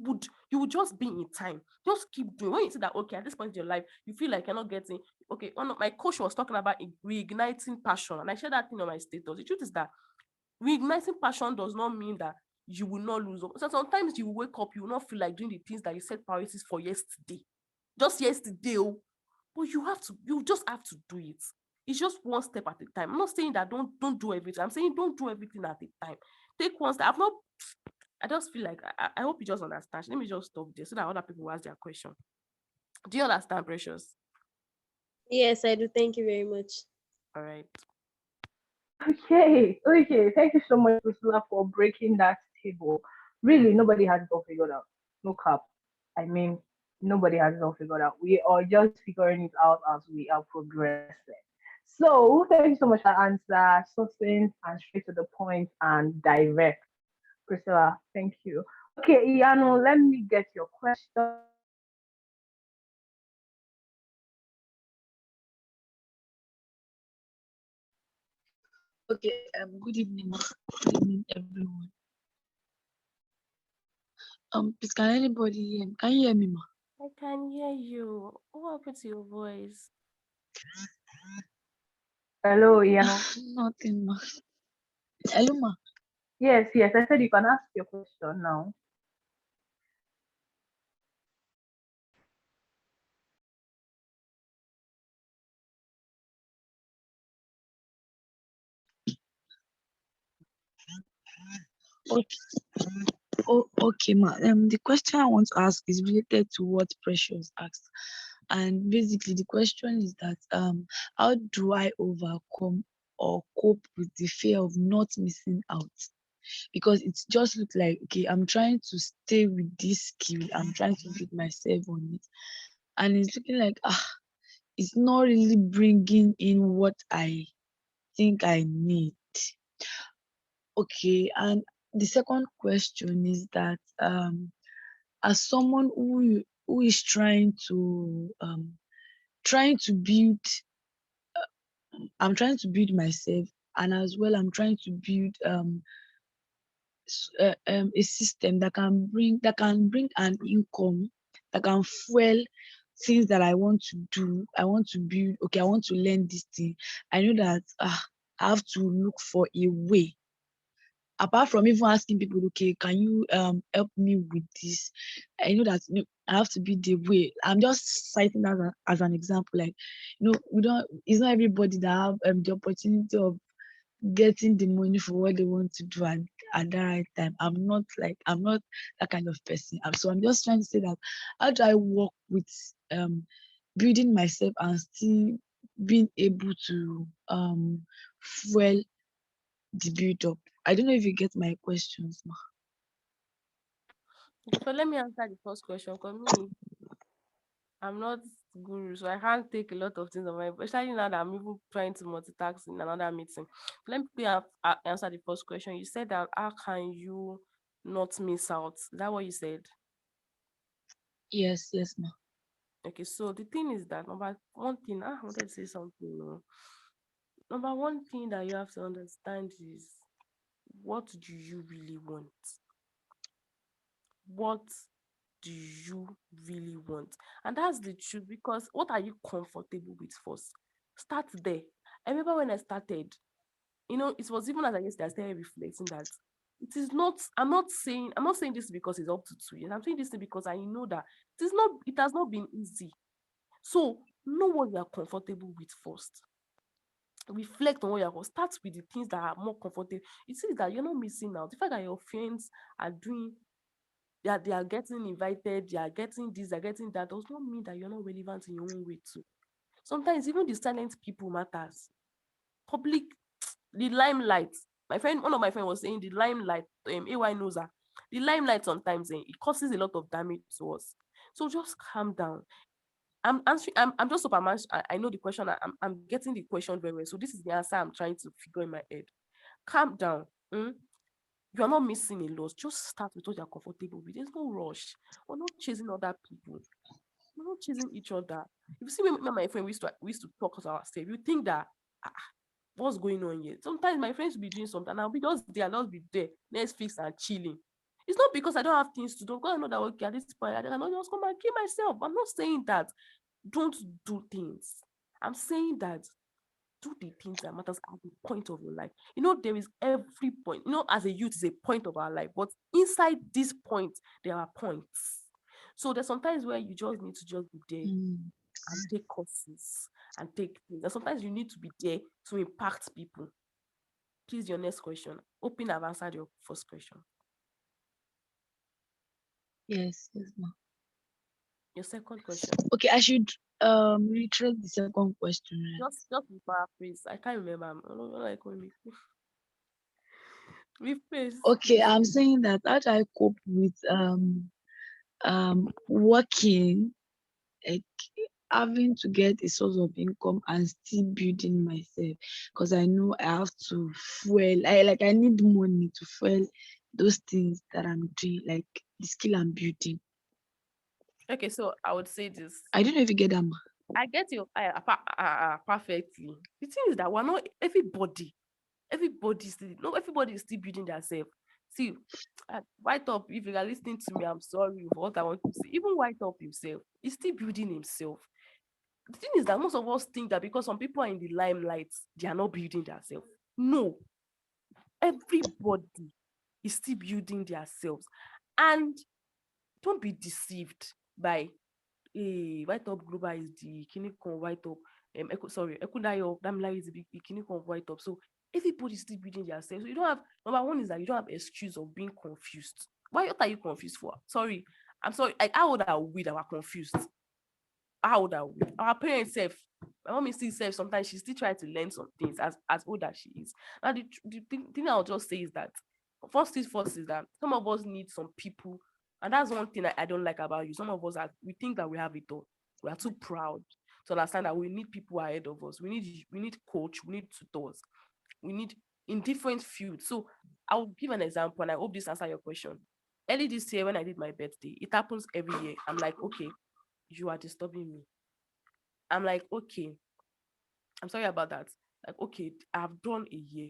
would just be in time. Just keep doing. When you see that, okay, at this point in your life, you feel like you're not getting, okay, one of my coach was talking about reigniting passion, and I shared that thing on my status. The truth is that reigniting passion does not mean that you will not lose. So sometimes you will wake up, you will not feel like doing the things that you set priorities for yesterday. Just yesterday, but you just have to do it. It's just one step at a time. I'm not saying that don't do everything. I'm saying don't do everything at a time. Take one step. I just feel like I hope you just understand. Let me just stop there so that other people will ask their question. Do you understand, Precious? Yes, I do. Thank you very much. All right. Okay. Thank you so much, Priscilla, for breaking that table. Really, nobody has it all figured out. No cap. I mean, nobody has it all figured out. We are just figuring it out as we are progressing. So, thank you so much for that answer. Succinct and straight to the point and direct. Priscilla, thank you. Okay, Iano, let me get your question. Okay, good evening, ma. Good evening, everyone. Please, can anybody hear me? Can you hear me, ma? I can hear you. What happened to your voice? Hello, Iano. Nothing, ma. Hello, ma. Yes, I said you can ask your question now. Okay, ma. The question I want to ask is related to what Precious asked, and basically the question is that how do I overcome or cope with the fear of not missing out? Because it just looks like, okay, I'm trying to stay with this skill, I'm trying to build myself on it, and it's looking like it's not really bringing in what I think I need. Okay, and the second question is that as someone who is trying to build, I'm trying to build myself, and as well I'm trying to build a system that can bring an income, that can fuel things that I want to do. I want to build. Okay, I want to learn this thing. I know that I have to look for a way, apart from even asking people, okay, can you help me with this? I know that I have to be the way. I'm just citing that as an example. Like, it's not everybody that have the opportunity of getting the money for what they want to do at the right time. I'm not that kind of person. So I'm just trying to say that how do I work with building myself and still being able to fuel the build up. I don't know if you get my questions, ma. So let me answer the first question. For me, I'm not guru, so I can't take a lot of things on my, especially now that I'm even trying to multitask in another meeting. Let me answer the first question. You said that how can you not miss out? Is that what you said? Yes, ma. Okay, so the thing is that number one thing, I wanted to say something. Number one thing that you have to understand is, what do you really want? What do you really want? And that's the truth, because what are you comfortable with first? Start there. I remember when I started, it was even as I yesterday, I started reflecting that it is not, I'm not saying this because it's up to 2 years. I'm saying this because I know that it has not been easy. So know what you are comfortable with first. Reflect on what you're, start with the things that are more comfortable. You see that you're not missing out. The fact that your friends are doing, they are getting invited, they are getting this, they're getting that, does not mean that you're not relevant in your own way too. Sometimes even the silent people matters. Public, the limelight. One of my friends was saying the limelight, AY knows her. The limelight sometimes it causes a lot of damage to us. So just calm down. I'm answering. I'm just super much. I know the question. I'm getting the question very well. So this is the answer I'm trying to figure in my head. Calm down. You are not missing a lot. Just start with what you're comfortable with. There's no rush. We're not chasing other people. We're not chasing each other. If you see me and my friend, we used to talk to ourselves. You think that what's going on here? Sometimes my friends will be doing something and I'll be just there, I'll be there, Netflix and chilling. It's not because I don't have things to do, because I know that okay, at this point I cannot just come and kill myself. I'm not saying that don't do things. I'm saying that do the things that matters at the point of your life. There is every point. As a youth is a point of our life, but inside this point, there are points. So there's sometimes where you just need to just be there and take courses and take things. And sometimes you need to be there to impact people. Please, your next question. Hoping I've answered your first question. Yes, ma. Your second question. Okay, I should retrace the second question. Right? Just paraphrase. I can't remember. I don't know like when rephrase. Okay, I'm saying that how do I cope with working, like having to get a source of income and still building myself, because I know I have to fuel. I need money to fuel those things that I'm doing, like the skill I'm building. Okay, so I would say this. I don't know if you get that, ma. I get you perfectly. The thing is that we're not everybody is still building themselves. See, YTOP, if you are listening to me, I'm sorry for what I want to say. Even YTOP himself is still building himself. The thing is that most of us think that because some people are in the limelight, they are not building themselves. No, everybody is still building themselves. And don't be deceived by YTOP Global is the Kinikon YTOP. Ekudayo Damla is the Kinikon YTOP. So everybody is still building themselves. So you don't have, number one is that you don't have excuse of being confused. What are you confused for? Sorry. I'm sorry. How old are we that were confused? How old are we? Our parents self, my mom is still self, sometimes she still tries to learn some things as old as she is. Now the thing I'll just say is that first is that some of us need some people, and that's one thing I don't like about you. Some of us we think that we have it all. We are too proud to understand that we need people ahead of us. We need coach, we need tutors, we need in different fields. So I'll give an example, and I hope this answers your question. Early this year, when I did my birthday, it happens every year. I'm like, okay, you are disturbing me. I'm like, okay, I'm sorry about that. Like, okay, I've done a year.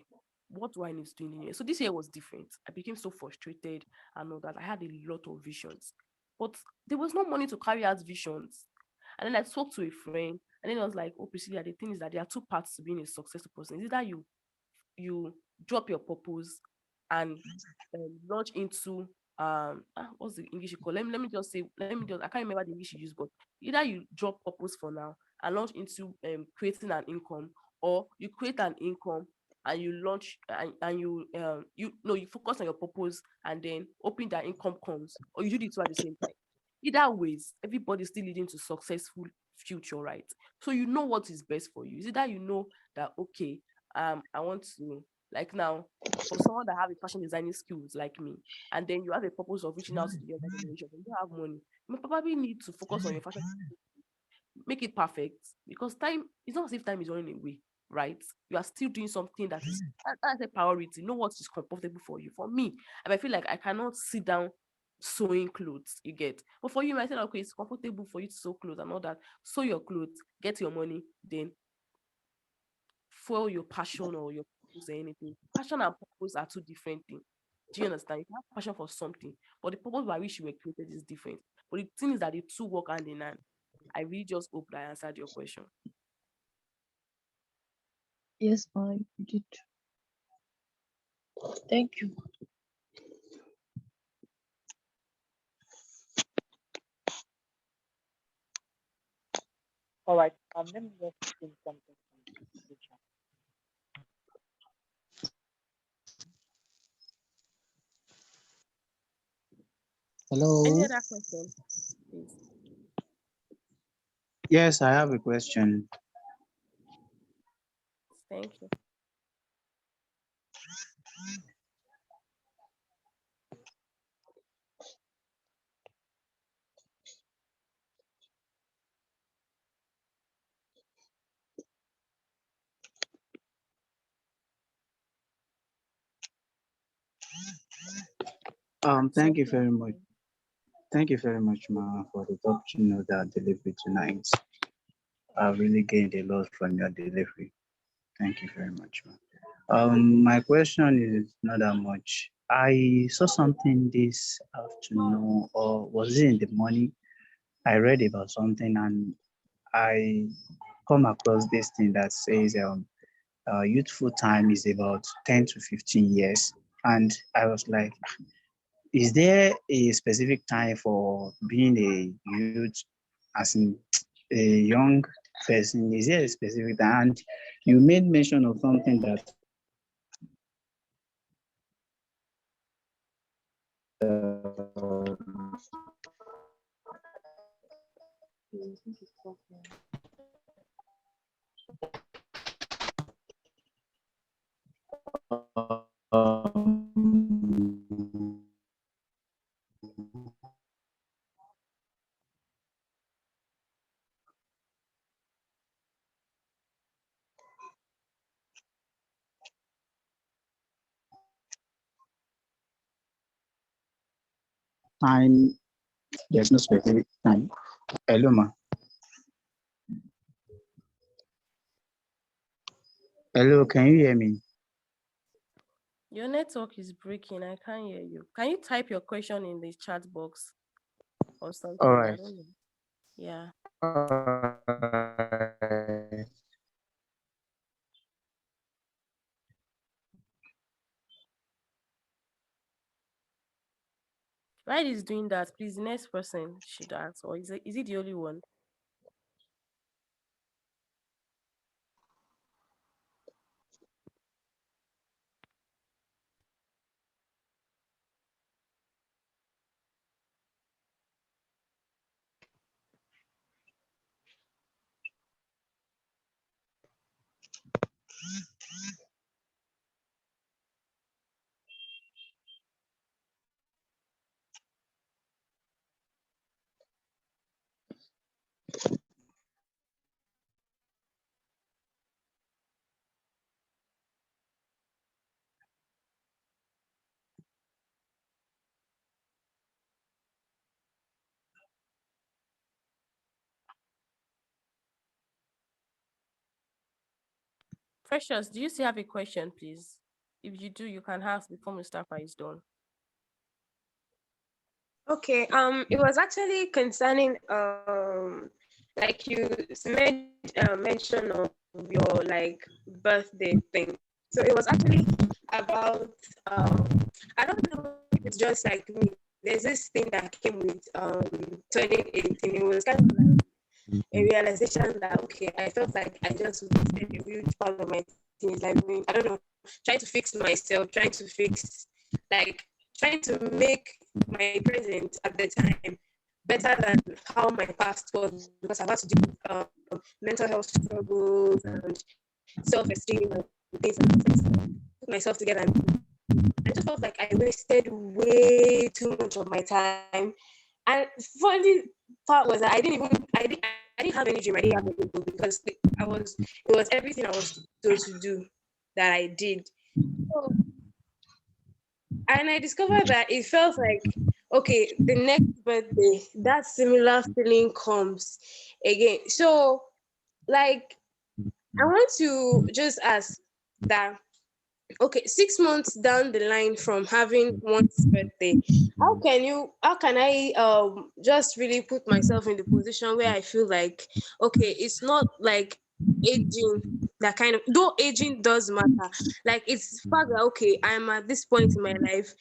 What do I need to do in a year? So this year was different. I became so frustrated and all that. I had a lot of visions, but there was no money to carry out visions. And then I spoke to a friend, and then I was like, oh, Priscilla, the thing is that there are two parts to being a successful person. Is either you drop your purpose and launch into what's the English you call? Let me just I can't remember the English you use, but either you drop purpose for now and launch into creating an income, or you create an income and you launch and you focus on your purpose and then hoping that income comes, or you do the two at the same time. Either ways, everybody's still leading to successful future, right? So you know what is best for you. Is either you know that okay, I want to, like now, for someone that have a fashion designing skills like me, and then you have a purpose of reaching out to the younger generation, and you have money, you probably need to focus on your fashion, make it perfect, because time, it's not as if time is running away, right? You are still doing something that's a priority. Know what is comfortable for you. For me, and I feel like I cannot sit down sewing clothes, you get. But for you, you might say, okay, it's comfortable for you to sew clothes and all that. Sew your clothes, get your money, then fuel your passion or your purpose or anything. Passion and purpose are two different things. Do you understand? You can have passion for something, but the purpose by which you were created is different. But the thing is that the two work hand in hand. I really just hope that I answered your question. Yes, I did. Thank you. All right. Let me just think something from the chat. Hello. Any other question, please? Yes, I have a question. Thank you. Thank you very much. Thank you very much, Ma, for the opportunity of that delivery tonight. I've really gained a lot from your delivery. Thank you very much, Ma. My question is not that much. I saw something this afternoon, or was it in the morning? I read about something and I come across this thing that says youthful time is about 10 to 15 years. And I was like, is there a specific time for being a youth, as in a young person? Is there a specific time? And you made mention of something that time, there's no specific time. Hello, Ma. Hello, can you hear me? Your network is breaking. I can't hear you. Can you type your question in the chat box or something? All I right. don't know. Yeah. While he's doing that, please, the next person should ask, or is it the only one? Precious, do you still have a question, please? If you do, you can ask before Mustafa is done. Okay, it was actually concerning like you made mention of your like birthday thing. So it was actually about I don't know if it's just like me. There's this thing that came with turning 18. It was kind of like a realization that okay, I felt like I just wasted a huge part of my teens, like I don't know, trying to fix myself, like trying to make my present at the time better than how my past was, because I've had to deal with mental health struggles and self-esteem and things like that. So put myself together and I just felt like I wasted way too much of my time. And funny part was that I didn't have any dream. I didn't have any goal because it was everything I was supposed to do that I did. So, and I discovered that it felt like okay, the next birthday, that similar feeling comes again. So, like, I want to just ask that, okay, 6 months down the line from having one's birthday, how can I just really put myself in the position where I feel like, okay, it's not like aging, that kind of, though aging does matter, like it's fact that, okay, I'm at this point in my life,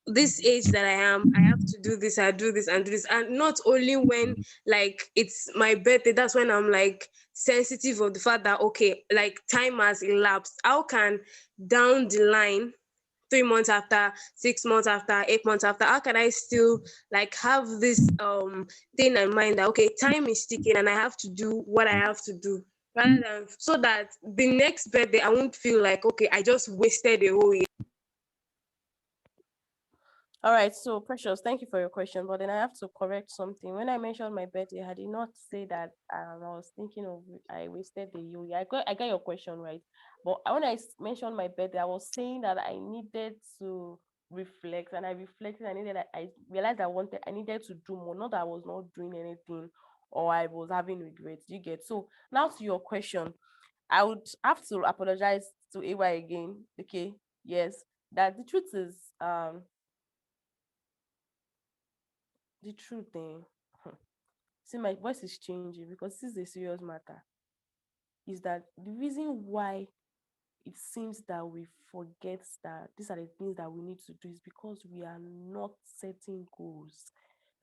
this age that I am, I have to do this, I do this and do this. And not only when like it's my birthday, that's when I'm like sensitive of the fact that, okay, like time has elapsed. How can down the line, 3 months after, 6 months after, 8 months after, how can I still like have this thing in mind that, okay, time is ticking and I have to do what I have to do, rather than, so that the next birthday I won't feel like, okay, I just wasted a whole year. All right, so Precious, thank you for your question. But then I have to correct something. When I mentioned my birthday, I did not say that I was thinking of I wasted the year. I got your question right. But when I mentioned my birthday, I was saying that I needed to reflect, and I reflected. I realized I needed to do more. Not that I was not doing anything or I was having regrets. You get, so now to your question, I would have to apologize to AY again. Okay, yes, that the truth is the truth, see, my voice is changing because this is a serious matter. Is that the reason why it seems that we forget that these are the things that we need to do is because we are not setting goals.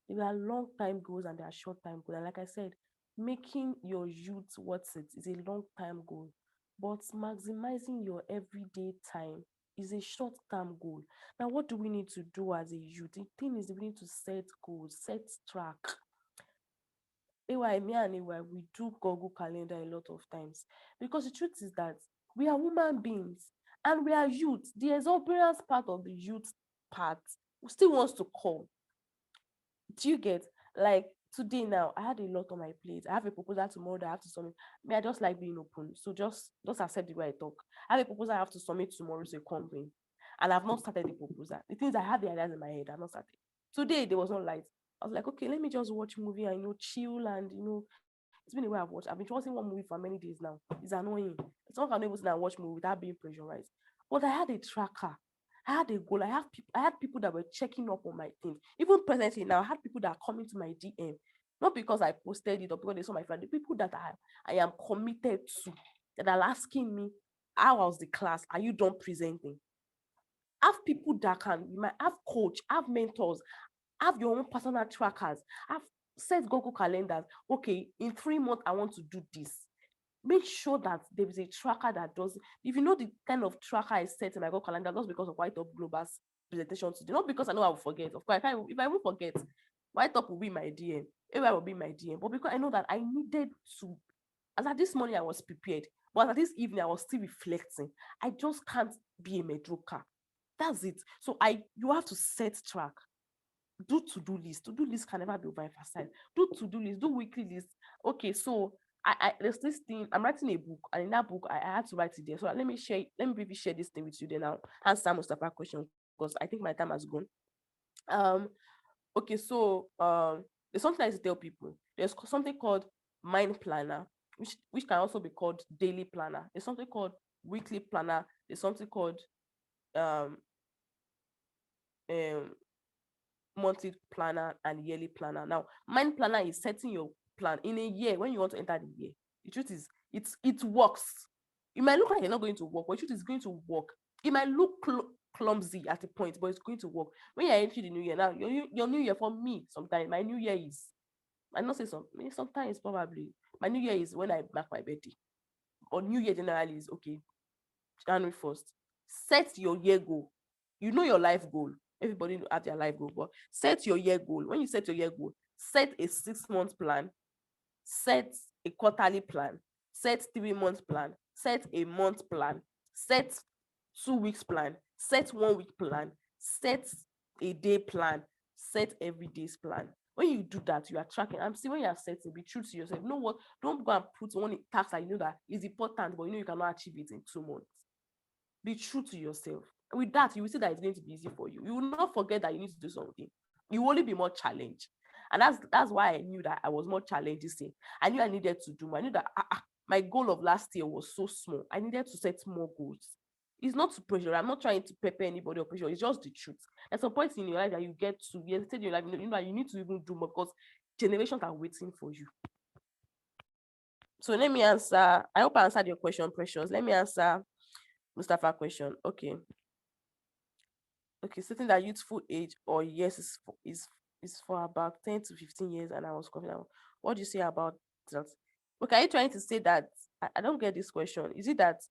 There are long time goals and there are short time goals. And like I said, making your youth worth it is a long time goal, but maximizing your everyday time is a short term goal. Now, what do we need to do as a youth? The thing is, we need to set goals, set track. AY, me and AY, we do Google Calendar a lot of times because the truth is that we are human beings and we are youth. The exuberance part of the youth part still wants to come. Do you get, like today now? I had a lot on my plate. I have a proposal tomorrow that I have to submit. I just like being open, so just accept the way I talk. I have a proposal I have to submit tomorrow to a company, and I've not started the proposal. The things I have the ideas in my head, I've not started. Today there was no light. I was like, okay, let me just watch movie and chill and it's been a while I've watched. I've been watching one movie for many days now. It's annoying. Someone can able to now watch movie without being pressurized. But I had a tracker. I had a goal. I had people that were checking up on my things. Even presently now, I had people that are coming to my DM. Not because I posted it or because they saw my friend. The people that I am committed to that are asking me, how was the class? Are you done presenting? Have people that you might have coach, have mentors, have your own personal trackers, have set Google calendars. Okay, in 3 months, I want to do this. Make sure that there is a tracker that does it. If you know the kind of tracker I set in my Google calendar, just because of YTOP Global's presentation today, not because I know I will forget. Of course, if I will forget, YTOP will be my DM, AY will be my DM. But because I know that I needed to, as at this morning I was prepared, but at this evening I was still reflecting. I just can't be a mediocre. That's it. So you have to set track. Do to-do list. To-do list can never be overemphasized. Do to-do list, do weekly list. Okay, so there's this thing. I'm writing a book, and in that book, I had to write it there. So let me briefly share this thing with you. Then I'll answer most of our questions because I think my time has gone. Okay, so there's something I used to tell people. There's something called mind planner, which can also be called daily planner. There's something called weekly planner. There's something called um monthly planner and yearly planner. Now, mind planner is setting your plan in a year when you want to enter the year. The truth is, it works. It might look like you're not going to work, but the truth is going to work. It might look clumsy at a point, but it's going to work. When you're entering the new year now, your new year for me, sometimes my new year is, I not say sometimes probably my new year is when I mark my birthday. Or new year generally is okay, January 1st. Set your year goal. You know your life goal. Everybody have their life goal, but set your year goal. When you set your year goal, set a 6 month plan, set a quarterly plan, set 3 month plan, set a month plan, set 2 weeks plan, set 1 week plan, set a day plan, set every day's plan. When you do that, you are tracking. I'm saying when you are setting, be true to yourself. You know what? Don't go and put one task that you know that is important, but you know you cannot achieve it in 2 months. Be true to yourself. With that, you will see that it's going to be easy for you. You will not forget that you need to do something. You will only be more challenged. And that's why I knew that I was more challenged this year. I knew I needed to do more. I knew that my goal of last year was so small. I needed to set more goals. It's not to pressure. I'm not trying to pepper anybody or pressure. It's just the truth. At some point in your life that you get to, you in your life, you need to even do more because generations are waiting for you. So let me answer. I hope I answered your question, Precious. Let me answer Mustafa's question. Okay, setting that youthful age or yes is for about 10 to 15 years, and I was confident. What do you say about that? Okay, are you trying to say that I don't get this question? Is it that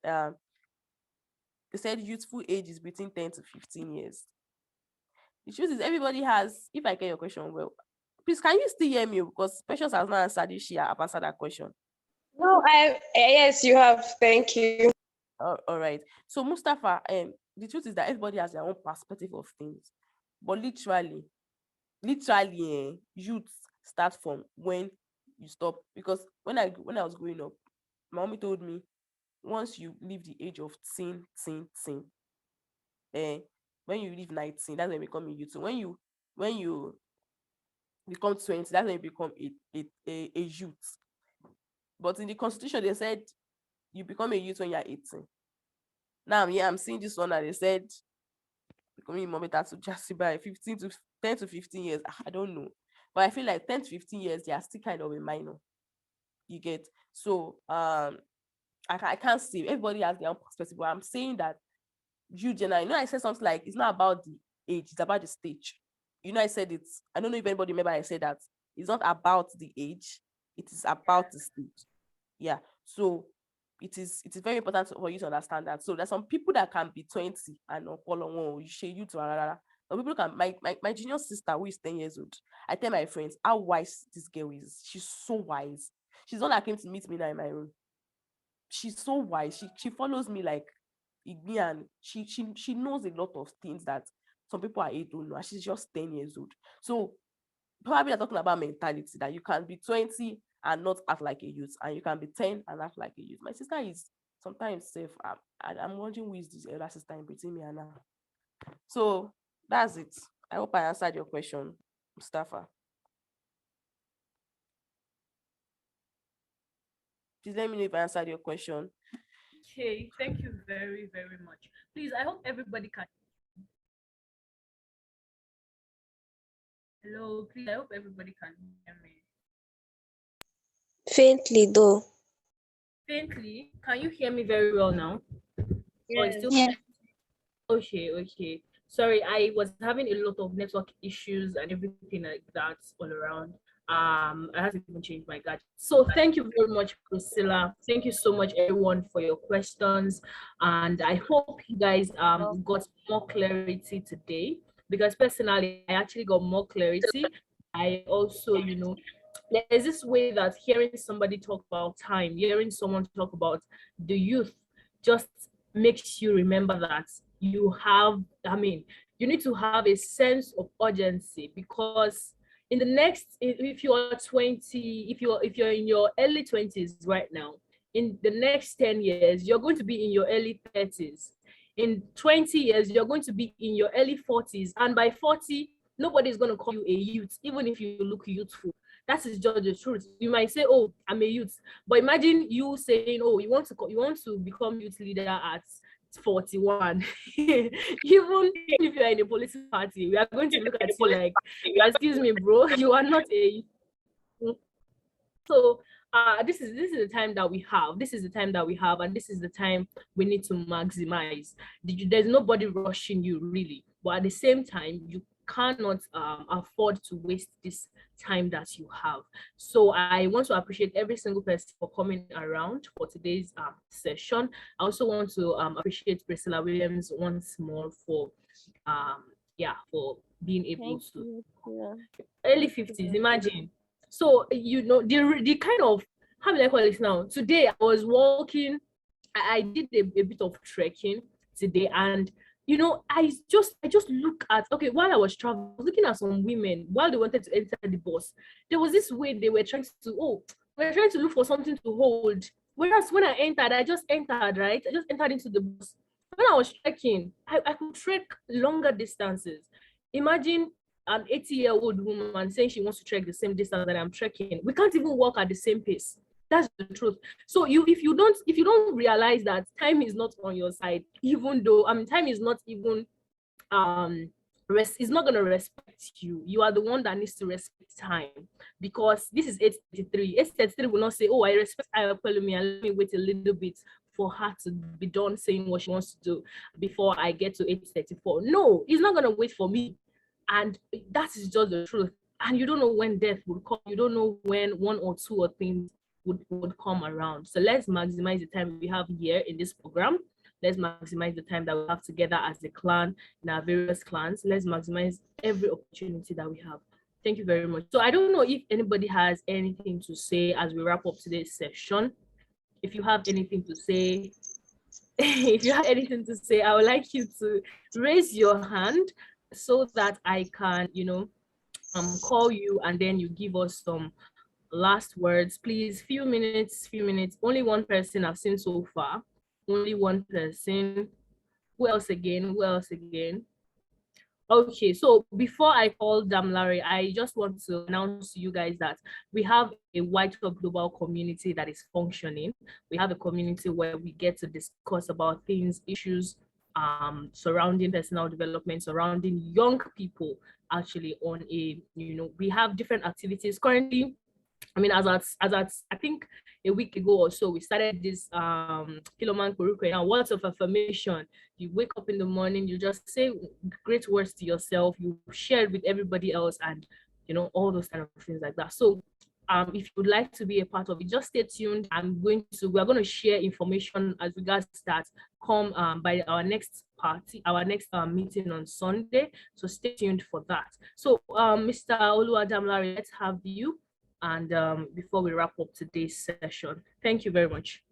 they said youthful age is between 10 to 15 years? The truth is everybody has, if I get your question well, please can you still hear me? Because Precious has not answered this year. I've answered that question. No, yes, you have. Thank you. All right. So Mustafa, the truth is that everybody has their own perspective of things, but literally, youth start from when you stop. Because when I was growing up, my mommy told me once you leave the age of teen, when you leave 19, that's when you become a youth. So when you become 20, that's when you become a youth. But in the constitution, they said you become a youth when you're 18. Now, I'm seeing this one that they said becoming a moment to just by 10 to 15 years. I don't know. But I feel like 10 to 15 years, they are still kind of a minor. You get? So I can't say everybody has their own perspective, but I'm saying that you generally, I said something like it's not about the age, it's about the stage. I said it's, I don't know if anybody remember I said that it's not about the age, it is about the stage. Yeah. So it is very important for you to understand that. So there's some people that can be 20 and not follow you share you to some people can my junior sister who is 10 years old. I tell my friends how wise this girl is. She's so wise. She's the one that came to meet me now in my room. She's so wise. She follows me like Igby, and she knows a lot of things that some people are 8 don't know. And she's just 10 years old. So probably I'm talking about mentality that you can be 20 and not act like a youth, and you can be 10 and act like a youth. My sister is sometimes safe. I'm wondering who is this elder sister in between me and her. So that's it. I hope I answered your question, Mustafa. Please let me know if I answered your question. Okay, thank you very, very much. Please, I hope everybody can. Hello, please, I hope everybody can hear me. Faintly, though. Faintly, can you hear me very well now? Yes. Or still... Yeah. Okay. Sorry, I was having a lot of network issues and everything like that all around. I had to even change my gadget. So thank you very much, Priscilla. Thank you so much, everyone, for your questions. And I hope you guys got more clarity today, because personally, I actually got more clarity. I also, there's this way that hearing somebody talk about time, hearing someone talk about the youth just makes you remember that you need to have a sense of urgency, because in the next, if you are 20, if you're in your early 20s right now, in the next 10 years, you're going to be in your early 30s. In 20 years, you're going to be in your early 40s. And by 40, nobody's going to call you a youth, even if you look youthful. That is just the truth. You might say, "Oh, I'm a youth," but imagine you saying, "Oh, you want to become youth leader at 41." Even if you're in a political party, we are going to look at you like, "Excuse me, bro, you are not a youth." So this is the time that we have. This is the time that we have, and this is the time we need to maximize. There's nobody rushing you really, but at the same time, you cannot afford to waste this time that you have. So I want to appreciate every single person for coming around for today's session. I also want to appreciate Priscilla Williams once more for being able to early 50s. Imagine. So the kind of, how will I call it now? Today I was walking. I did a bit of trekking today, and I just look at, okay, while I was traveling, I was looking at some women while they wanted to enter the bus. There was this way they were trying to look for something to hold. Whereas when I entered, I just entered into the bus. When I was trekking, I could trek longer distances. Imagine an 80-year-old woman saying she wants to trek the same distance that I'm trekking. We can't even walk at the same pace. That's the truth. So if you don't realize that time is not on your side, even though time is not even is not going to respect you. You are the one that needs to respect time, because this is 8:33. 8:33 will not say, oh, I respect Ayopelumi and let me wait a little bit for her to be done saying what she wants to do before I get to 8:34. No, he's not going to wait for me. And that is just the truth. And you don't know when death would come. You don't know when one or two or things would come around. So let's maximize the time we have here in this program. Let's maximize the time that we have together as a clan, in our various clans. Let's maximize every opportunity that we have. Thank you very much. So I don't know if anybody has anything to say as we wrap up today's session. If you have anything to say, if you have anything to say, I would like you to raise your hand so that I can, call you, and then you give us some last words. Please, few minutes. Only one person I've seen so far. Only one person. Who else again? Okay, so before I call Damlari, I just want to announce to you guys that we have a YTOP global community that is functioning. We have a community where we get to discuss about things, issues surrounding personal development, surrounding young people actually on a, we have different activities currently. I think a week ago or so, we started this Kiloman Kuruke. Now, words of affirmation. You wake up in the morning, you just say great words to yourself, you share it with everybody else, and all those kind of things like that. So if you would like to be a part of it, just stay tuned. We're going to share information as regards that come by our next meeting on Sunday. So stay tuned for that. So Mr. Oluwadamlari, let's have you. And before we wrap up today's session, thank you very much.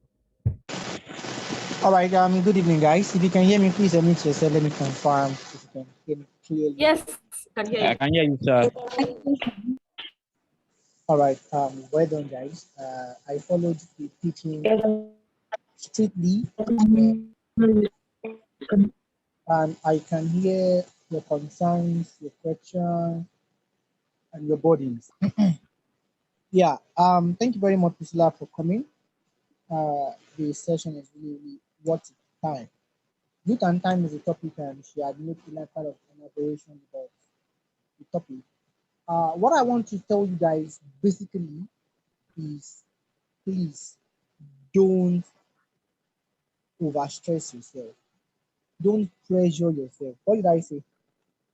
All right. Good evening, guys. If you can hear me, please unmute yourself. Let me confirm if you can hear me clearly. Yes, can hear you. I can hear you, sir. All right. Well done, guys. I followed the teaching strictly, and I can hear your concerns, your questions, and your burdens. Yeah. Thank you very much, Priscilla, for coming. The session is really worth time. Youth and time is a topic, and she had made a kind of elaboration about the topic. What I want to tell you guys basically is, please don't overstress yourself. Don't pressure yourself. What did I say?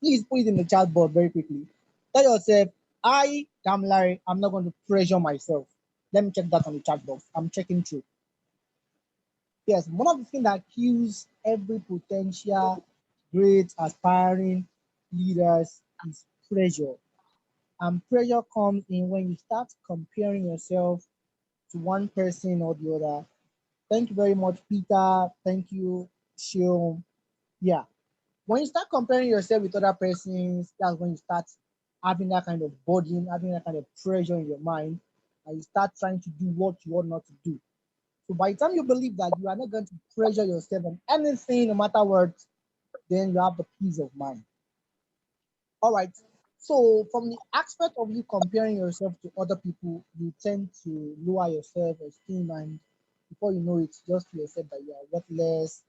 Please put it in the chat box very quickly. Tell yourself, Larry, I'm not going to pressure myself. Let me check that on the chat box. I'm checking through. Yes, one of the things that kills every potential great aspiring leaders is pressure. And pressure comes in when you start comparing yourself to one person or the other. Thank you very much, Peter. Thank you, Shion. Yeah. When you start comparing yourself with other persons, that's when you start having that kind of burden, having that kind of pressure in your mind, and you start trying to do what you ought not to do. So by the time you believe that you are not going to pressure yourself on anything, no matter what, then you have the peace of mind. All right. So from the aspect of you comparing yourself to other people, you tend to lower your self-esteem, and before you know it, just to yourself that you are worthless,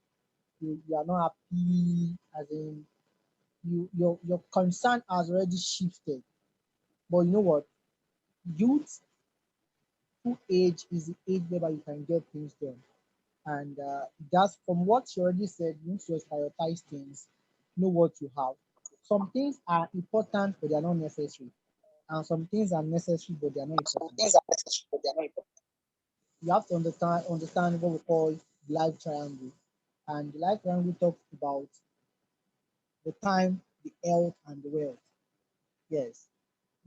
you are not happy, as in your concern has already shifted. But you know what? Youth age is the age whereby you can get things done. And that's from what you already said, you need to just prioritize things, know what you have. Some things are important, but they are not necessary. And some things are necessary, but they are not important. You have to understand what we call the life triangle. And the life triangle talks about the time, the health, and the wealth. Yes.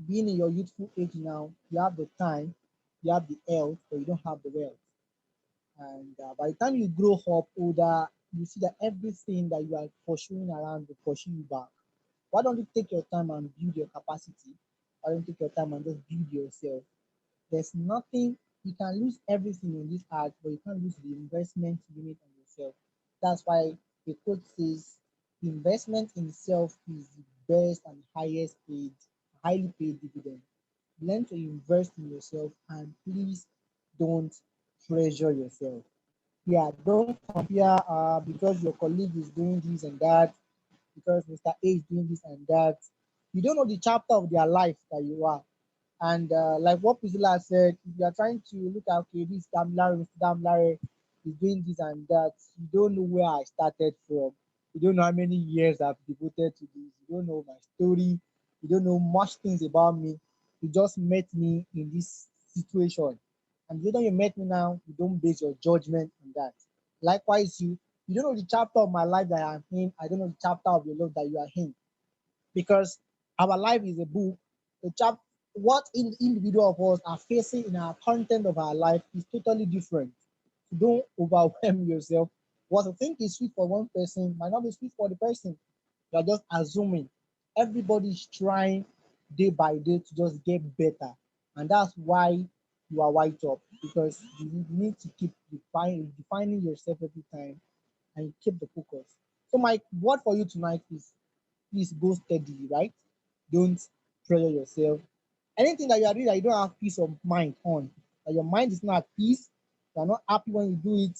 Being in your youthful age now, you have the time, you have the health, but you don't have the wealth. And by the time you grow up older, you see that everything that you are pursuing around will pursue you back. Why don't you take your time and build your capacity? Why don't you take your time and just build yourself? There's nothing, you can lose everything in this art, but you can't lose the investment you make on yourself. That's why the quote says, investment in self is the best and highest paid, highly paid dividend. Learn to invest in yourself and please don't pressure yourself. Yeah, don't compare because your colleague is doing this and that, because Mr. A is doing this and that. You don't know the chapter of their life that you are. And like what Priscilla said, if you are trying to look at, okay, this Damlare, Mr. Damlare is doing this and that, you don't know where I started from. You don't know how many years I've devoted to this. You don't know my story. You don't know much things about me. You just met me in this situation. And you know you met me now, you don't base your judgment on that. Likewise, you don't know the chapter of my life that I'm in. I don't know the chapter of your love that you are in, because our life is a book. The chap what individual of us are facing in our content of our life is totally different. So don't overwhelm yourself. What you think is sweet for one person might not be sweet for the person. You are just assuming. Everybody's trying day by day to just get better. And that's why you are YTOP, because you need to keep defining yourself every time and keep the focus. So my word for you tonight is please go steadily, right? Don't pressure yourself. Anything that you are doing that you don't have peace of mind on, that your mind is not at peace, you are not happy when you do it,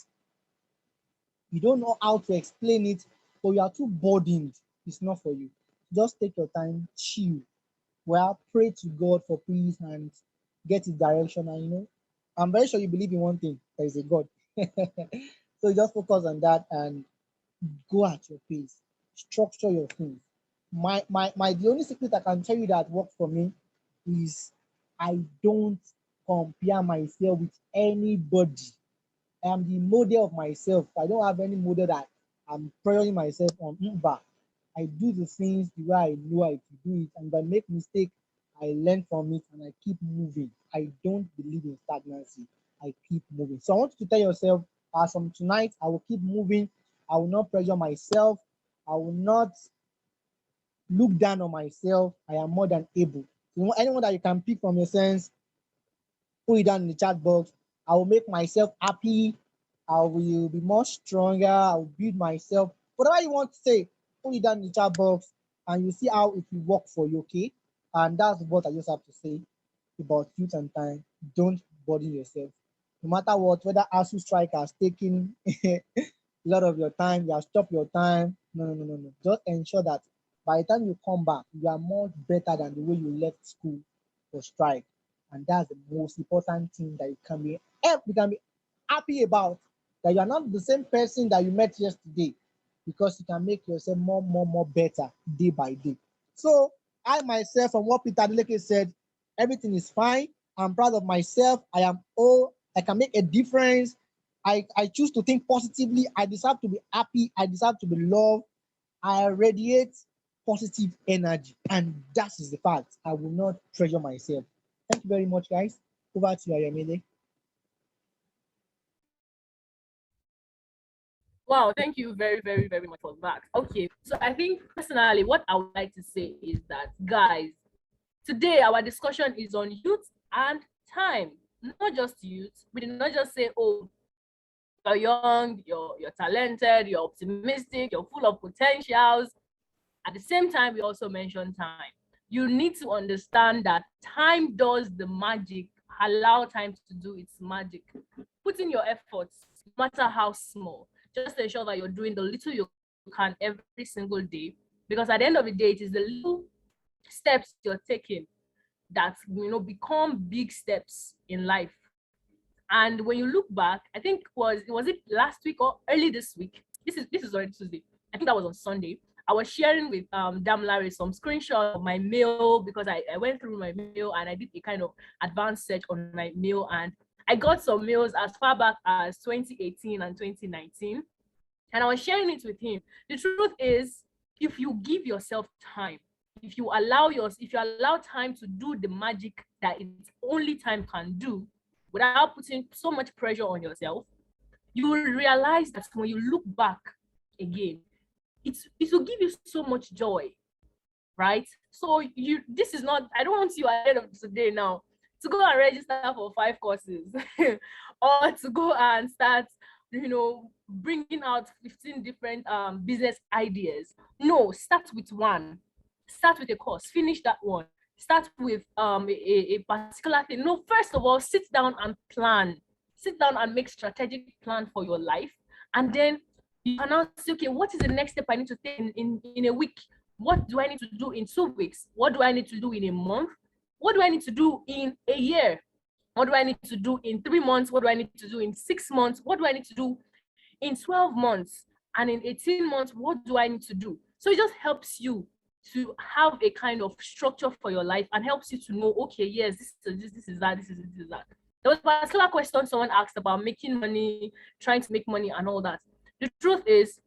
you don't know how to explain it, but you are too burdened, it's not for you. Just take your time, chill. Well, pray to God for peace and get his direction. And I'm very sure you believe in one thing, there is a God. So just focus on that and go at your pace, structure your things. My the only secret I can tell you that works for me is I don't compare myself with anybody. I am the model of myself. I don't have any model that I'm pressuring myself on. But I do the things the way I know I can do it, and if I make mistake, I learn from it and I keep moving. I don't believe in stagnancy. I keep moving. So I want you to tell yourself, as from tonight, I will keep moving. I will not pressure myself. I will not look down on myself. I am more than able. So anyone that you can pick from your sense, put it down in the chat box. I will make myself happy. I will be more stronger. I will build myself. Whatever you want to say, put it down in the chat box and you see how it will work for you, okay? And that's what I just have to say about youth and time. Don't burden yourself. No matter what, whether ASU strike has taken a lot of your time, you have stopped your time. No. Just ensure that by the time you come back, you are much better than the way you left school for strike. And that's the most important thing that you can be happy about. That you are not the same person that you met yesterday, because you can make yourself more better day by day. So I myself, from what Peter Adeleke said, everything is fine. I'm proud of myself. I can make a difference. I choose to think positively. I deserve to be happy. I deserve to be loved. I radiate positive energy, and that is the fact. I will not pressure myself. Thank you very much, guys. Over to you, Ayomide. Wow, thank you very, very, very much for that. Okay, so I think personally, what I would like to say is that, guys, today our discussion is on youth and time, not just youth. We did not just say, oh, you're young, you're talented, you're optimistic, you're full of potentials. At the same time, we also mentioned time. You need to understand that time does the magic. Allow time to do its magic. Put in your efforts, no matter how small. Just ensure that you're doing the little you can every single day. Because at the end of the day, it is the little steps you're taking that become big steps in life. And when you look back, I think was it last week or early this week? This is already Tuesday. I think that was on Sunday. I was sharing with Damlare some screenshots of my mail, because I went through my mail and I did a kind of advanced search on my mail, and I got some mails as far back as 2018 and 2019. And I was sharing it with him. The truth is, if you give yourself time, if you allow time to do the magic that it's only time can do, without putting so much pressure on yourself, you will realize that when you look back again, it will give you so much joy, right? So this is not, I don't want you at the end of today now to go and register for 5 courses or to go and start bringing out 15 different business ideas. No, start with one. start with a course, finish that one. Start with a particular thing. No, first of all, sit down and plan. Sit down and make strategic plan for your life. And then you can now say, okay, what is the next step I need to take in a week? What do I need to do in 2 weeks? What do I need to do in a month? What do I need to do in a year? What do I need to do in 3 months? What do I need to do in 6 months? What do I need to do in 12 months? And in 18 months, what do I need to do? So it just helps you to have a kind of structure for your life and helps you to know, okay, yes, this is that, this is that. There was a particular question someone asked about making money, trying to make money and all that. The truth is,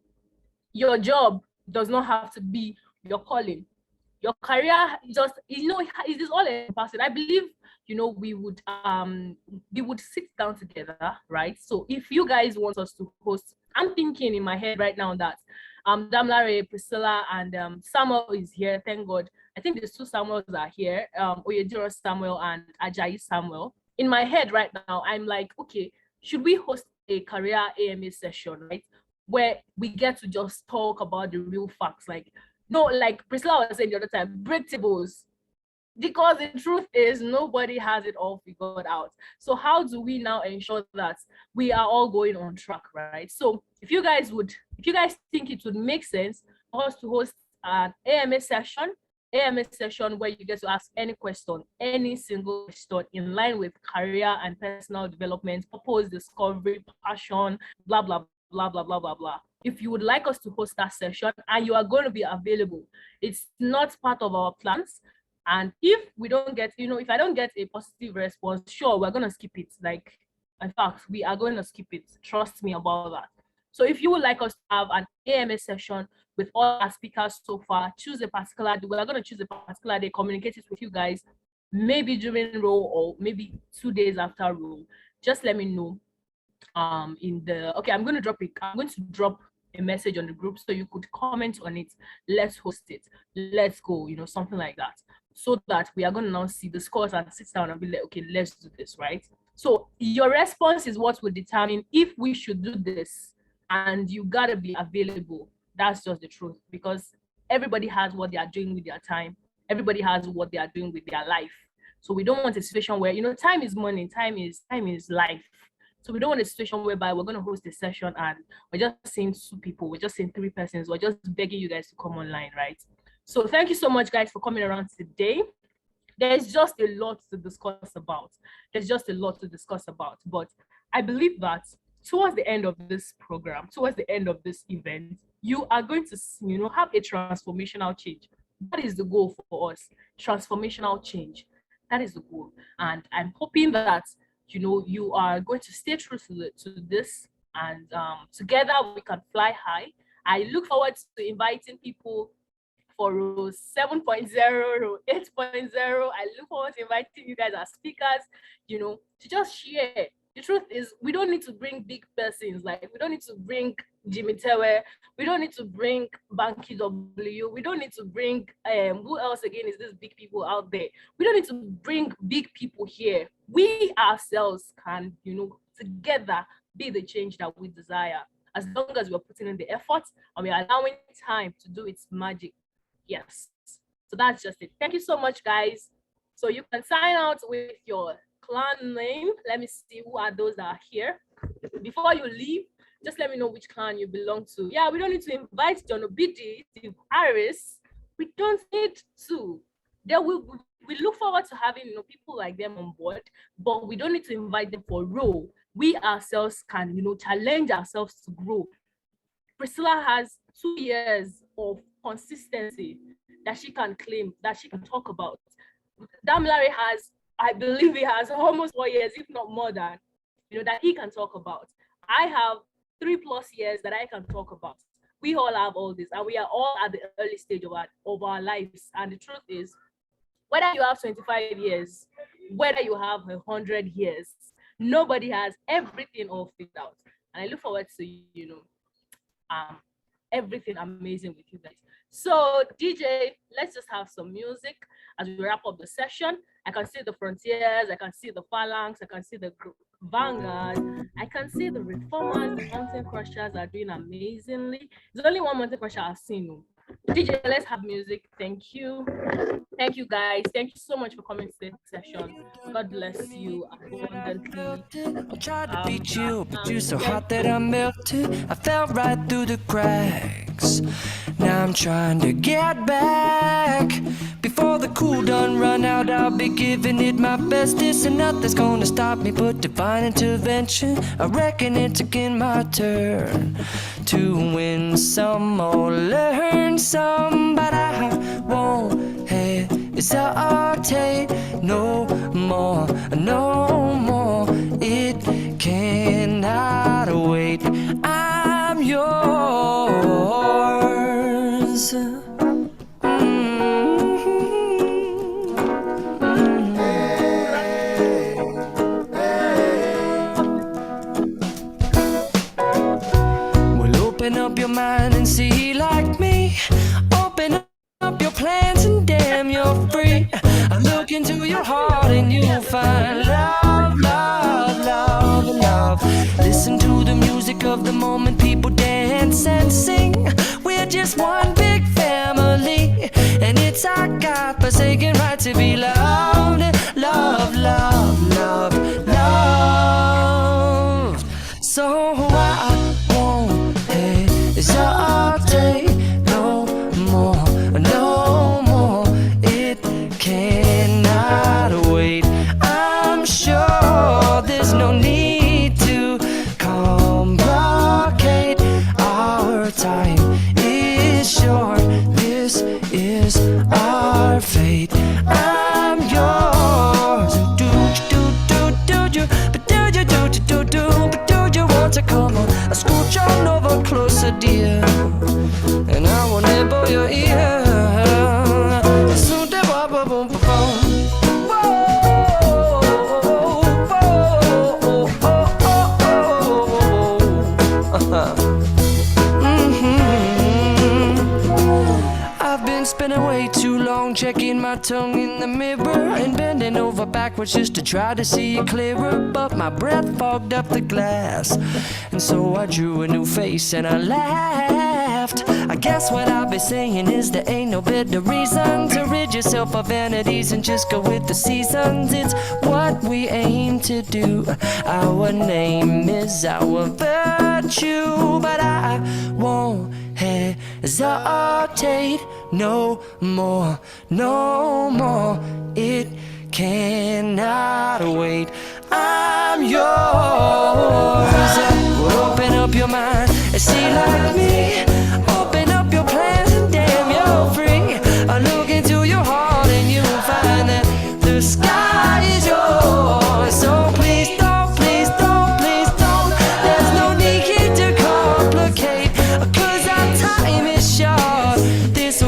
your job does not have to be your calling. Your career just, it is all encompassing. I believe, we would sit down together, right? So if you guys want us to host, I'm thinking in my head right now that Damlare, Priscilla, and Samuel is here. Thank God. I think these two Samuels are here. Oyediro Samuel and Ajayi Samuel. In my head right now, I'm like, okay, should we host a career AMA session, right? Where we get to just talk about the real facts, like Priscilla was saying the other time, break tables. Because the truth is, nobody has it all figured out. So how do we now ensure that we are all going on track, right? So if you guys think it would make sense for us to host an AMA session where you get to ask any question, any single question in line with career and personal development, purpose, discovery, passion, blah, blah, blah, blah, blah, blah, blah. If you would like us to host that session and you are going to be available, it's not part of our plans. And if we don't get, if I don't get a positive response, sure, we're going to skip it. Like, in fact, we are going to skip it. Trust me about that. So if you would like us to have an AMA session with all our speakers so far, choose a particular day. We're going to choose a particular day, communicate it with you guys, maybe during roll or maybe 2 days after roll. Just let me know. I'm going to drop a message on the group so you could comment on it. Let's host it. Let's go, something like that. So that we are going to now see the scores and sit down and be like, okay, let's do this, right? So your response is what will determine if we should do this, and you got to be available. That's just the truth, because everybody has what they are doing with their time. Everybody has what they are doing with their life. So we don't want a situation where, time is money, time is life. So we don't want a situation whereby we're going to host a session and we're just seeing 2 people, we're just seeing 3 persons, we're just begging you guys to come online, right? So thank you so much, guys, for coming around today. There's just a lot to discuss about. But I believe that towards the end of this program, towards the end of this event, you are going to, have a transformational change. That is the goal for us, transformational change. That is the goal. And I'm hoping that, you are going to stay true to this, and together we can fly high. I look forward to inviting people for row 7.0, row 8.0. I look forward to inviting you guys as speakers, to just share. The truth is, we don't need to bring big persons. Like, we don't need to bring Jimmy Tewe. We don't need to bring Banky W. We don't need to bring, who else again is this big people out there? We don't need to bring big people here. We ourselves can, together be the change that we desire, as long as we're putting in the effort and we're allowing time to do its magic. Yes. So that's just it. Thank you so much, guys. So you can sign out with your clan name. Let me see who are those that are here. Before you leave, just let me know which clan you belong to. Yeah, we don't need to invite John Obidi, Steve Harris. We don't need to. We look forward to having people like them on board, but we don't need to invite them for role. We ourselves can challenge ourselves to grow. Priscilla has 2 years of consistency that she can claim, that she can talk about. Damlare has, I believe he has almost 4 years, if not more than, that he can talk about. I have 3+ years that I can talk about. We all have all this, and we are all at the early stage of our lives. And the truth is, whether you have 25 years, whether you have 100 years, nobody has everything all figured out. And I look forward to, everything amazing with you guys. So DJ, let's just have some music as we wrap up the session. I can see the Frontiers, I can see the Phalanx, I can see the Vanguard, I can see the Reformers, the Mountain Crushers are doing amazingly. There's only one Mountain Crusher I've seen. DJ, let's have music. Thank you. Thank you, guys. Thank you so much for coming to this session. God bless you abundantly. I tried to beat you, but you're so hot that I melted. I fell right through the cracks. Now I'm trying to get back. Before the cool done run out, I'll be giving it my best. This and nothing's gonna stop me but divine intervention. I reckon it's again my turn to win some or learn some, but I won't hesitate no more, no more. It cannot wait. I'm yours. Well, open up your mind and see like me. Open up your plans and damn, you're free. I look into your heart and you'll find love, love, love, love. Listen to the music of the moment, people dance and sing. We're just one big family, and it's our God-forsaken right to be loved. Love, love, love, love. So I won't hesitate no more, no more. It cannot wait. I'm sure there's no need to complicate. Our time is short. This is our fate. I'm yours. Do you, but do you, but do you want to come on? I scooch on over closer, dear, and I will nibble your ear. I've been spending way too long checking my tongue in the mirror and bending over backwards just to try to see it clearer, but my breath fogged up the glass, and so I drew a new face and I laughed. I guess what I'll be saying is there ain't no better reason to rid yourself of vanities and just go with the seasons. It's what we aim to do. Our name is our virtue, but I won't hesitate no more, no more. It cannot wait. I'm yours. Well, open up your mind and see like me. Open up your plans and damn, you're free. I look into your heart and you'll find that the sky is yours. So please don't, please don't, please don't. There's no need here to complicate, 'cause our time is short. This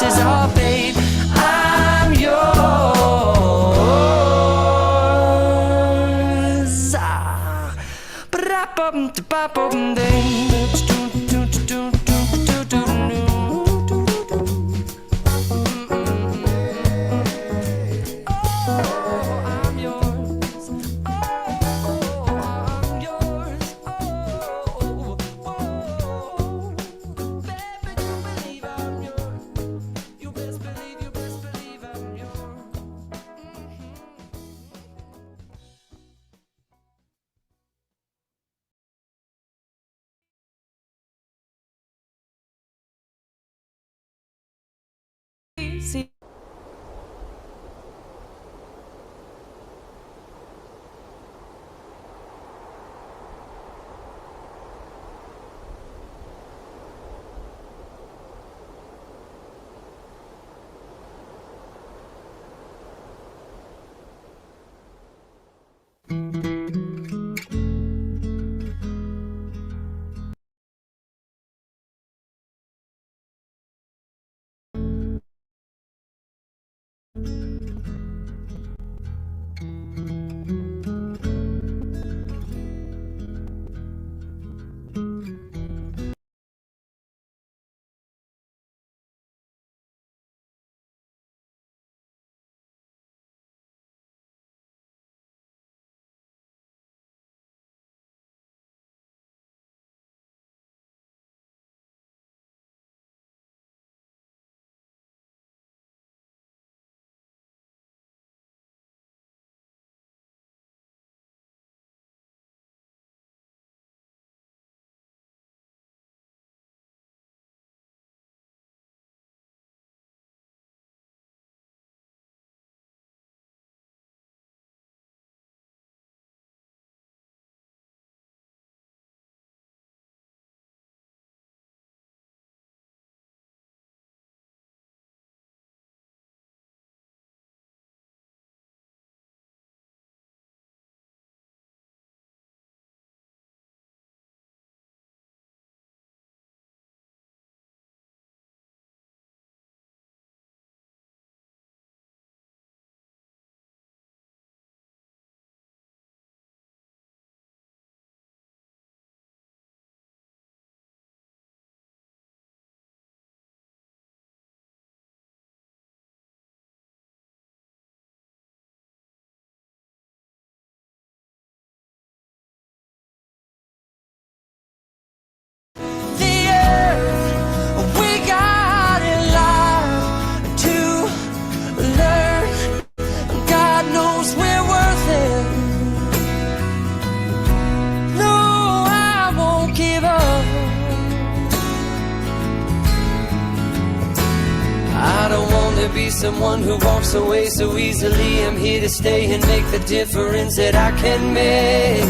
is our fate. I'm yours. someone who walks away so easily. I'm here to stay and make the difference that I can make.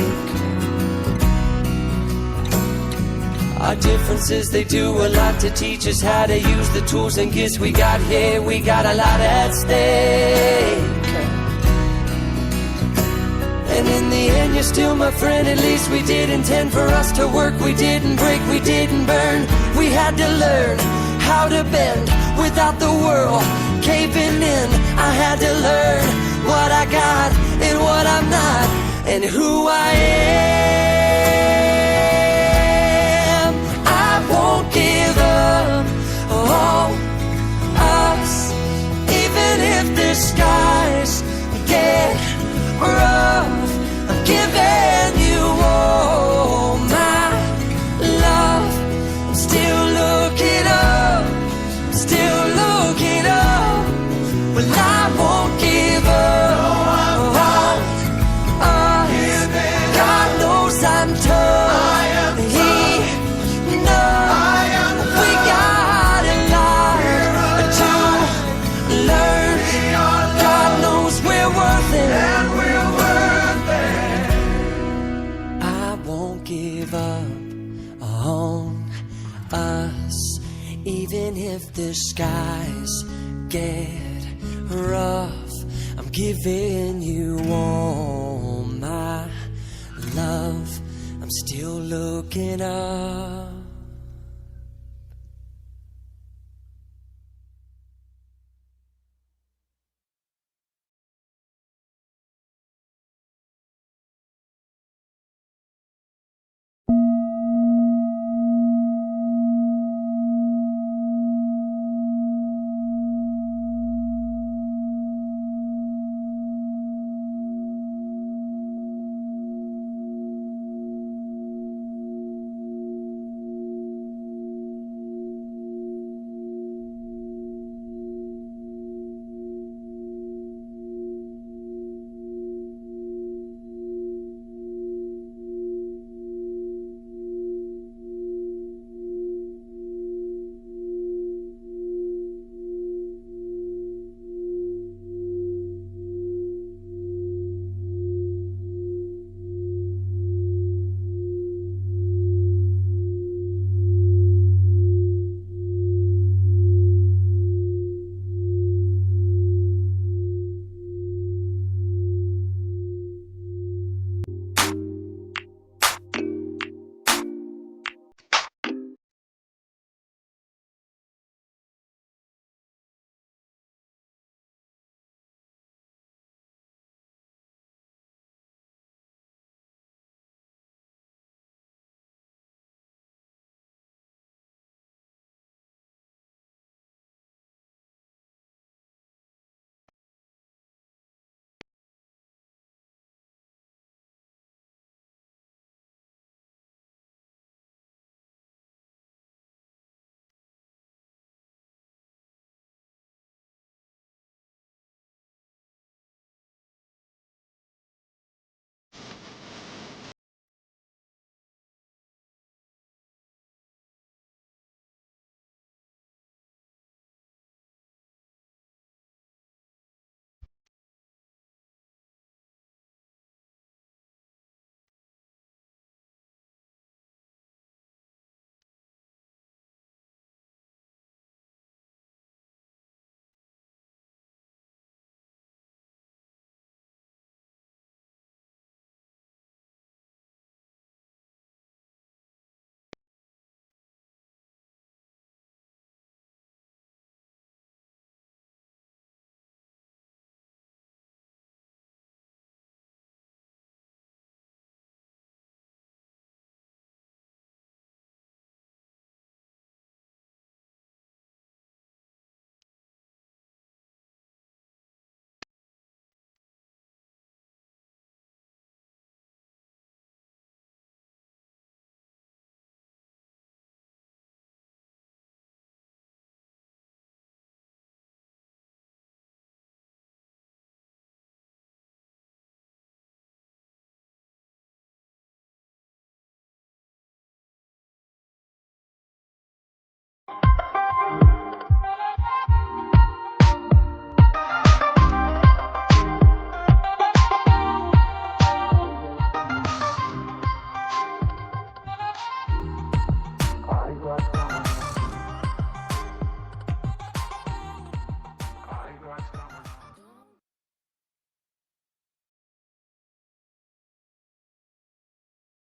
Our differences, they do a lot to teach us how to use the tools and gifts we got here. We got a lot at stake. And in the end, you're still my friend. At least we did intend for us to work. We didn't break, we didn't burn. We had to learn how to bend without the world caving in. I had to learn what I got and what I'm not, and who I am. I won't give up on us, even if the skies get rough. I'm giving you all my love. I'm still looking up, still looking up. Well, I won't give up. God knows I'm tough. He knows we got a lot to learn. God knows we're worth it. I won't give up on us, even if the skies get rough. I'm giving you all my love. I'm still looking up.